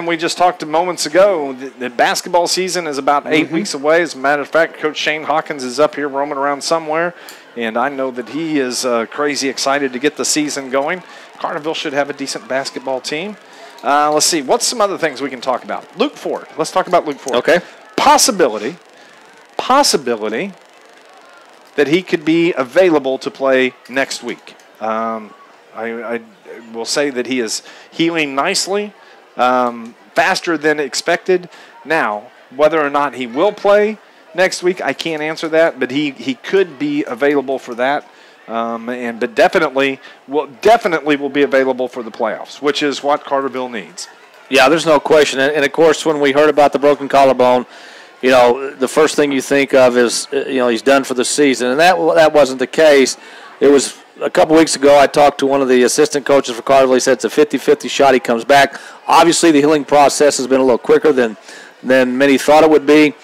we just talked moments ago, the basketball season is about 8 weeks away. As a matter of fact, Coach Shane Hawkins is up here roaming around somewhere, and I know that he is crazy excited to get the season going. Carterville should have a decent basketball team. Let's see. What's some other things we can talk about? Luke Ford. Let's talk about Luke Ford. Okay. Possibility that he could be available to play next week. I will say that he is healing nicely, faster than expected. Now, whether or not he will play next week, I can't answer that, but he could be available for that. But definitely will be available for the playoffs, which is what Carterville needs. Yeah, there's no question. And of course, when we heard about the broken collarbone, the first thing you think of is, he's done for the season. And that wasn't the case. It was a couple weeks ago, I talked to one of the assistant coaches for Carterville. He said it's a 50-50 shot he comes back. Obviously, the healing process has been a little quicker than many thought it would be.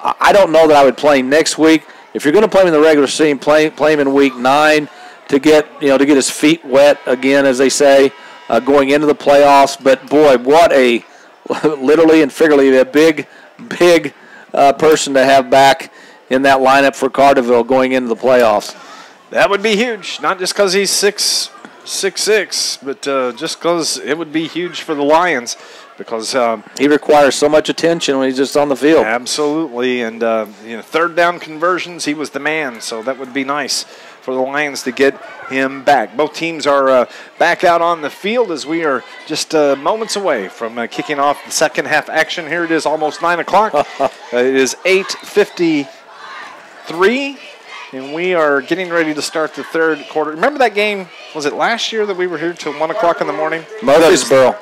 I don't know that I would play him next week. If you're going to play him in the regular season, play him in week 9 to get his feet wet again, as they say, going into the playoffs. But boy, what a literally and figuratively a big person to have back in that lineup for Carterville going into the playoffs. That would be huge, not just because he's 6'6", but just because it would be huge for the Lions. Because he requires so much attention when he's just on the field. Absolutely, and third down conversions, he was the man. So that would be nice for the Lions to get him back. Both teams are back out on the field as we are just moments away from kicking off the second half action. Here it is, almost 9 o'clock. It is 8:53, and we are getting ready to start the third quarter. Remember that game? Was it last year that we were here till 1 o'clock in the morning? Murfreesboro.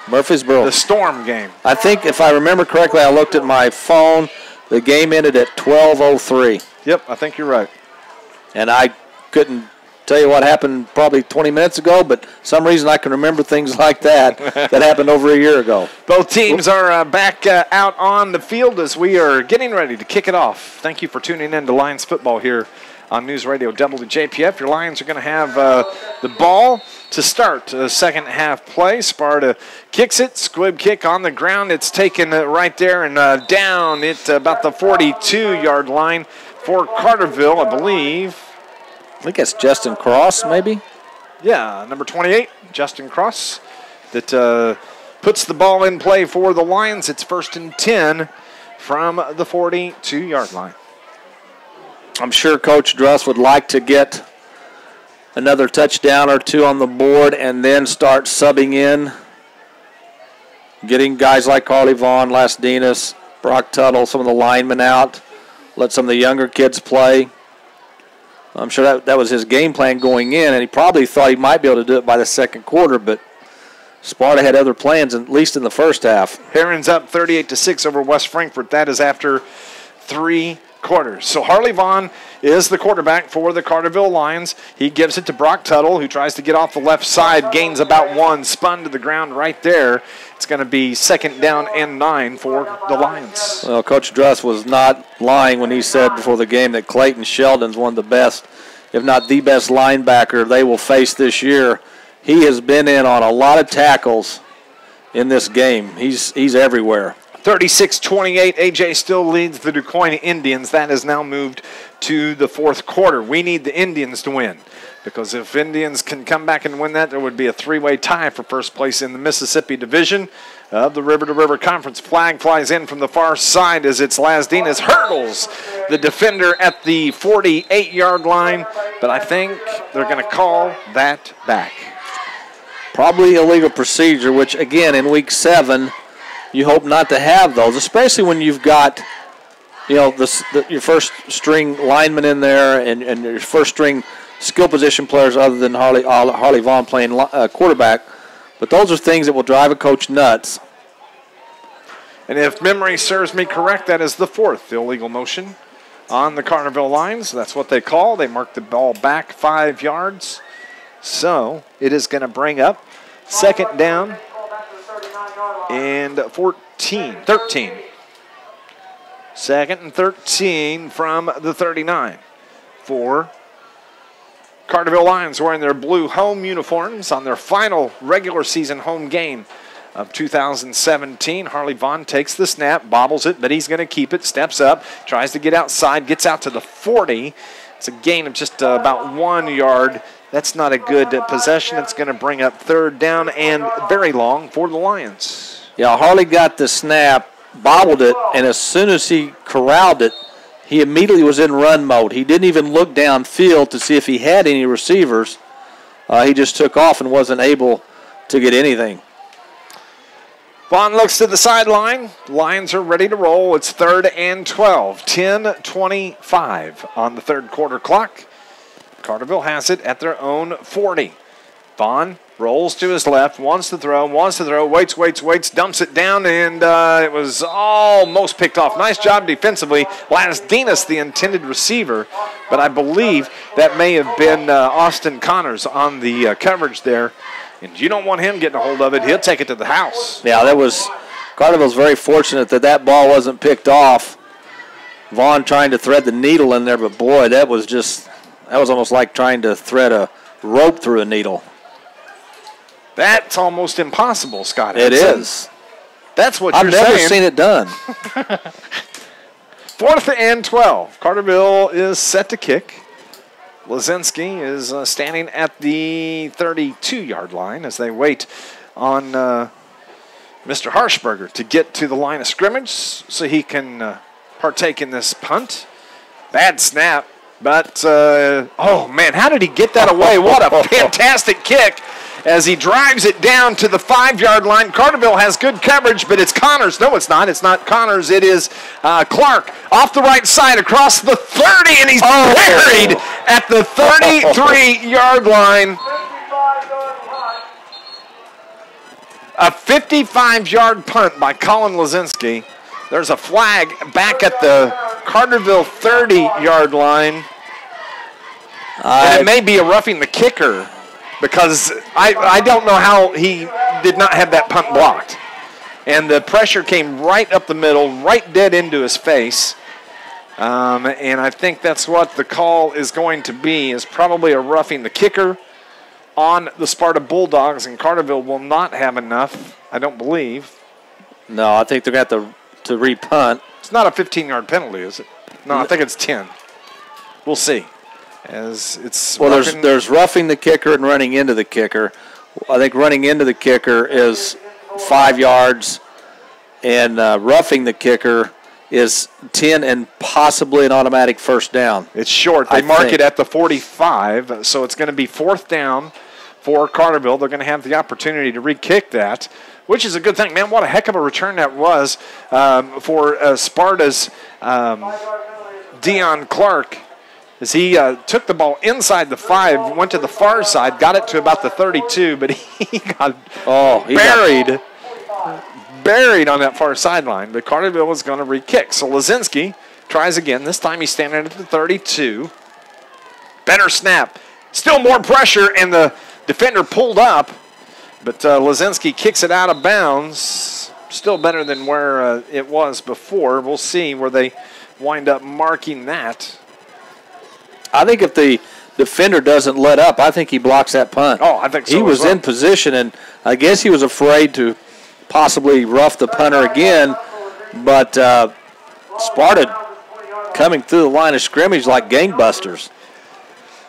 Murfreesboro. The Storm game. I think, if I remember correctly, I looked at my phone. The game ended at 12:03. Yep, I think you're right. And I couldn't tell you what happened probably 20 minutes ago, but some reason I can remember things like that that happened over a year ago. Both teams are back out on the field as we are getting ready to kick it off. Thank you for tuning in to Lions football here on NewsRadio WJPF. Your Lions are going to have the ball to start second half play. Sparta kicks it, squib kick on the ground. It's taken right there and down at about the 42-yard line for Carterville, I believe. I think that's Justin Cross, maybe? Yeah, number 28, Justin Cross, that puts the ball in play for the Lions. It's 1st and 10 from the 42-yard line. I'm sure Coach Druss would like to get another touchdown or two on the board and then start subbing in, getting guys like Carly Vaughn, Lasdinas, Brock Tuttle, some of the linemen out, let some of the younger kids play. I'm sure that was his game plan going in, and he probably thought he might be able to do it by the second quarter, but Sparta had other plans, at least in the first half. Herons up 38-6 over West Frankfort. That is after 3 quarters. So Harley Vaughn is the quarterback for the Carterville Lions. He gives it to Brock Tuttle, who tries to get off the left side, gains about 1, spun to the ground right there. It's going to be 2nd down and 9 for the Lions. Well, Coach Druss was not lying when he said before the game that Clayton Sheldon's one of the best, if not the best linebacker they will face this year. He has been in on a lot of tackles in this game. He's everywhere. 36-28, AJ still leads the DuQuoin Indians. That has now moved to the 4th quarter. We need the Indians to win, because if Indians can come back and win that, there would be a 3-way tie for first place in the Mississippi Division of the River to River Conference. Flag flies in from the far side as it's Lasdinas hurdles the defender at the 48-yard line, but I think they're going to call that back. Probably illegal procedure, which, again, in Week 7, you hope not to have those, especially when you've got, your first-string lineman in there and your first-string skill position players other than Harley Vaughn playing quarterback. But those are things that will drive a coach nuts. And if memory serves me correct, that is the 4th illegal motion on the Carterville Lions. That's what they call. They mark the ball back 5 yards. So it is going to bring up 2nd down and 13. 2nd and 13 from the 39 for Carterville Lions, wearing their blue home uniforms on their final regular season home game of 2017. Harley Vaughn takes the snap, bobbles it, but he's going to keep it, steps up, tries to get outside, gets out to the 40. It's a gain of just about 1 yard. That's not a good possession. It's going to bring up 3rd down and very long for the Lions. Yeah, Harley got the snap, bobbled it, and as soon as he corralled it, he immediately was in run mode. He didn't even look downfield to see if he had any receivers. He just took off and wasn't able to get anything. Vaughn looks to the sideline. Lions are ready to roll. It's 3rd and 12. 10:25 on the 3rd quarter clock. Carterville has it at their own 40. Vaughn rolls to his left, wants to throw, waits, dumps it down, and it was almost picked off. Nice job defensively. Lasdinas, the intended receiver, but I believe that may have been Austin Connors on the coverage there, and you don't want him getting a hold of it. He'll take it to the house. Yeah, Carterville's very fortunate that ball wasn't picked off. Vaughn trying to thread the needle in there, but boy, that was almost like trying to thread a rope through a needle. That's almost impossible, Scott. It is. That's what you're saying. I've never seen it done. 4th and 12. Carterville is set to kick. Lazinski is standing at the 32-yard line as they wait on Mr. Harshberger to get to the line of scrimmage so he can partake in this punt. Bad snap, but, oh, man, how did he get that away? What a fantastic kick as he drives it down to the 5-yard line. Carterville has good coverage, but it's Connors. No, it's not. It's not Connors. It is Clark off the right side across the 30, and he's buried at the 33-yard line. A 55-yard punt by Colin Lazinski. There's a flag back at the Carterville 30-yard line. And it may be a roughing the kicker, because I don't know how he did not have that punt blocked. And the pressure came right up the middle, right dead into his face. And I think that's what the call is going to be, is probably a roughing the kicker on the Sparta Bulldogs, and Carterville will not have enough, I don't believe. No, I think they're going to have to repunt. It's not a 15-yard penalty, is it? No, I think it's 10. We'll see. As it's there's roughing the kicker and running into the kicker. I think running into the kicker is 5 yards, and roughing the kicker is 10 and possibly an automatic first down. It's short. They mark it at the 45, so it's going to be 4th down for Carterville. They're going to have the opportunity to re-kick that, which is a good thing. Man, what a heck of a return that was for Sparta's Dion Clark, as he took the ball inside the 5, went to the far side, got it to about the 32, but he got buried on that far sideline. But Carterville is going to re-kick. So Lazinski tries again. This time he's standing at the 32. Better snap. Still more pressure, and the defender pulled up. But Lazinski kicks it out of bounds. Still better than where it was before. We'll see where they wind up marking that. I think if the defender doesn't let up, I think he blocks that punt. Oh, I think so. He was in position, and I guess he was afraid to possibly rough the punter again. But Sparta coming through the line of scrimmage like gangbusters.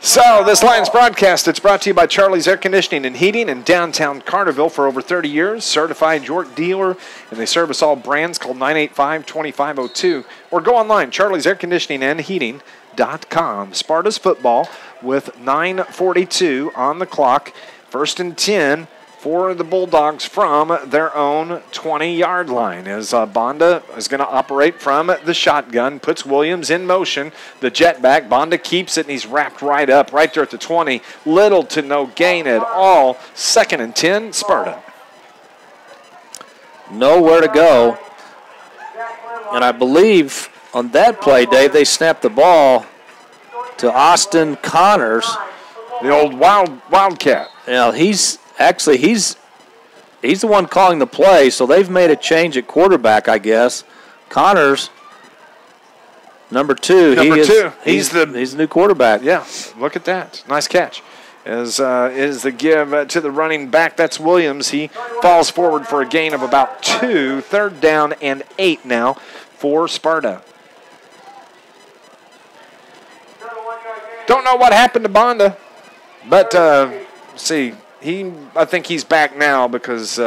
So this Lions broadcast, it's brought to you by Charlie's Air Conditioning and Heating in downtown Carterville for over 30 years. Certified York dealer, and they service all brands. Call 985-2502 or go online, Charlie's Air Conditioning and Heating.com. Sparta's football with 9:42 on the clock. 1st and 10 for the Bulldogs from their own 20-yard line, as Bonda is going to operate from the shotgun, puts Williams in motion, the jet back. Bonda keeps it, and he's wrapped right up, right there at the 20. Little to no gain at all. 2nd and 10, Sparta. Nowhere to go. And I believe on that play, Dave, they snapped the ball to Austin Connors. The old Wildcat. Now, he's the one calling the play, so they've made a change at quarterback, I guess. Connors, number 2. He's the new quarterback. Yeah, look at that. Nice catch. As is the give to the running back. That's Williams. He falls forward for a gain of about 2. 3rd down and 8 now for Sparta. Don't know what happened to Bonda, but see, I think he's back now because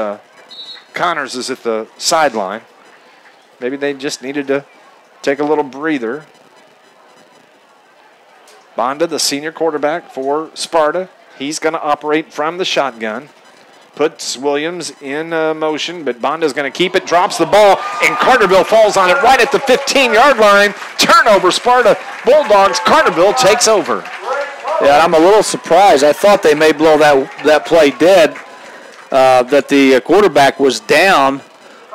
Connors is at the sideline. Maybe they just needed to take a little breather. Bonda, the senior quarterback for Sparta, he's going to operate from the shotgun. Puts Williams in motion, but Bonda's going to keep it, drops the ball, and Carterville falls on it right at the 15-yard line. Turnover, Sparta Bulldogs. Carterville takes over. Yeah, I'm a little surprised. I thought they may blow that play dead, that the quarterback was down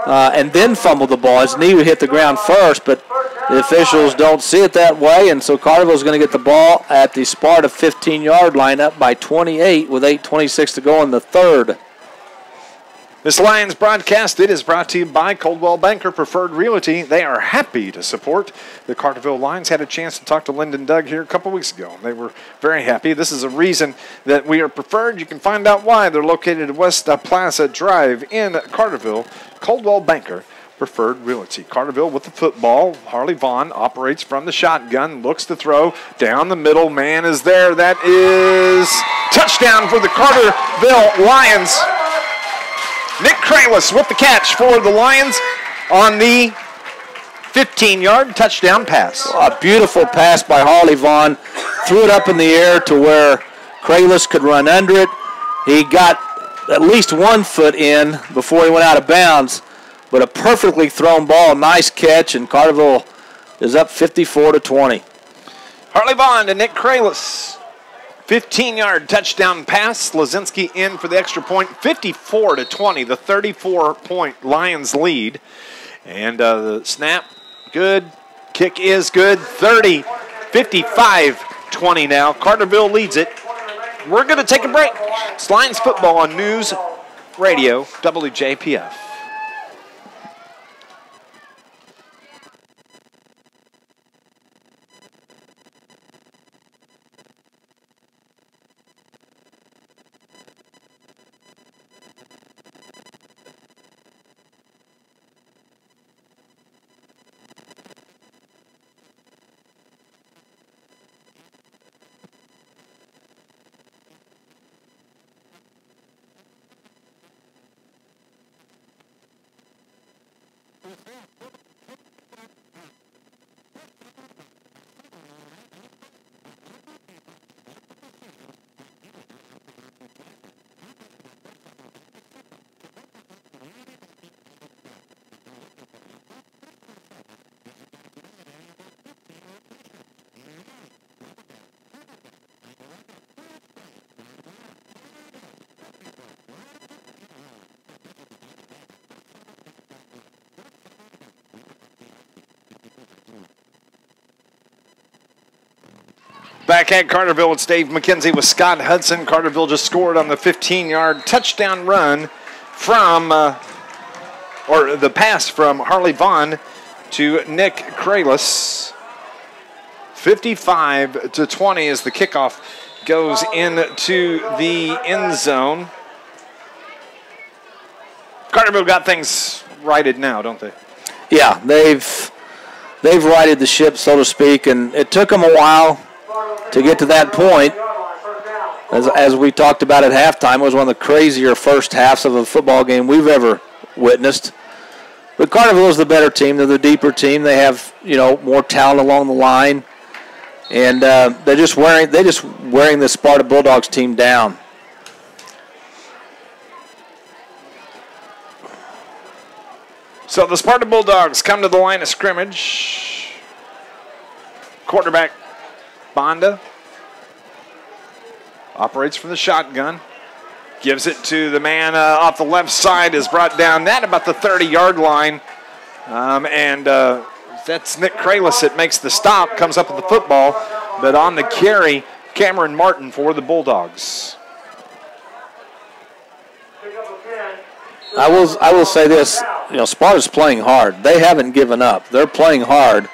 and then fumbled the ball. His knee would hit the ground first, but the officials don't see it that way, and so Carterville's going to get the ball at the Sparta 15-yard line, up by 28 with 8:26 to go in the 3rd. This Lions broadcast, it is brought to you by Coldwell Banker Preferred Realty. They are happy to support the Carterville Lions. Had a chance to talk to Lyndon Doug here a couple weeks ago. They were very happy. This is a reason that we are preferred. You can find out why. They're located at West Plaza Drive in Carterville. Coldwell Banker Preferred Realty. Carterville with the football. Harley Vaughn operates from the shotgun, looks to throw. Down the middle, man is there. That is touchdown for the Carterville Lions. Nick Kralis with the catch for the Lions on the 15-yard touchdown pass. A beautiful pass by Harley Vaughn. Threw it up in the air to where Kralis could run under it. He got at least 1 foot in before he went out of bounds, but a perfectly thrown ball, nice catch, and Carterville is up 54-20. Harley Vaughn to Nick Kralis. 15-yard touchdown pass. Lazinski in for the extra point. 54-20, the 34-point Lions lead. And the snap, good. Kick is good. 30, 55-20 now. Carterville leads it. We're going to take a break. It's Lions football on News Radio WJPF. Back at Carterville, it's Dave McKenzie with Scott Hudson. Carterville just scored on the 15-yard touchdown run from, or the pass from Harley Vaughn to Nick Kralis. 55-20 as the kickoff goes into the end zone. Carterville got things righted now, don't they? Yeah, they've righted the ship, so to speak, and it took them a while to get to that point. As we talked about at halftime, it was one of the crazier first halves of a football game we've ever witnessed. But Carterville is the better team. They're the deeper team. They have, more talent along the line. And they're just wearing the Sparta Bulldogs team down. So the Sparta Bulldogs come to the line of scrimmage. Quarterback Bonda operates from the shotgun. Gives it to the man off the left side, is brought down at about the 30-yard line. That's Nick Kralis that makes the stop, comes up with the football. But on the carry, Cameron Martin for the Bulldogs. I will say this, Sparta's playing hard. They haven't given up. They're playing hard.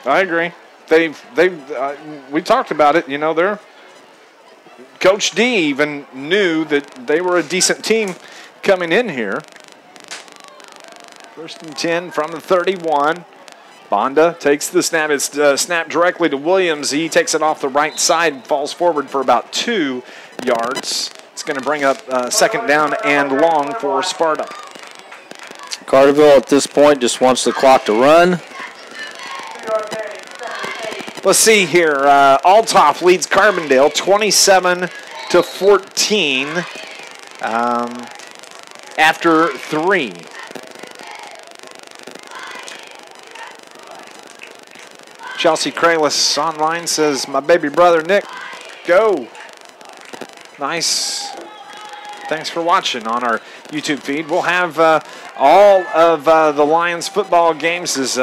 I agree. We talked about it. They're Coach D even knew that they were a decent team coming in here. 1st and 10 from the 31. Bonda takes the snap. It's snapped directly to Williams. He takes it off the right side, falls forward for about 2 yards. It's going to bring up 2nd down and long for Sparta. Carterville at this point just wants the clock to run. Let's see here. Althoff leads Carbondale 27-14 after 3. Chelsea Kralis online says, my baby brother Nick, go. Nice. Thanks for watching on our YouTube feed. We'll have all of the Lions football games as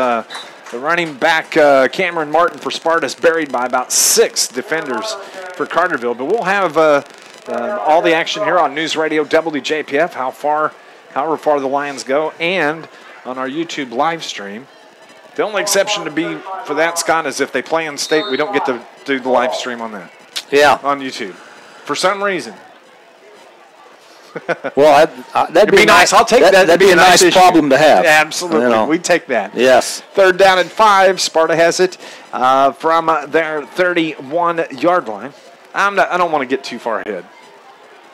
the running back Cameron Martin for Sparta is buried by about 6 defenders for Carterville. But we'll have all the action here on NewsRadio WJPF, however far the Lions go, and on our YouTube live stream. The only exception to be for that, Scott, is if they play in state, we don't get to do the live stream on that. Yeah. On YouTube. For some reason. Well, that'd be nice. I'll take that. That'd be a nice problem to have. Yeah, absolutely. We'd take that. Yes. 3rd down and 5. Sparta has it from their 31-yard line. I don't want to get too far ahead.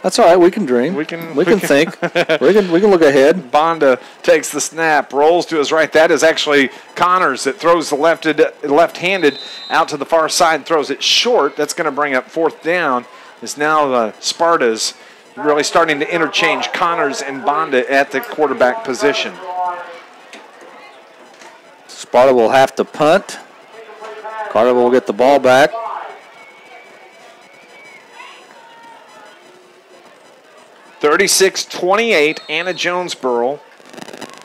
That's all right. We can dream. We can think. we can look ahead. Bonda takes the snap, rolls to his right. That is actually Connors that throws the left-handed out to the far side, throws it short. That's going to bring up 4th down. It's now Sparta's really starting to interchange Connors and Bonda at the quarterback position. Sparta will have to punt. Carter will get the ball back. 36-28, Anna Jonesboro.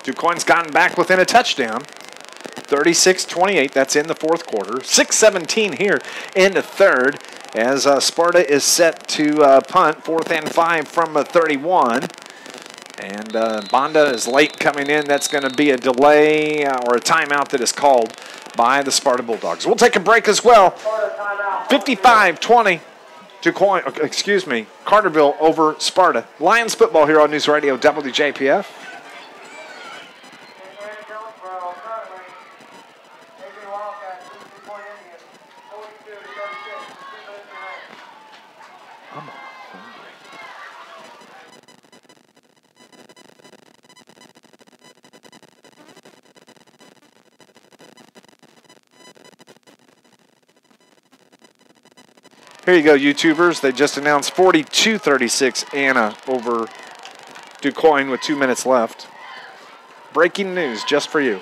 DuQuoin's gotten back within a touchdown. 36-28, that's in the 4th quarter. 6:17 here in the 3rd as Sparta is set to punt. 4th and 5 from 31. And Bonda is late coming in. That's going to be a delay or a timeout that is called by the Sparta Bulldogs. We'll take a break as well. 55-20. Carterville over Sparta. Lions football here on News Radio WJPF. Here you go, YouTubers. They just announced 42-36 Anna over DuQuoin with 2 minutes left. Breaking news just for you.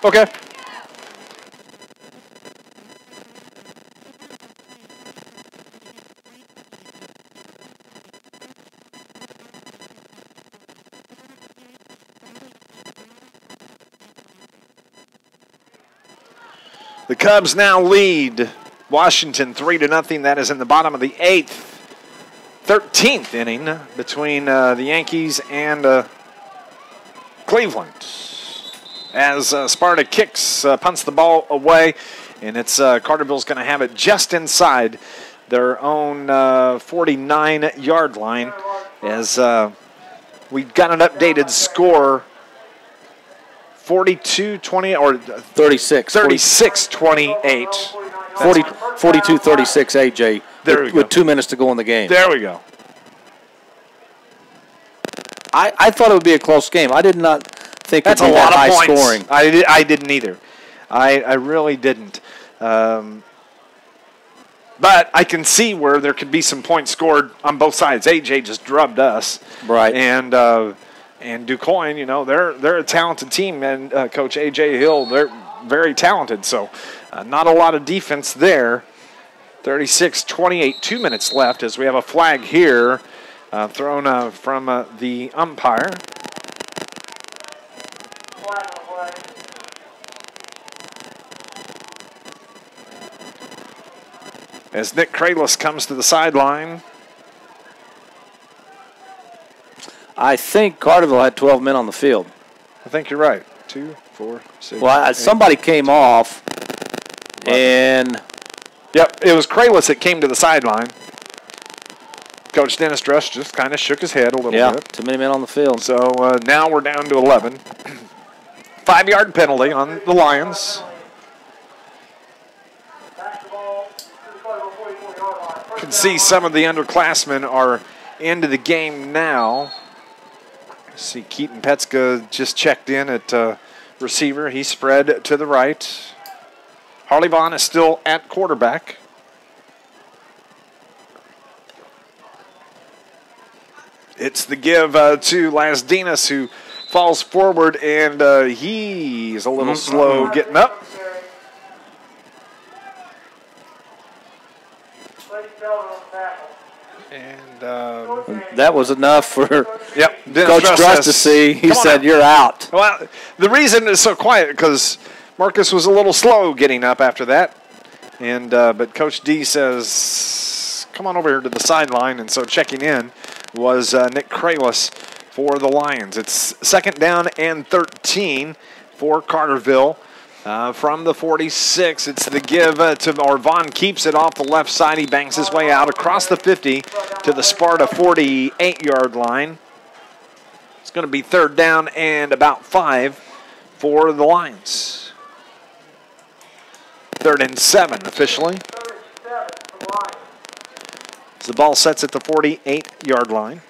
Okay. The Cubs now lead Washington 3-0. That is in the bottom of the 13th inning between the Yankees and Cleveland. As Sparta punts the ball away, and it's Carterville's going to have it just inside their own 49-yard line. As we've got an updated score, 42-20 or 36. 36-28. 42-36, AJ. There we go. With 2 minutes to go in the game. There we go. I thought it would be a close game. I did not think That's it'd a be lot that of high points. scoring. I didn't either. I really didn't. But I can see where there could be some points scored on both sides. AJ just drubbed us. Right. And DuQuoin, they're a talented team, and Coach A.J. Hill, they're very talented. So not a lot of defense there. 36-28, 2 minutes left as we have a flag here thrown from the umpire. As Nick Kralis comes to the sideline. I think Carterville had 12 men on the field. I think you're right. 2, 4, 6. Well, somebody came off, and yep, it was Kralis that came to the sideline. Coach Dennis Drush just kind of shook his head a little bit. Too many men on the field. So now we're down to 11. 5-yard penalty on the Lions. You can see some of the underclassmen are into the game now. See Keaton Petska just checked in at receiver. He spread to the right. Harley Vaughn is still at quarterback. It's the give to Lasdinas, who falls forward, and he's a little slow getting up. And that was enough for Coach Drush to see. He said, "You're out." Well, the reason it's so quiet because Marcus was a little slow getting up after that, and but Coach D says, "Come on over here to the sideline." And so checking in was Nick Kralis for the Lions. It's 2nd down and 13 for Carterville. From the 46, it's the give to Vaughn keeps it off the left side. He bangs his way out across the 50 to the Sparta 48-yard line. It's going to be 3rd down and about 5 for the Lions. 3rd and 7 officially. As the ball sets at the 48-yard line.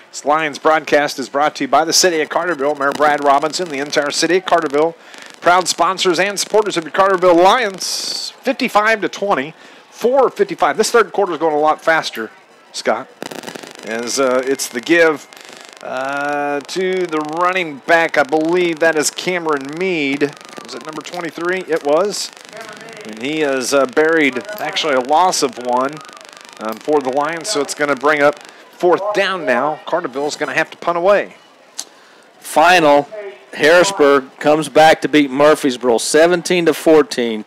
This Lions broadcast is brought to you by the City of Carterville. Mayor Brad Robinson, the entire City of Carterville, proud sponsors and supporters of your Carterville Lions. 55-20, 4:55. This third quarter is going a lot faster, Scott, as it's the give to the running back. I believe that is Cameron Mead. Was it number 23? It was. And he has buried actually a loss of one for the Lions, so it's going to bring up 4th down now. Carterville's going to have to punt away. Final. Harrisburg comes back to beat Murfreesboro 17-14.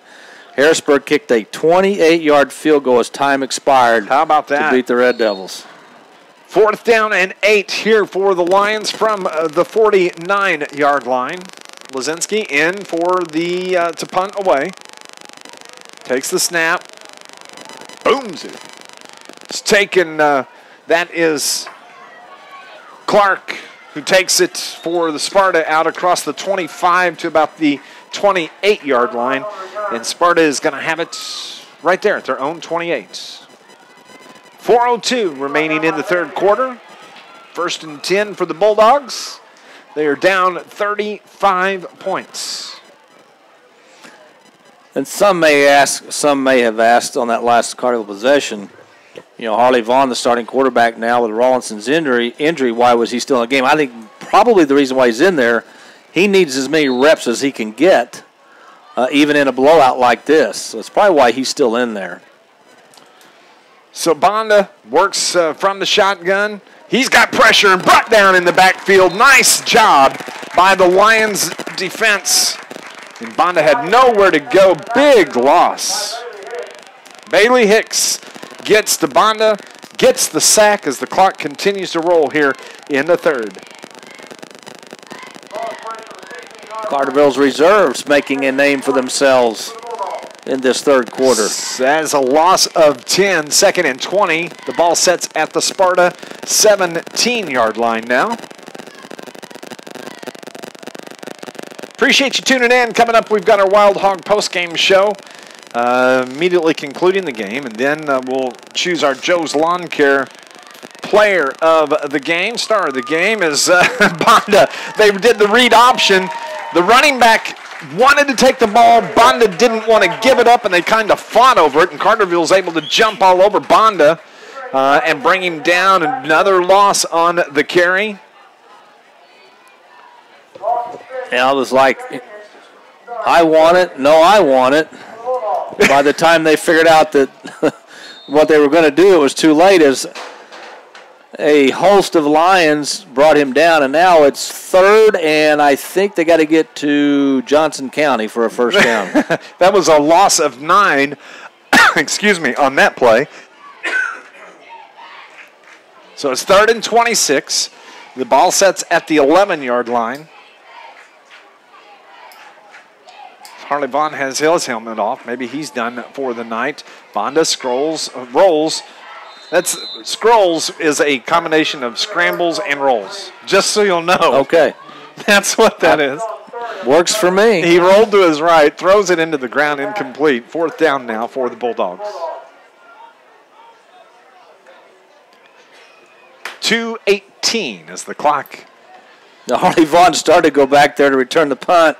Harrisburg kicked a 28-yard field goal as time expired. How about that? To beat the Red Devils. 4th down and 8 here for the Lions from the 49-yard line. Lazinski in for the to punt away. Takes the snap. Booms it. It's taken. That is Clark, who takes it for the Sparta out across the 25 to about the 28-yard line. And Sparta is going to have it right there at their own 28. 4:02 remaining in the third quarter. 1st and 10 for the Bulldogs. They are down 35 points. And some may have asked on that last Carterville possession, Harley Vaughn, the starting quarterback now with Rawlinson's injury, why was he still in the game? I think probably the reason why he's in there, he needs as many reps as he can get, even in a blowout like this. So it's probably why he's still in there. So Bonda works from the shotgun. He's got pressure and brought down in the backfield. Nice job by the Lions defense And Bonda had nowhere to go. Big loss. Bailey Hicks gets to Bonda, gets the sack as the clock continues to roll here in the third. Carterville's reserves making a name for themselves in this third quarter. That is a loss of 10, 2nd and 20. The ball sets at the Sparta 17-yard line now. Appreciate you tuning in. Coming up, we've got our Wild Hog postgame show. Immediately concluding the game, and then we'll choose our Joe's Lawn Care player of the game. Star of the game is Bonda. They did the read option. The running back wanted to take the ball. Bonda didn't want to give it up, and they kind of fought over it, and Carterville's able to jump all over Bonda and bring him down. Another loss on the carry. Yeah, it was like, I want it, no, I want it. By the time they figured out that what they were going to do, it was too late, as a host of Lions brought him down, and now it's third, and I think they got to get to Johnson County for a first down. That was a loss of 9, excuse me, on that play. So it's 3rd and 26. The ball sets at the 11-yard line. Harley Vaughn has his helmet off. Maybe he's done for the night. Bonda rolls. Scrolls is a combination of scrambles and rolls. Just so you'll know. Okay. That's what that is. Works for me. He rolled to his right, throws it into the ground, incomplete. 4th down now for the Bulldogs. 2:18 is the clock. Now, Harley Vaughn started to go back there to return the punt,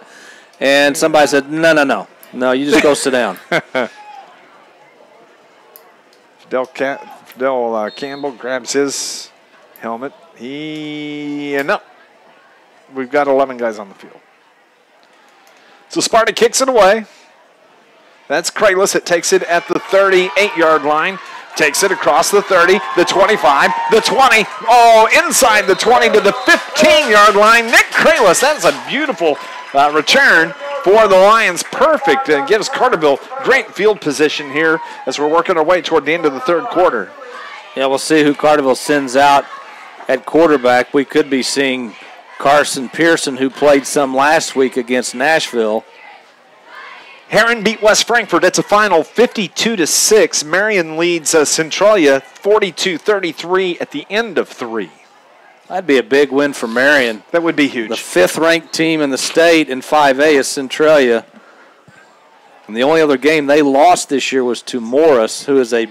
and somebody said, no. No, you just go sit down. Fidel Campbell grabs his helmet. No. We've got 11 guys on the field. So Sparta kicks it away. That's Kralis. It takes it at the 38-yard line. Takes it across the 30, the 25, the 20. Oh, inside the 20 to the 15-yard line. Nick Kralis. That's a beautiful return for the Lions. Perfect. And gives Carterville great field position here as we're working our way toward the end of the third quarter. Yeah, we'll see who Carterville sends out at quarterback. We could be seeing Carson Pearson, who played some last week against Nashville. Heron beat West Frankfort. It's a final 52-6. Marion leads Centralia 42-33 at the end of 3. That'd be a big win for Marion. That would be huge. The 5th-ranked team in the state in 5A is Centralia. And the only other game they lost this year was to Morris, who is I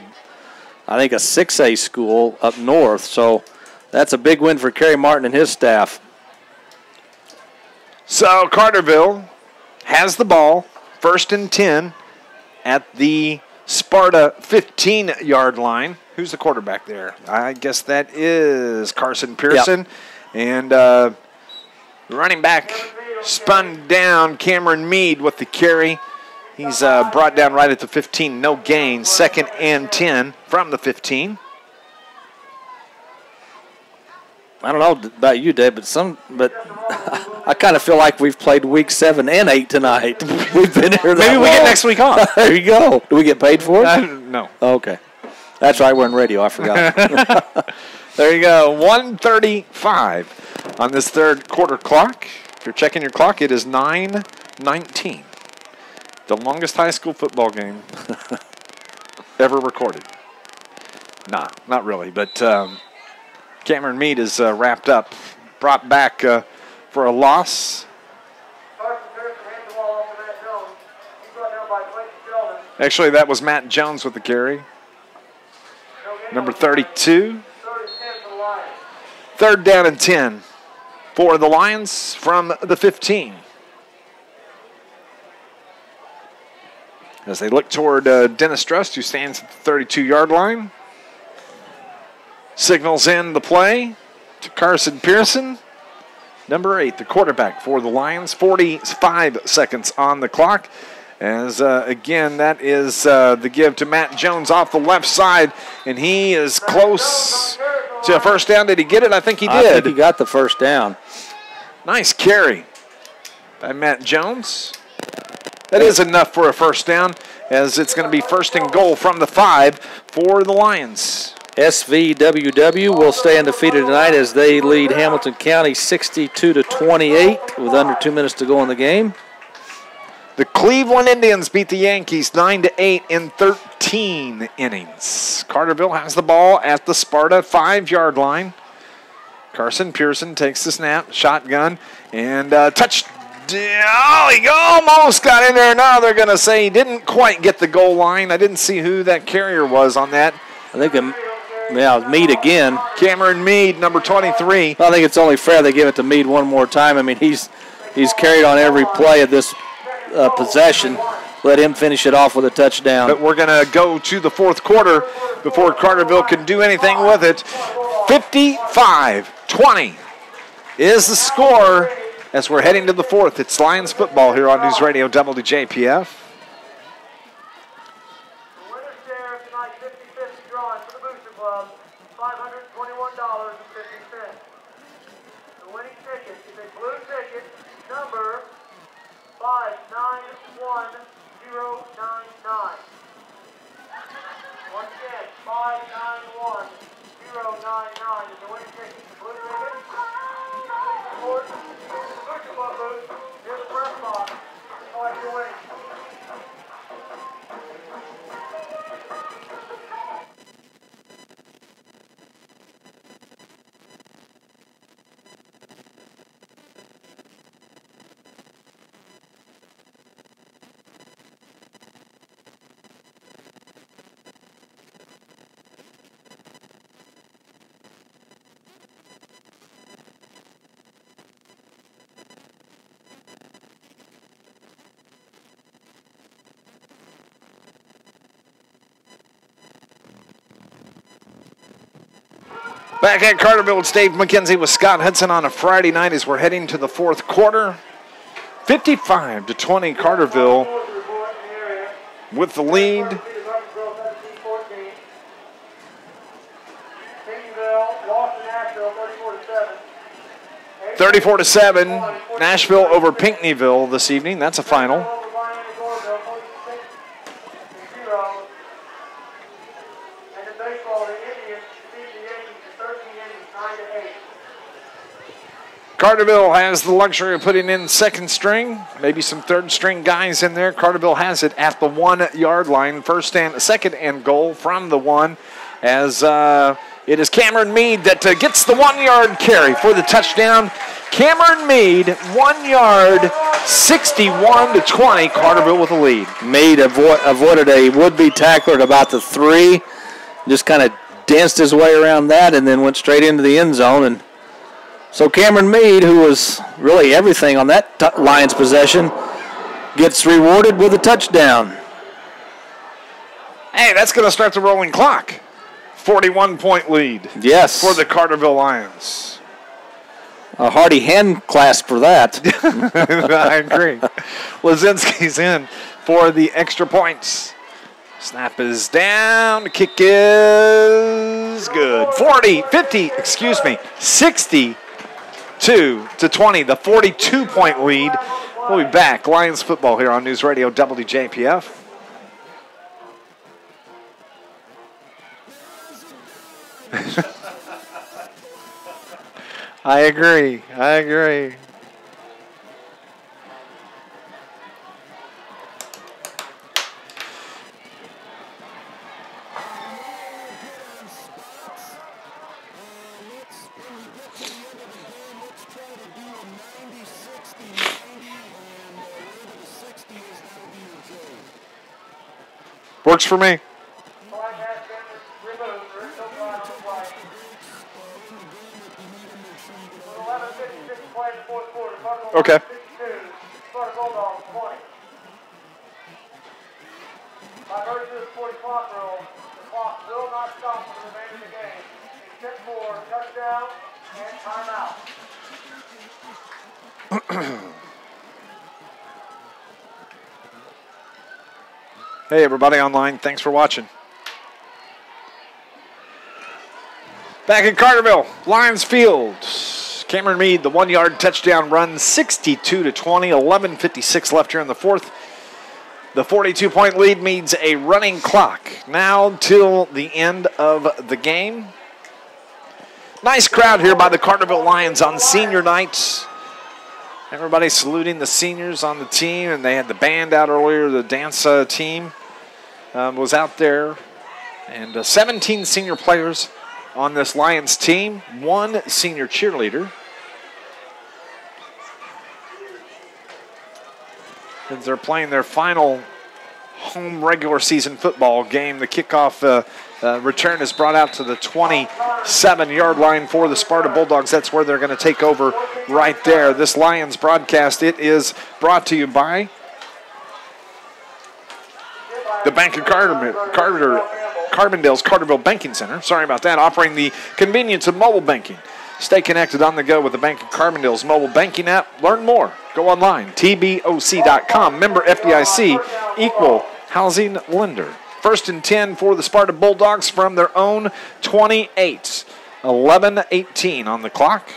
think a 6A school up north. So that's a big win for Kerry Martin and his staff. So Carterville has the ball. 1st and 10 at the Sparta 15-yard line. Who's the quarterback there? I guess that is Carson Pearson. Yep. And the running back spun down. Cameron Mead with the carry. He's brought down right at the 15. No gain. 2nd and 10 from the 15. I don't know about you, Dave, but I kind of feel like we've played week 7 and 8 tonight. We've been here. Maybe we get next week off. There you go. Do we get paid for it? No. Okay. That's right. We're in radio. I forgot. There you go. 1:35 on this third quarter clock. If you're checking your clock, it is 9:19. The longest high school football game ever recorded. Nah, not really, but Cameron Mead is wrapped up, brought back for a loss. Actually, that was Matt Jones with the carry. Number 32. 3rd down and 10 for the Lions from the 15. As they look toward Dennis Drust, who stands at the 32-yard line. Signals in the play to Carson Pearson. Number 8, the quarterback for the Lions. 45 seconds on the clock. As, again, that is the give to Matt Jones off the left side. And he is close to a first down. Did he get it? I think he did. I think he got the first down. Nice carry by Matt Jones. That is enough for a first down, as it's going to be first and goal from the 5 for the Lions. SVWW will stay undefeated tonight as they lead Hamilton County 62-28 with under 2 minutes to go in the game. The Cleveland Indians beat the Yankees 9-8 in 13 innings. Carterville has the ball at the Sparta 5-yard line. Carson Pearson takes the snap, shotgun, and touchdown. Oh, he almost got in there. Now they're going to say he didn't quite get the goal line. I didn't see who that carrier was on that. I think, Meade again. Cameron Meade, number 23. I think it's only fair they give it to Meade one more time. I mean, he's carried on every play of this possession. Let him finish it off with a touchdown. But we're going to go to the fourth quarter before Carterville can do anything with it. 55-20 is the score as we're heading to the fourth. It's Lions football here on News Radio WJPF. Once again, 591099 is the winning ticket. Blue ticket. Support. Booster Club booth. Here's the press box. Collect your winnings. Back at Carterville, it's Dave McKenzie with Scott Hudson on a Friday night as we're heading to the fourth quarter. 55-20 Carterville with the lead. 34-7, Nashville over Pinckneyville this evening. That's a final. Carterville has the luxury of putting in second string, maybe some third string guys in there. Carterville has it at the 1 yard line, second and goal from the 1, as it is Cameron Meade that gets the 1 yard carry for the touchdown. Cameron Meade, 1 yard, 61-20, Carterville with the lead. Meade avoided a would-be tackler at about the 3, just kind of danced his way around that and then went straight into the end zone. And so Cameron Meade, who was really everything on that Lions possession, gets rewarded with a touchdown. Hey, that's going to start the rolling clock. 41-point lead. Yes. For the Carterville Lions. A hearty hand clasp for that. I agree. Lazinski's in for the extra points. Snap is down. Kick is good. 60-20, the 42-point lead. We'll be back. Lions football here on News Radio WJPF. I agree. Works for me. Okay. Sparta Bulldogs 20. By virtue of the 40 clock rule, the clock will not stop for the remainder of the game, except for touchdown and timeout. Hey, everybody online. Thanks for watching. Back in Carterville, Lions Field. Cameron Meade, the 1 yard touchdown run, 62-20, 11:56 left here in the fourth. The 42-point lead means a running clock now till the end of the game. Nice crowd here by the Carterville Lions on senior night. Everybody saluting the seniors on the team, and they had the band out earlier. The dance team was out there. And 17 senior players on this Lions team, 1 senior cheerleader. As they're playing their final home regular season football game, the kickoff return is brought out to the 27-yard line for the Sparta Bulldogs. That's where they're going to take over right there. This Lions broadcast, it is brought to you by the Bank of Carbondale's Carterville Banking Center. Sorry about that. Offering the convenience of mobile banking. Stay connected on the go with the Bank of Carbondale's mobile banking app. Learn more. Go online, tboc.com. Member FDIC, equal housing lender. 1st and 10 for the Sparta Bulldogs from their own 28. 11:18 on the clock.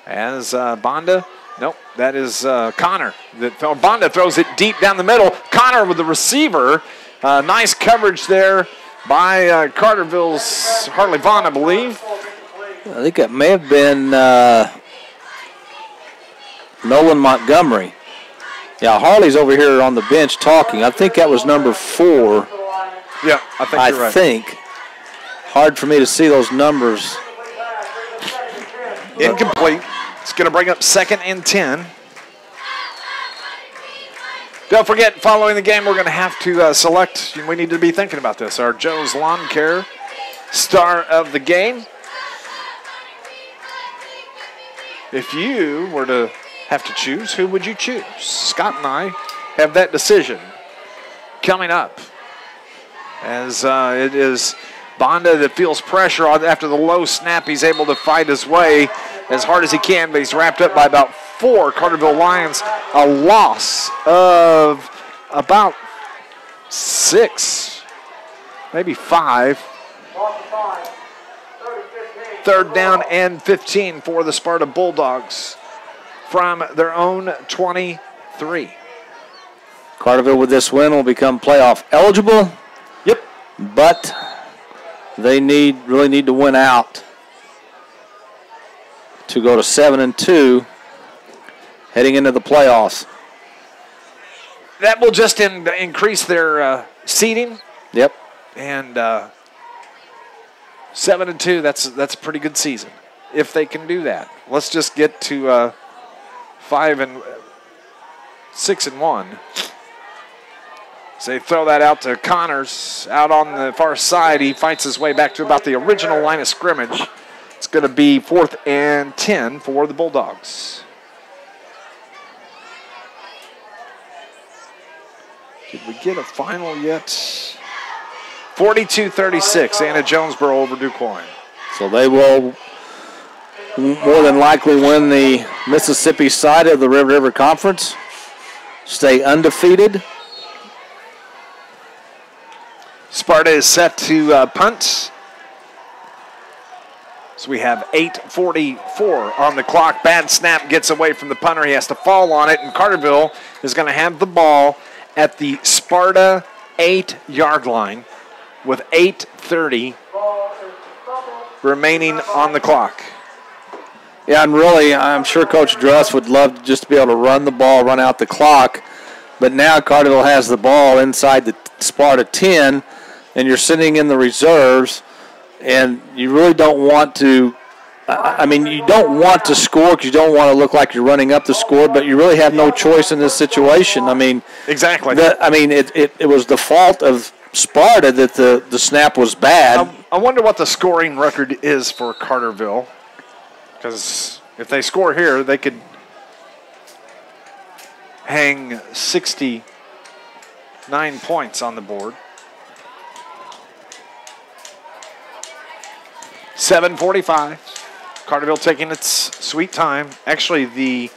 As Bonda, nope, that is Connor. Bonda throws it deep down the middle. Connor with the receiver. Nice coverage there by Carterville's Harley Vaughn, I believe. I think it may have been Nolan Montgomery. Yeah, Harley's over here on the bench talking. I think that was number 4. Yeah, I think you're right. I think. Hard for me to see those numbers. Incomplete. It's going to bring up 2nd and 10. Don't forget, following the game, we're going to have to select, we need to be thinking about this, our Joe's Lawn Care star of the game. If you were to have to choose, who would you choose? Scott and I have that decision coming up. As it is Bonda that feels pressure after the low snap. He's able to fight his way as hard as he can, but he's wrapped up by about 4. Carterville Lions, a loss of about 6, maybe 5. 3rd down and 15 for the Sparta Bulldogs from their own 23. Carterville with this win will become playoff eligible. Yep. But they really need to win out to go to 7-2 heading into the playoffs. That will just increase their seeding. Yep. And 7-2, that's a pretty good season if they can do that. Let's just get to 6-1. So they throw that out to Connors out on the far side. He fights his way back to about the original line of scrimmage. It's going to be 4th and 10 for the Bulldogs. Did we get a final yet? 42-36, Anna Jonesboro over DuQuoin. So they will more than likely win the Mississippi side of the Red River Conference, stay undefeated. Sparta is set to punt. So we have 8:44 on the clock. Bad snap gets away from the punter. He has to fall on it, and Carterville is going to have the ball at the Sparta 8-yard line with 8:30 remaining on the clock. Yeah, and really, I'm sure Coach Druss would love just to be able to run the ball, run out the clock. But now Carterville has the ball inside the Sparta 10, and you're sitting in the reserves, and you really don't want to. I mean, you don't want to score because you don't want to look like you're running up the score, but you really have no choice in this situation. I mean, exactly. It was the fault of Sparta that the snap was bad. I wonder what the scoring record is for Carterville, because if they score here, they could hang 69 points on the board. 7:45. Carterville taking its sweet time. Actually, the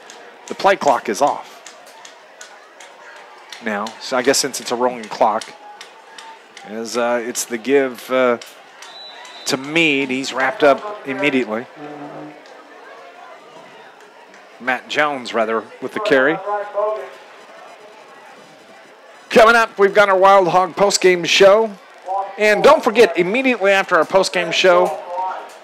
play clock is off now. So I guess since it's a rolling clock, as it's the give to Meade. He's wrapped up immediately. Matt Jones, rather, with the carry. Coming up, we've got our Wild Hog postgame show. And don't forget, immediately after our postgame show,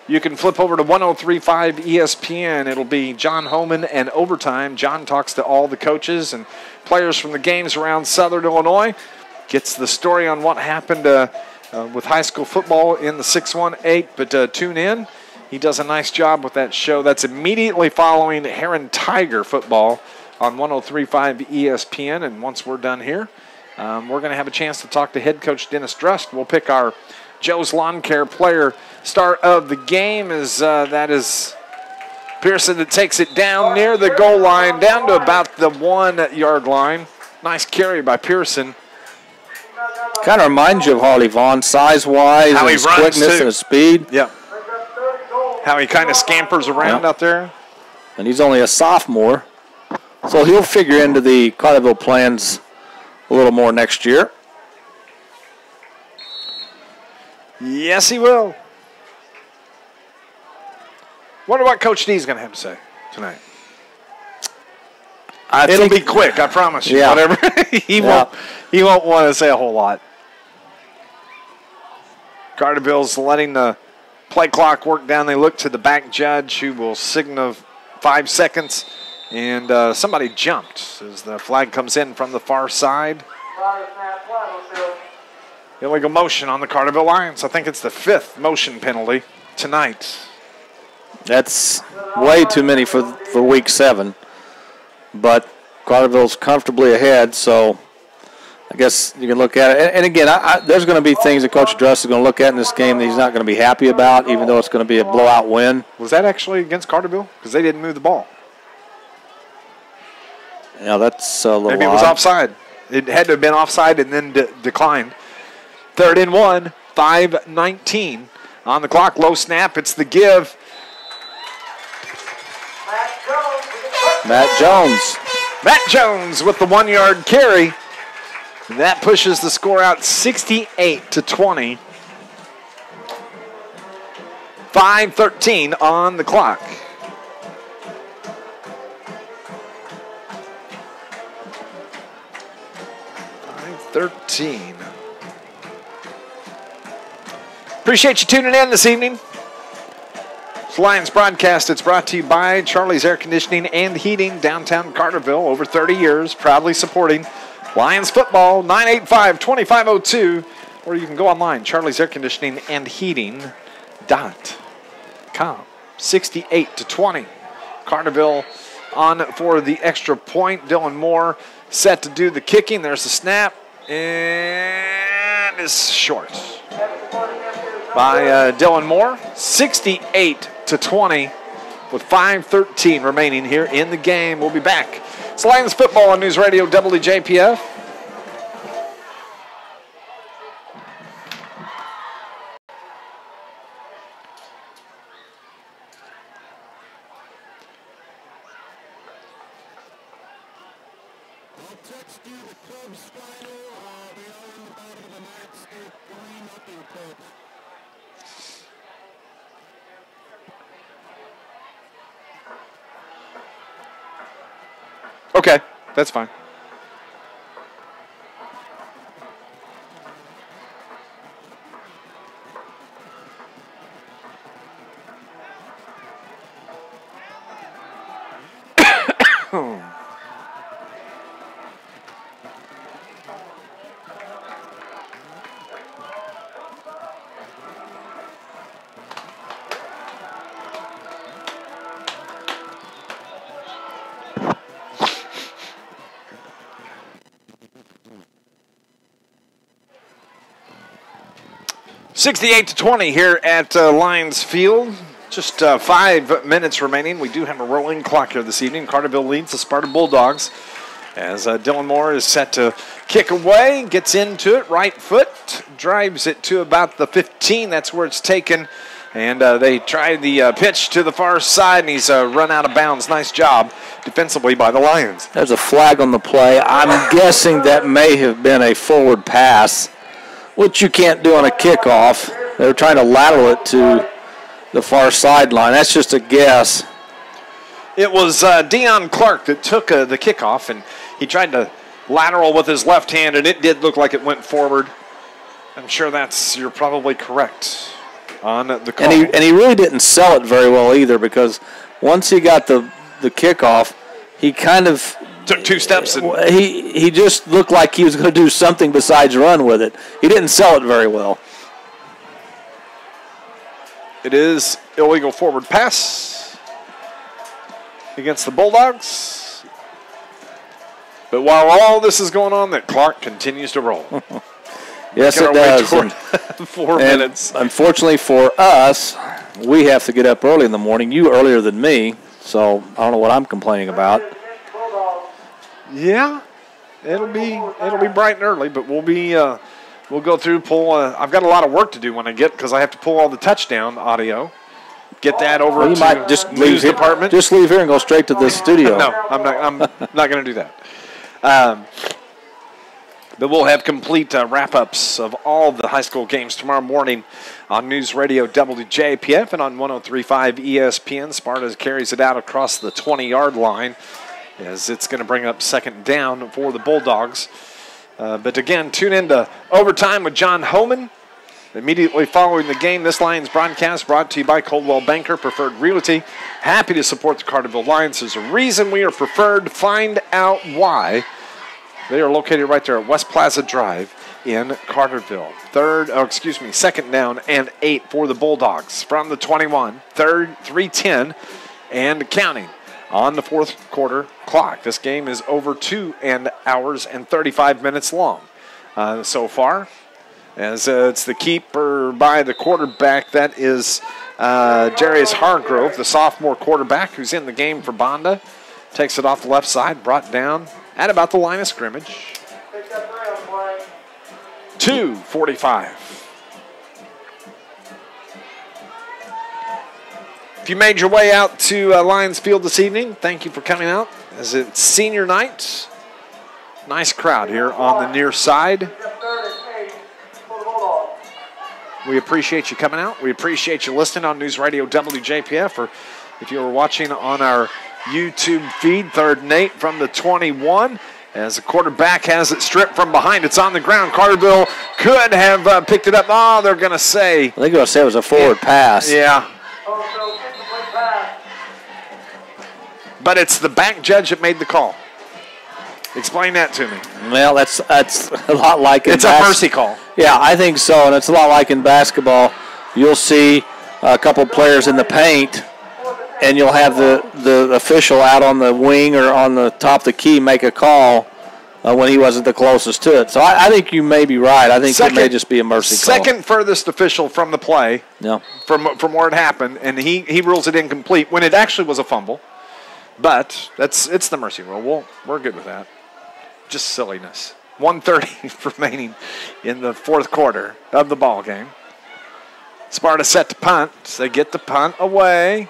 you can flip over to 103.5 ESPN. It'll be John Homan and Overtime. John talks to all the coaches and players from the games around Southern Illinois. Gets the story on what happened with high school football in the 6-1-8. But tune in. He does a nice job with that show. That's immediately following Heron Tiger football on 103.5 ESPN. And once we're done here, we're going to have a chance to talk to head coach Dennis Drust. We'll pick our Joe's Lawn Care player start of the game as that is Pearson that takes it down near the goal line, down to about the 1 yard line. Nice carry by Pearson. Kind of reminds you of Harley Vaughn, size-wise, and his quickness and his speed. Yeah. How he kind of scampers around out there. And he's only a sophomore, so he'll figure into the Carterville plans a little more next year. Yes, he will. Wonder what Coach D's going to have to say tonight. It'll be quick, I promise you. Yeah. Whatever. He won't want to say a whole lot. Carterville's letting the play clock work down. They look to the back judge who will signal 5 seconds. And somebody jumped as the flag comes in from the far side. Illegal motion on the Carterville Lions. I think it's the 5th motion penalty tonight. That's way too many for week 7. But Carterville's comfortably ahead, so I guess you can look at it. And again, there's going to be things that Coach Drust is going to look at in this game that he's not going to be happy about, even though it's going to be a blowout win. Was that actually against Carterville? Because they didn't move the ball. Yeah, that's a little Maybe it was offside. It had to have been offside and then declined. 3rd and 1, 5:19 on the clock. Low snap. It's the give. Matt Jones. Matt Jones with the 1 yard carry. And that pushes the score out 68-20. 5:13 on the clock. 5:13. Appreciate you tuning in this evening. It's Lions broadcast. It's brought to you by Charlie's Air Conditioning and Heating, downtown Carterville, over 30 years, proudly supporting Lions football, 985-2502, or you can go online, Charlie's Air Conditioning and Heating.com. 68-20. Carterville on for the extra point. Dylan Moore set to do the kicking. There's the snap, and it's short by Dylan Moore. 68-20 with 5:13 remaining here in the game. We'll be back. It's Lions football on NewsRadio WJPF. Okay, that's fine. $68-20 here at Lions Field. Just 5 minutes remaining. We do have a rolling clock here this evening. Carterville leads the Sparta Bulldogs as Dylan Moore is set to kick away. Gets into it, right foot, drives it to about the 15. That's where it's taken. And they try the pitch to the far side, and he's run out of bounds. Nice job defensively by the Lions. There's a flag on the play. I'm guessing that may have been a forward pass, which you can't do on a kickoff. They were trying to lateral it to the far sideline. That's just a guess. It was Deion Clark that took the kickoff, and he tried to lateral with his left hand, and it did look like it went forward. I'm sure you're probably correct on the call. And he really didn't sell it very well either, because once he got the kickoff, he kind of took 2 steps. And he just looked like he was going to do something besides run with it. He didn't sell it very well. It is illegal forward pass against the Bulldogs. But while all this is going on, that Clark continues to roll. Yes, it does. 4 minutes. Unfortunately for us, we have to get up early in the morning. You earlier than me, so I don't know what I'm complaining about. Yeah, it'll be bright and early, but we'll go through, I've got a lot of work to do when I get, because I have to pull all the touchdown audio, get that over to might just news department. Just leave here and go straight to this studio. No, I'm not going to do that. But we'll have complete wrap-ups of all the high school games tomorrow morning on News Radio WJPF and on 103.5 ESPN. Sparta carries it out across the 20-yard line as it's going to bring up second down for the Bulldogs. But again, tune in to Overtime with John Homan. Immediately following the game, this Lions broadcast brought to you by Coldwell Banker Preferred Realty. Happy to support the Carterville Lions. There's a reason we are preferred. Find out why. They are located right there at West Plaza Drive in Carterville. Second down and 8 for the Bulldogs from the 21. 3:10 and counting on the fourth quarter clock. This game is over 2 hours and 35 minutes long so far. As it's the keeper by the quarterback, that is Jarius Hargrove, the sophomore quarterback who's in the game for Bonda. Takes it off the left side, brought down at about the line of scrimmage. 2:45. If you made your way out to Lions Field this evening, thank you for coming out. As it's senior night, nice crowd here on the near side. We appreciate you coming out. We appreciate you listening on News Radio WJPF, or if you were watching on our YouTube feed. 3rd and 8 from the 21. As the quarterback has it stripped from behind. It's on the ground. Carterville could have picked it up. Oh, they're going to say. I think they're going to say it was a forward pass. Yeah. But it's the back judge that made the call. Explain that to me. Well, that's a lot like it's a mercy call. Yeah, I think so, and it's a lot like in basketball. You'll see a couple players in the paint, and you'll have the official out on the wing or on the top of the key make a call when he wasn't the closest to it. So I think you may be right. I think it may just be a mercy call. Second furthest official from the play, yeah, from where it happened, and he rules it incomplete when it actually was a fumble. But it's the mercy rule. We're good with that. Just silliness. 1:30 remaining in the fourth quarter of the ball game. Sparta set to punt. They get the punt away.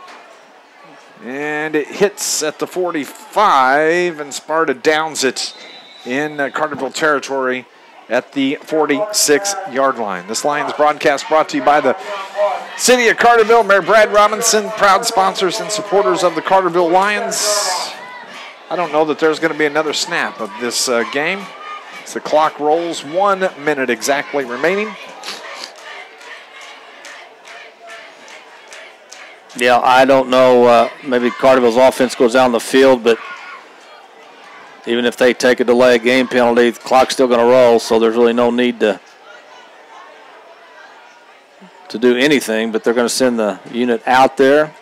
And it hits at the 45, and Sparta downs it in Carterville territory at the 46-yard line. This Lions broadcast brought to you by the City of Carterville, Mayor Brad Robinson, proud sponsors and supporters of the Carterville Lions. I don't know that there's going to be another snap of this game. As the clock rolls, 1 minute exactly remaining. Yeah, I don't know. Maybe Carterville's offense goes down the field, but even if they take a delay game penalty, the clock's still going to roll, so there's really no need to do anything, but they're going to send the unit out there.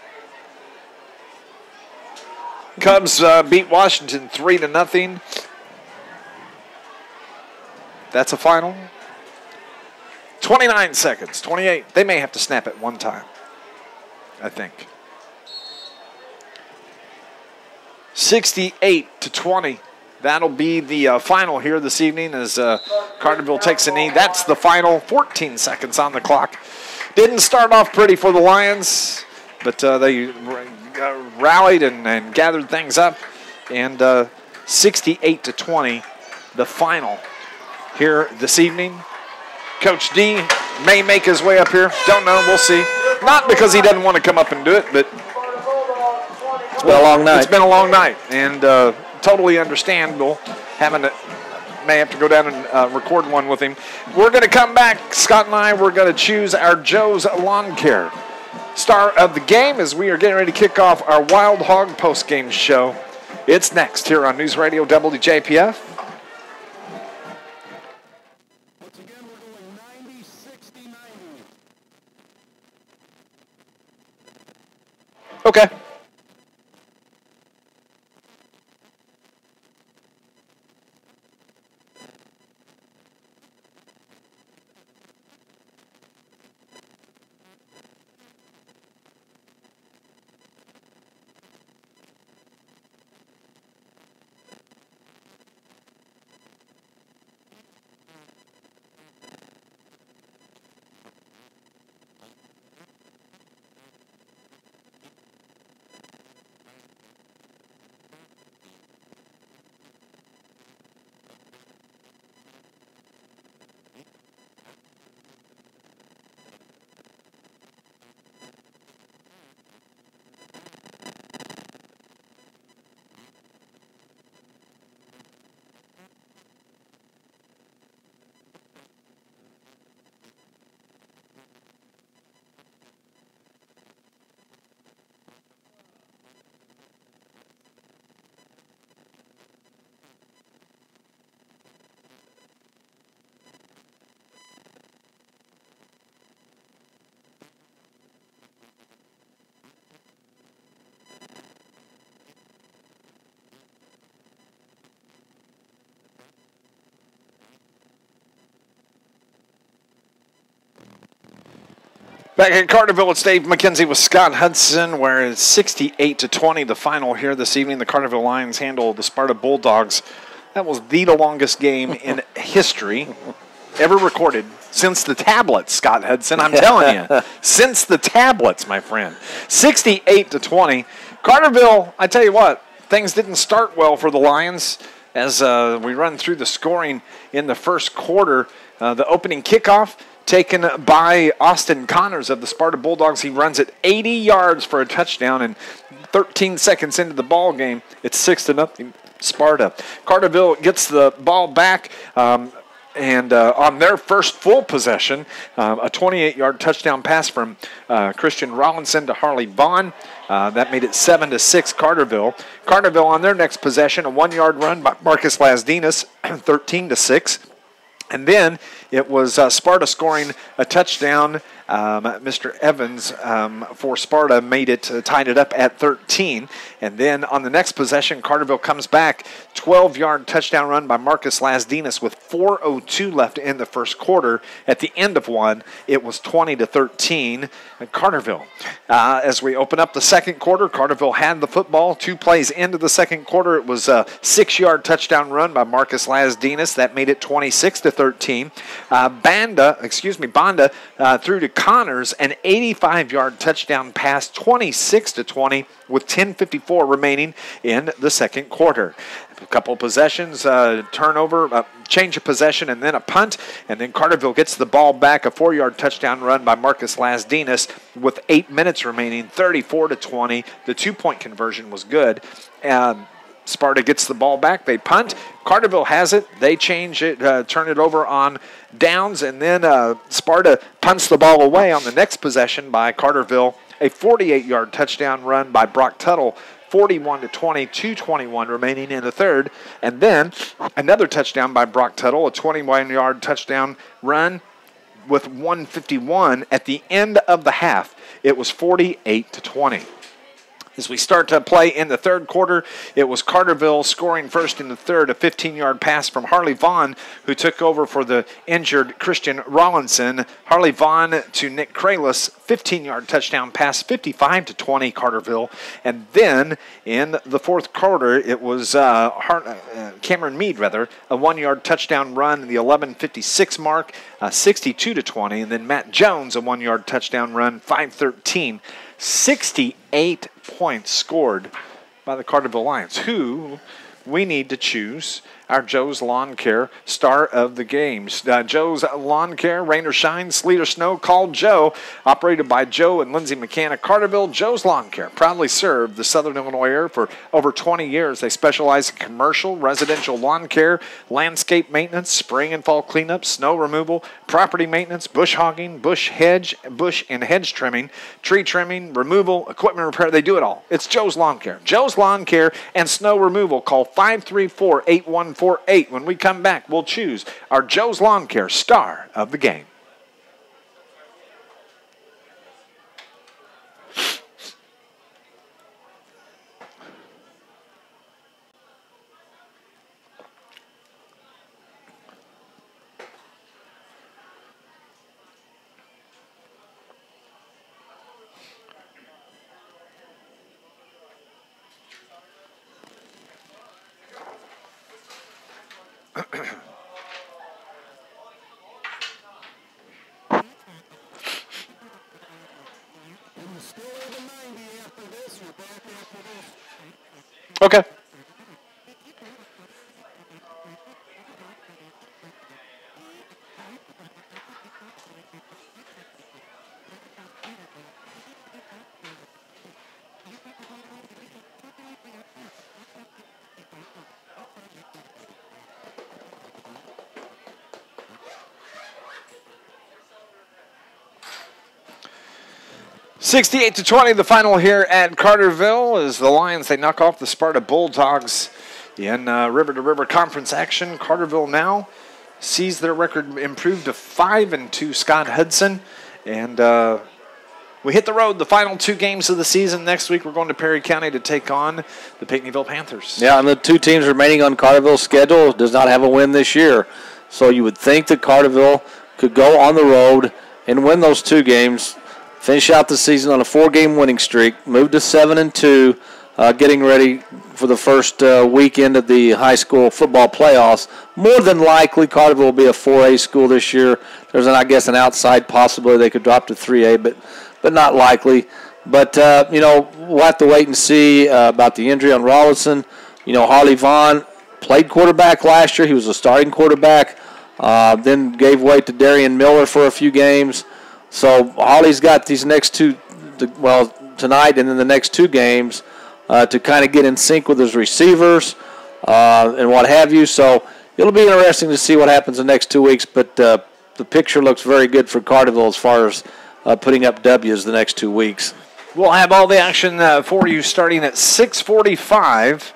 Cubs beat Washington 3-0. That's a final. 29 seconds, 28. They may have to snap it one time, I think. 68-20. That'll be the final here this evening as Carterville takes a knee. That's the final. 14 seconds on the clock. Didn't start off pretty for the Lions, but they rallied and gathered things up. And 68-20, the final here this evening. Coach D may make his way up here. Don't know. We'll see. Not because he doesn't want to come up and do it, but It's been a long night. It's been a long night, and totally understandable. May have to go down and record one with him. We're going to come back, Scott and I. We're going to choose our Joe's Lawn Care star of the game as we are getting ready to kick off our Wild Hog post-game show. It's next here on News Radio WJPF. Once again, we're going 90, 60, 90. Okay. Back at Carterville, it's Dave McKenzie with Scott Hudson, where it's 68-20 the final here this evening. The Carterville Lions handle the Sparta Bulldogs. That was the longest game in history ever recorded since the tablets, Scott Hudson. I'm telling you, since the tablets, my friend. 68-20. Carterville, I tell you what, things didn't start well for the Lions as we run through the scoring in the first quarter. The opening kickoff taken by Austin Connors of the Sparta Bulldogs. He runs it 80 yards for a touchdown, and 13 seconds into the ball game, it's 6-0 Sparta. Carterville gets the ball back, and on their first full possession, a 28-yard touchdown pass from Christian Rollinson to Harley Vaughn. That made it 7-6 Carterville. Carterville on their next possession, a 1-yard run by Marcus Lasdinas, 13-6. And then it was Sparta scoring a touchdown. Mr. Evans for Sparta made it, tied it up at 13. And then on the next possession, Carterville comes back. 12-yard touchdown run by Marcus Lasdinas with 4:02 left in the first quarter. At the end of one, it was 20-13 Carterville. As we open up the second quarter, Carterville had the football. 2 plays into the second quarter, it was a 6-yard touchdown run by Marcus Lasdinas. That made it 26-13. Banda threw to Connors an 85-yard touchdown pass, 26-20, with 10:54 remaining in the second quarter. A couple of possessions, turnover, change of possession, and then a punt. And then Carterville gets the ball back, a 4-yard touchdown run by Marcus Lasdinas with 8 minutes remaining, 34-20. The 2-point conversion was good. Sparta gets the ball back. They punt. Carterville has it. They change it, turn it over on downs, and then Sparta punts the ball away on the next possession by Carterville. A 48-yard touchdown run by Brock Tuttle, 41-20, 2:21 remaining in the third. And then another touchdown by Brock Tuttle, a 21-yard touchdown run with 1:51 at the end of the half. It was 48-20. As we start to play in the third quarter, it was Carterville scoring first in the third, a 15-yard pass from Harley Vaughn, who took over for the injured Christian Rollinson. Harley Vaughn to Nick Kralis, 15-yard touchdown pass, 55-20 Carterville. And then in the fourth quarter, it was Cameron Mead, a 1-yard touchdown run, the 11:56 mark, 62-20. And then Matt Jones, a 1-yard touchdown run, 5:13. 68 points scored by the Carterville Lions, who we need to choose our Joe's Lawn Care star of the games. Joe's Lawn Care, rain or shine, sleet or snow, call Joe. Operated by Joe and Lindsay McCann at Carterville, Joe's Lawn Care proudly served the Southern Illinois area for over 20 years. They specialize in commercial, residential lawn care, landscape maintenance, spring and fall cleanup, snow removal, property maintenance, bush hogging, bush and hedge trimming, tree trimming, removal, equipment repair. They do it all. It's Joe's Lawn Care. Joe's Lawn Care and snow removal. Call 534-8148. When we come back, we'll choose our Joe's Lawn Care star of the game. Okay. (68-20), the final here at Carterville as the Lions, they knock off the Sparta Bulldogs in river-to-river conference action. Carterville now sees their record improved to 5-2. Scott Hudson, and we hit the road. The final 2 games of the season. Next week we're going to Perry County to take on the Pinckneyville Panthers. Yeah, and the 2 teams remaining on Carterville's schedule does not have a win this year. So you would think that Carterville could go on the road and win those 2 games, finish out the season on a 4-game winning streak, move to 7-2, getting ready for the first weekend of the high school football playoffs. More than likely, Carterville will be a 4A school this year. There's, I guess, an outside possibility they could drop to 3A, but not likely. But, we'll have to wait and see about the injury on Rawlinson. Harley Vaughn played quarterback last year. He was a starting quarterback, then gave way to Darian Miller for a few games. So Holly's got these next 2, tonight and then the next 2 games to kind of get in sync with his receivers and what have you. So it'll be interesting to see what happens the next 2 weeks. But the picture looks very good for Carterville as far as putting up W's the next 2 weeks. We'll have all the action for you starting at 6:45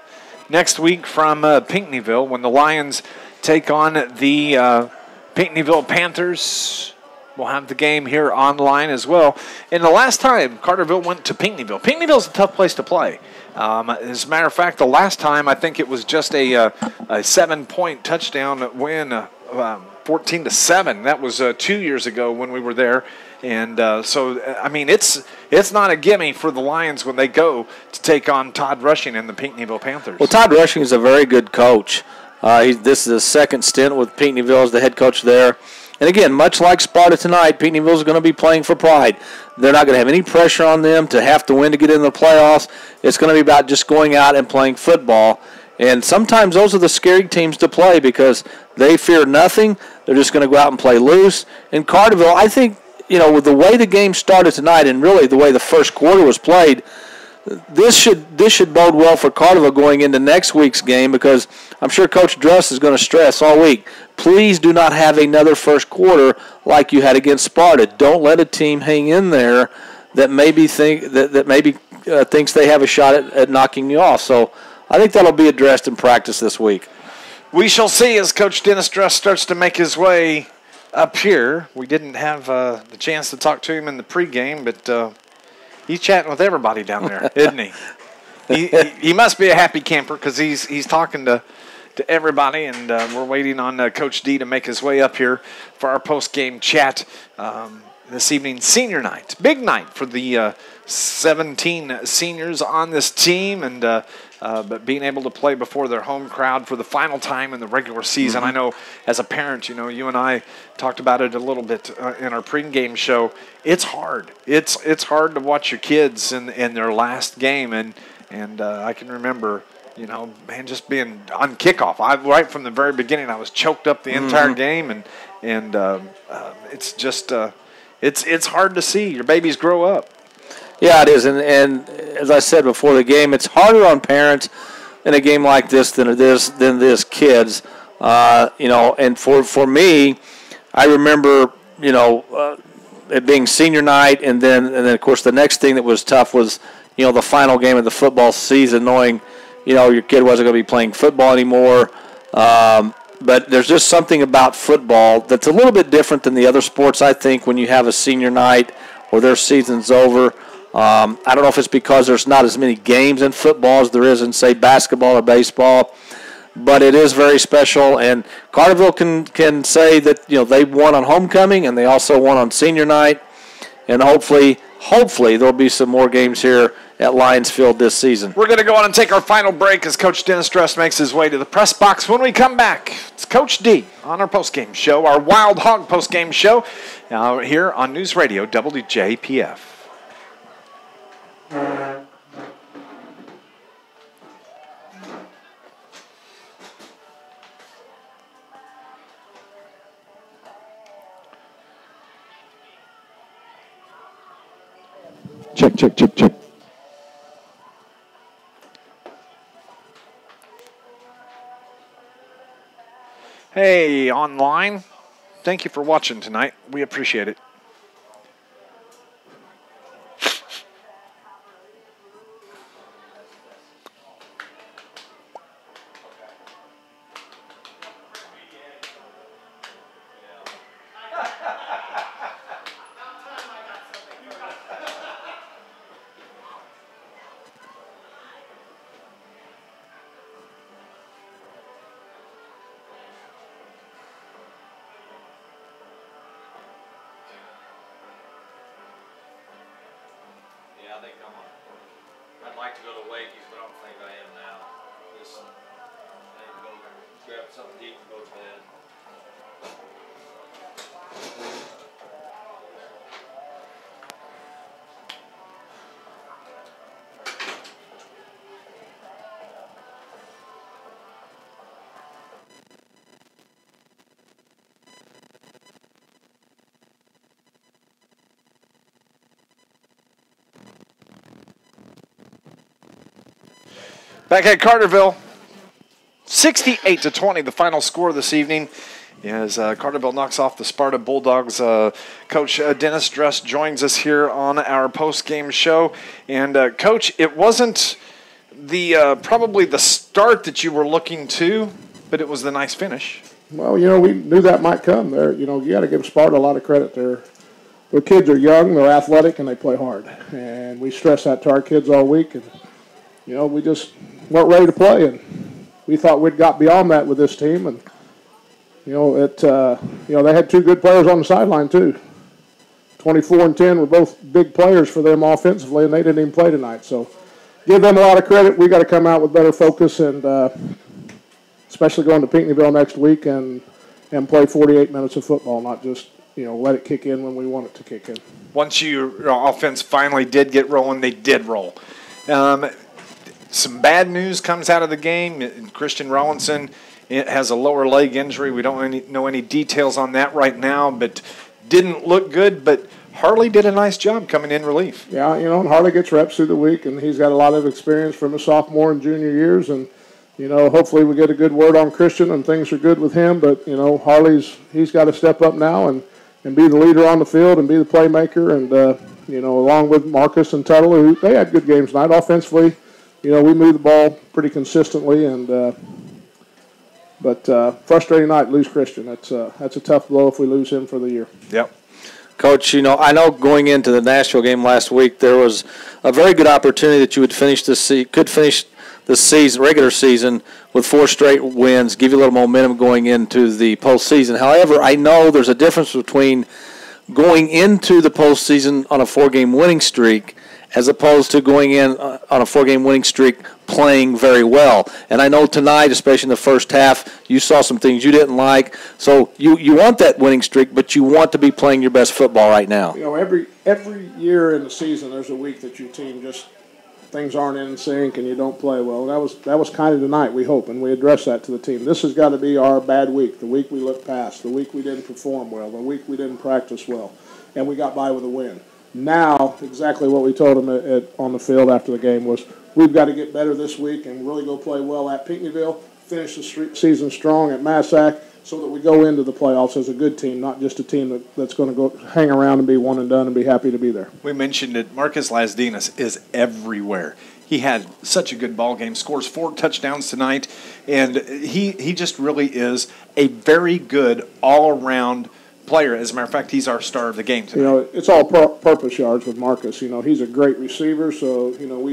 next week from Pinckneyville when the Lions take on the Pinckneyville Panthers. We'll have the game here online as well. And the last time Carterville went to Pinckneyville, Pinckneyville's a tough place to play. As a matter of fact, the last time I think it was just a 7-point touchdown win, 14-7. That was 2 years ago when we were there. And it's not a gimme for the Lions when they go to take on Todd Rushing and the Pinckneyville Panthers. Well, Todd Rushing is a very good coach. This is his second stint with Pinckneyville as the head coach there. And again, much like Sparta tonight, Pinckneyville is going to be playing for pride. They're not going to have any pressure on them to have to win to get in the playoffs. It's going to be about just going out and playing football. And sometimes those are the scary teams to play because they fear nothing. They're just going to go out and play loose. And Carterville, I think, with the way the game started tonight and really the way the first quarter was played, this should bode well for Carterville going into next week's game because I'm sure Coach Druss is going to stress all week, please do not have another first quarter like you had against Sparta. Don't let a team hang in there that maybe thinks they have a shot at knocking you off. So I think that'll be addressed in practice this week. We shall see as Coach Dennis Druss starts to make his way up here. We didn't have the chance to talk to him in the pregame, but he's chatting with everybody down there, isn't he? He must be a happy camper because he's talking to everybody, and we're waiting on Coach D to make his way up here for our post-game chat this evening. Senior night, big night for the 17 seniors on this team, and but being able to play before their home crowd for the final time in the regular season. I know as a parent, you and I talked about it a little bit in our pregame show. It's hard. It's hard to watch your kids in their last game, and I can remember you know, man, just being on kickoff. Right from the very beginning, I was choked up the entire game, and it's just it's hard to see your babies grow up. Yeah, it is, and as I said before the game, it's harder on parents in a game like this than it is kids. You know, and for me, I remember, you know, it being senior night, and then of course the next thing that was tough was, you know, the final game of the football season, knowing, you know, your kid wasn't going to be playing football anymore. But there's just something about football that's a little bit different than the other sports, I think, when you have a senior night or their season's over. I don't know if it's because there's not as many games in football as there is in, say, basketball or baseball, but it is very special. And Carterville can say that, you know, they won on homecoming and they also won on senior night. And hopefully there'll be some more games here at Lions Field this season. We're going to go on and take our final break as Coach Dennis Dress makes his way to the press box. When we come back, it's Coach D on our postgame show, our Wild Hog postgame show, here on News Radio WJPF. Check. Hey, online, thank you for watching tonight. We appreciate it. I think I'd like to go to Wakey's, but I don't think I am now. Just, I need to go grab something to eat and go to bed. Back at Carterville, 68-20, the final score this evening. As Carterville knocks off the Sparta Bulldogs. Coach Dennis Dress joins us here on our post-game show. And, Coach, it wasn't probably the start that you were looking to, but it was the nice finish. Well, you know, we knew that might come. There, you know, you got to give Sparta a lot of credit. Their kids are young, they're athletic, and they play hard. And we stress that to our kids all week. And, you know, we just weren't ready to play, and we thought we'd got beyond that with this team. And you know, they had two good players on the sideline too. 24 and 10 were both big players for them offensively, and they didn't even play tonight. So give them a lot of credit. We got to come out with better focus, and especially going to Pinckneyville next week and play 48 minutes of football, not just, you know, let it kick in when we want it to kick in. Once your offense finally did get rolling, they did roll. Some bad news comes out of the game. Christian Rawlinson has a lower leg injury. We don't know any details on that right now, but didn't look good. But Harley did a nice job coming in relief. Yeah, you know, and Harley gets reps through the week, and he's got a lot of experience from his sophomore and junior years. And, you know, hopefully we get a good word on Christian and things are good with him. But, you know, he's got to step up now and be the leader on the field and be the playmaker. And, you know, along with Marcus and Tuttle, who they had good games tonight offensively. You know, we moved the ball pretty consistently, and but frustrating night, lose Christian. That's a tough blow if we lose him for the year. Yep. Coach, you know, I know going into the Nashville game last week, there was a very good opportunity that you would finish the season, regular season, with 4 straight wins, give you a little momentum going into the postseason. However, I know there's a difference between going into the postseason on a 4-game winning streak as opposed to going in on a 4-game winning streak playing very well. And I know tonight, especially in the first half, you saw some things you didn't like. So you want that winning streak, but you want to be playing your best football right now. You know, every year in the season, there's a week that your team just things aren't in sync and you don't play well. That was kind of tonight, we hope, and we address that to the team. This has got to be our bad week, the week we looked past, the week we didn't perform well, the week we didn't practice well, and we got by with a win. Now, exactly what we told them on the field after the game was we've got to get better this week and really go play well at Pinckneyville, finish the season strong at Massac, so that we go into the playoffs as a good team, not just a team that's going to go hang around and be one and done and be happy to be there. We mentioned it. Marcus Lasdinas is everywhere. He had such a good ball game, scores 4 touchdowns tonight, and he just really is a very good all-around player. As a matter of fact, he's our star of the game tonight. You know, it's all purpose yards with Marcus. You know, he's a great receiver, so, you know,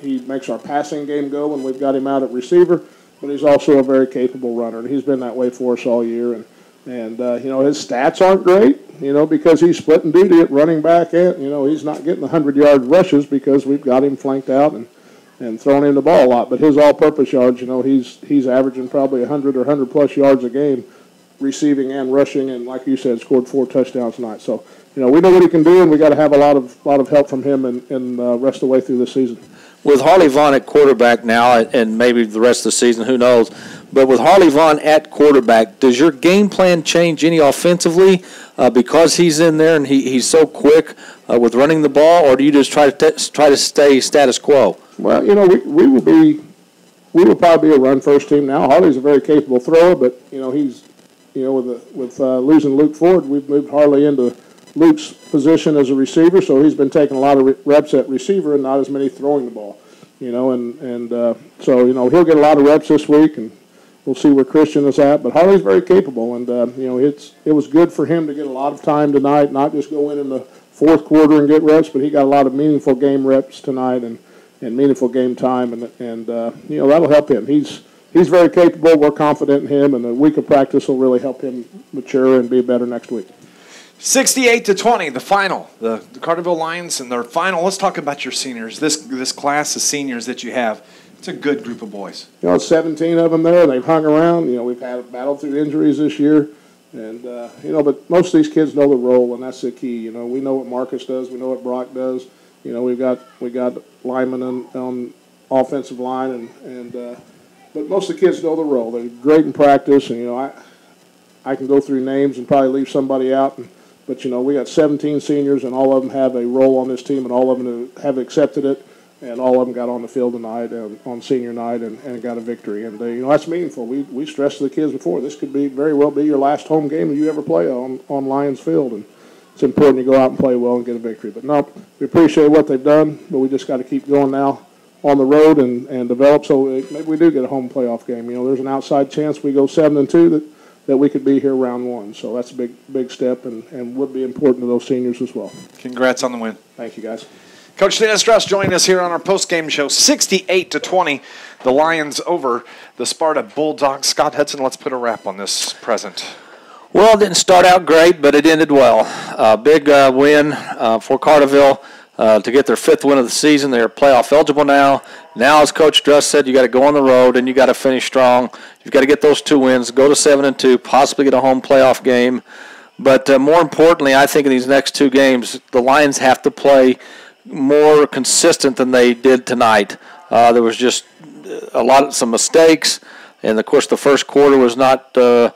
he makes our passing game go when we've got him out at receiver. But he's also a very capable runner, and he's been that way for us all year. And you know, his stats aren't great, you know, because he's splitting duty at running back, and, you know, he's not getting the 100-yard rushes because we've got him flanked out and throwing him the ball a lot. But his all-purpose yards, you know, he's averaging probably 100 or 100-plus yards a game, receiving and rushing, and like you said, scored 4 touchdowns tonight. So, you know, we know what he can do, and we got to have a lot of help from him in the rest of the way through this season. With Harley Vaughn at quarterback now, and maybe the rest of the season, who knows, but with Harley Vaughn at quarterback, does your game plan change any offensively because he's in there and he's so quick with running the ball, or do you just try to stay status quo? Well, you know, we will probably be a run-first team now. Harley's a very capable thrower, but, you know, he's, you know, with losing Luke Ford, we've moved Harley into Luke's position as a receiver, so he's been taking a lot of reps at receiver and not as many throwing the ball, you know, and so, you know, he'll get a lot of reps this week, and we'll see where Christian is at. But Harley's very capable, and, you know, it was good for him to get a lot of time tonight, not just go in the fourth quarter and get reps, but he got a lot of meaningful game reps tonight and meaningful game time, and you know, that'll help him. He's very capable. We're confident in him, and the week of practice will really help him mature and be better next week. 68-20, the final. The Carterville Lions in their final. Let's talk about your seniors. This class of seniors that you have. It's a good group of boys. You know, 17 of them there. They've hung around. You know, we've had battled through injuries this year, and you know, but most of these kids know the role, and that's the key. You know, we know what Marcus does. We know what Brock does. You know, we got linemen on offensive line, and but most of the kids know the role. They're great in practice, and you know, I can go through names and probably leave somebody out. But, you know, we got 17 seniors, and all of them have a role on this team, and all of them have accepted it, and all of them got on the field tonight on senior night and got a victory. And, you know, that's meaningful. We stressed to the kids before, this could very well be your last home game that you ever play on Lions Field, and it's important to go out and play well and get a victory. But, no, we appreciate what they've done, but we just got to keep going now on the road and develop so maybe we do get a home playoff game. You know, there's an outside chance we go 7-2 that we could be here round 1. So that's a big step and would be important to those seniors as well. Congrats on the win. Thank you, guys. Coach Dennis Strauss joining us here on our post-game show. 68-20, the Lions over the Sparta Bulldogs. Scott Hudson, let's put a wrap on this present. Well, it didn't start out great, but it ended well. Big win for Carterville to get their 5th win of the season. They're playoff eligible now. Now, as Coach Struss said, you got to go on the road and you got to finish strong. You've got to get those 2 wins, go to 7-2, possibly get a home playoff game. But more importantly, I think in these next 2 games, the Lions have to play more consistent than they did tonight. There was just some mistakes, and of course the first quarter was not the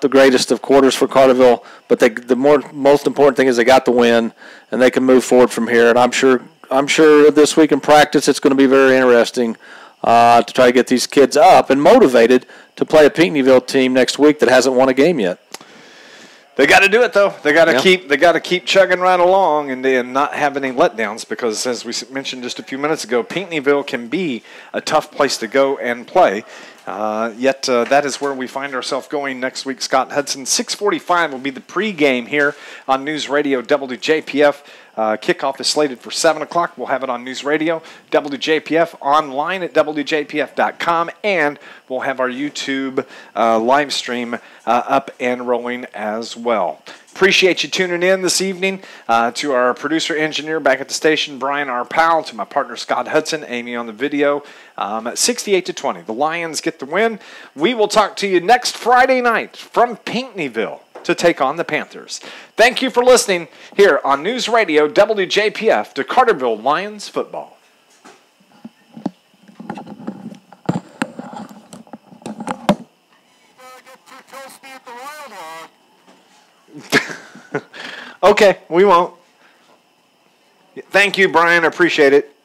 greatest of quarters for Carterville. But the most important thing is they got the win, and they can move forward from here. And I'm sure this week in practice it's going to be very interesting to try to get these kids up and motivated to play a Pinckneyville team next week that hasn't won a game yet. They got to do it though. They got to keep chugging right along and not have any letdowns, because as we mentioned just a few minutes ago, Pinckneyville can be a tough place to go and play. Yet that is where we find ourselves going next week. Scott Hudson, 6:45 will be the pregame here on News Radio WJPF. Kickoff is slated for 7 o'clock. We'll have it on News Radio WJPF, online at WJPF.com, and we'll have our YouTube live stream up and rolling as well. Appreciate you tuning in this evening. To our producer engineer back at the station, Brian, our pal, to my partner Scott Hudson, Amy on the video. At 68-20, the Lions get the win. We will talk to you next Friday night from Pinckneyville to take on the Panthers. Thank you for listening here on News Radio WJPF to Carterville Lions football. Okay, we won't. Thank you, Brian. I appreciate it.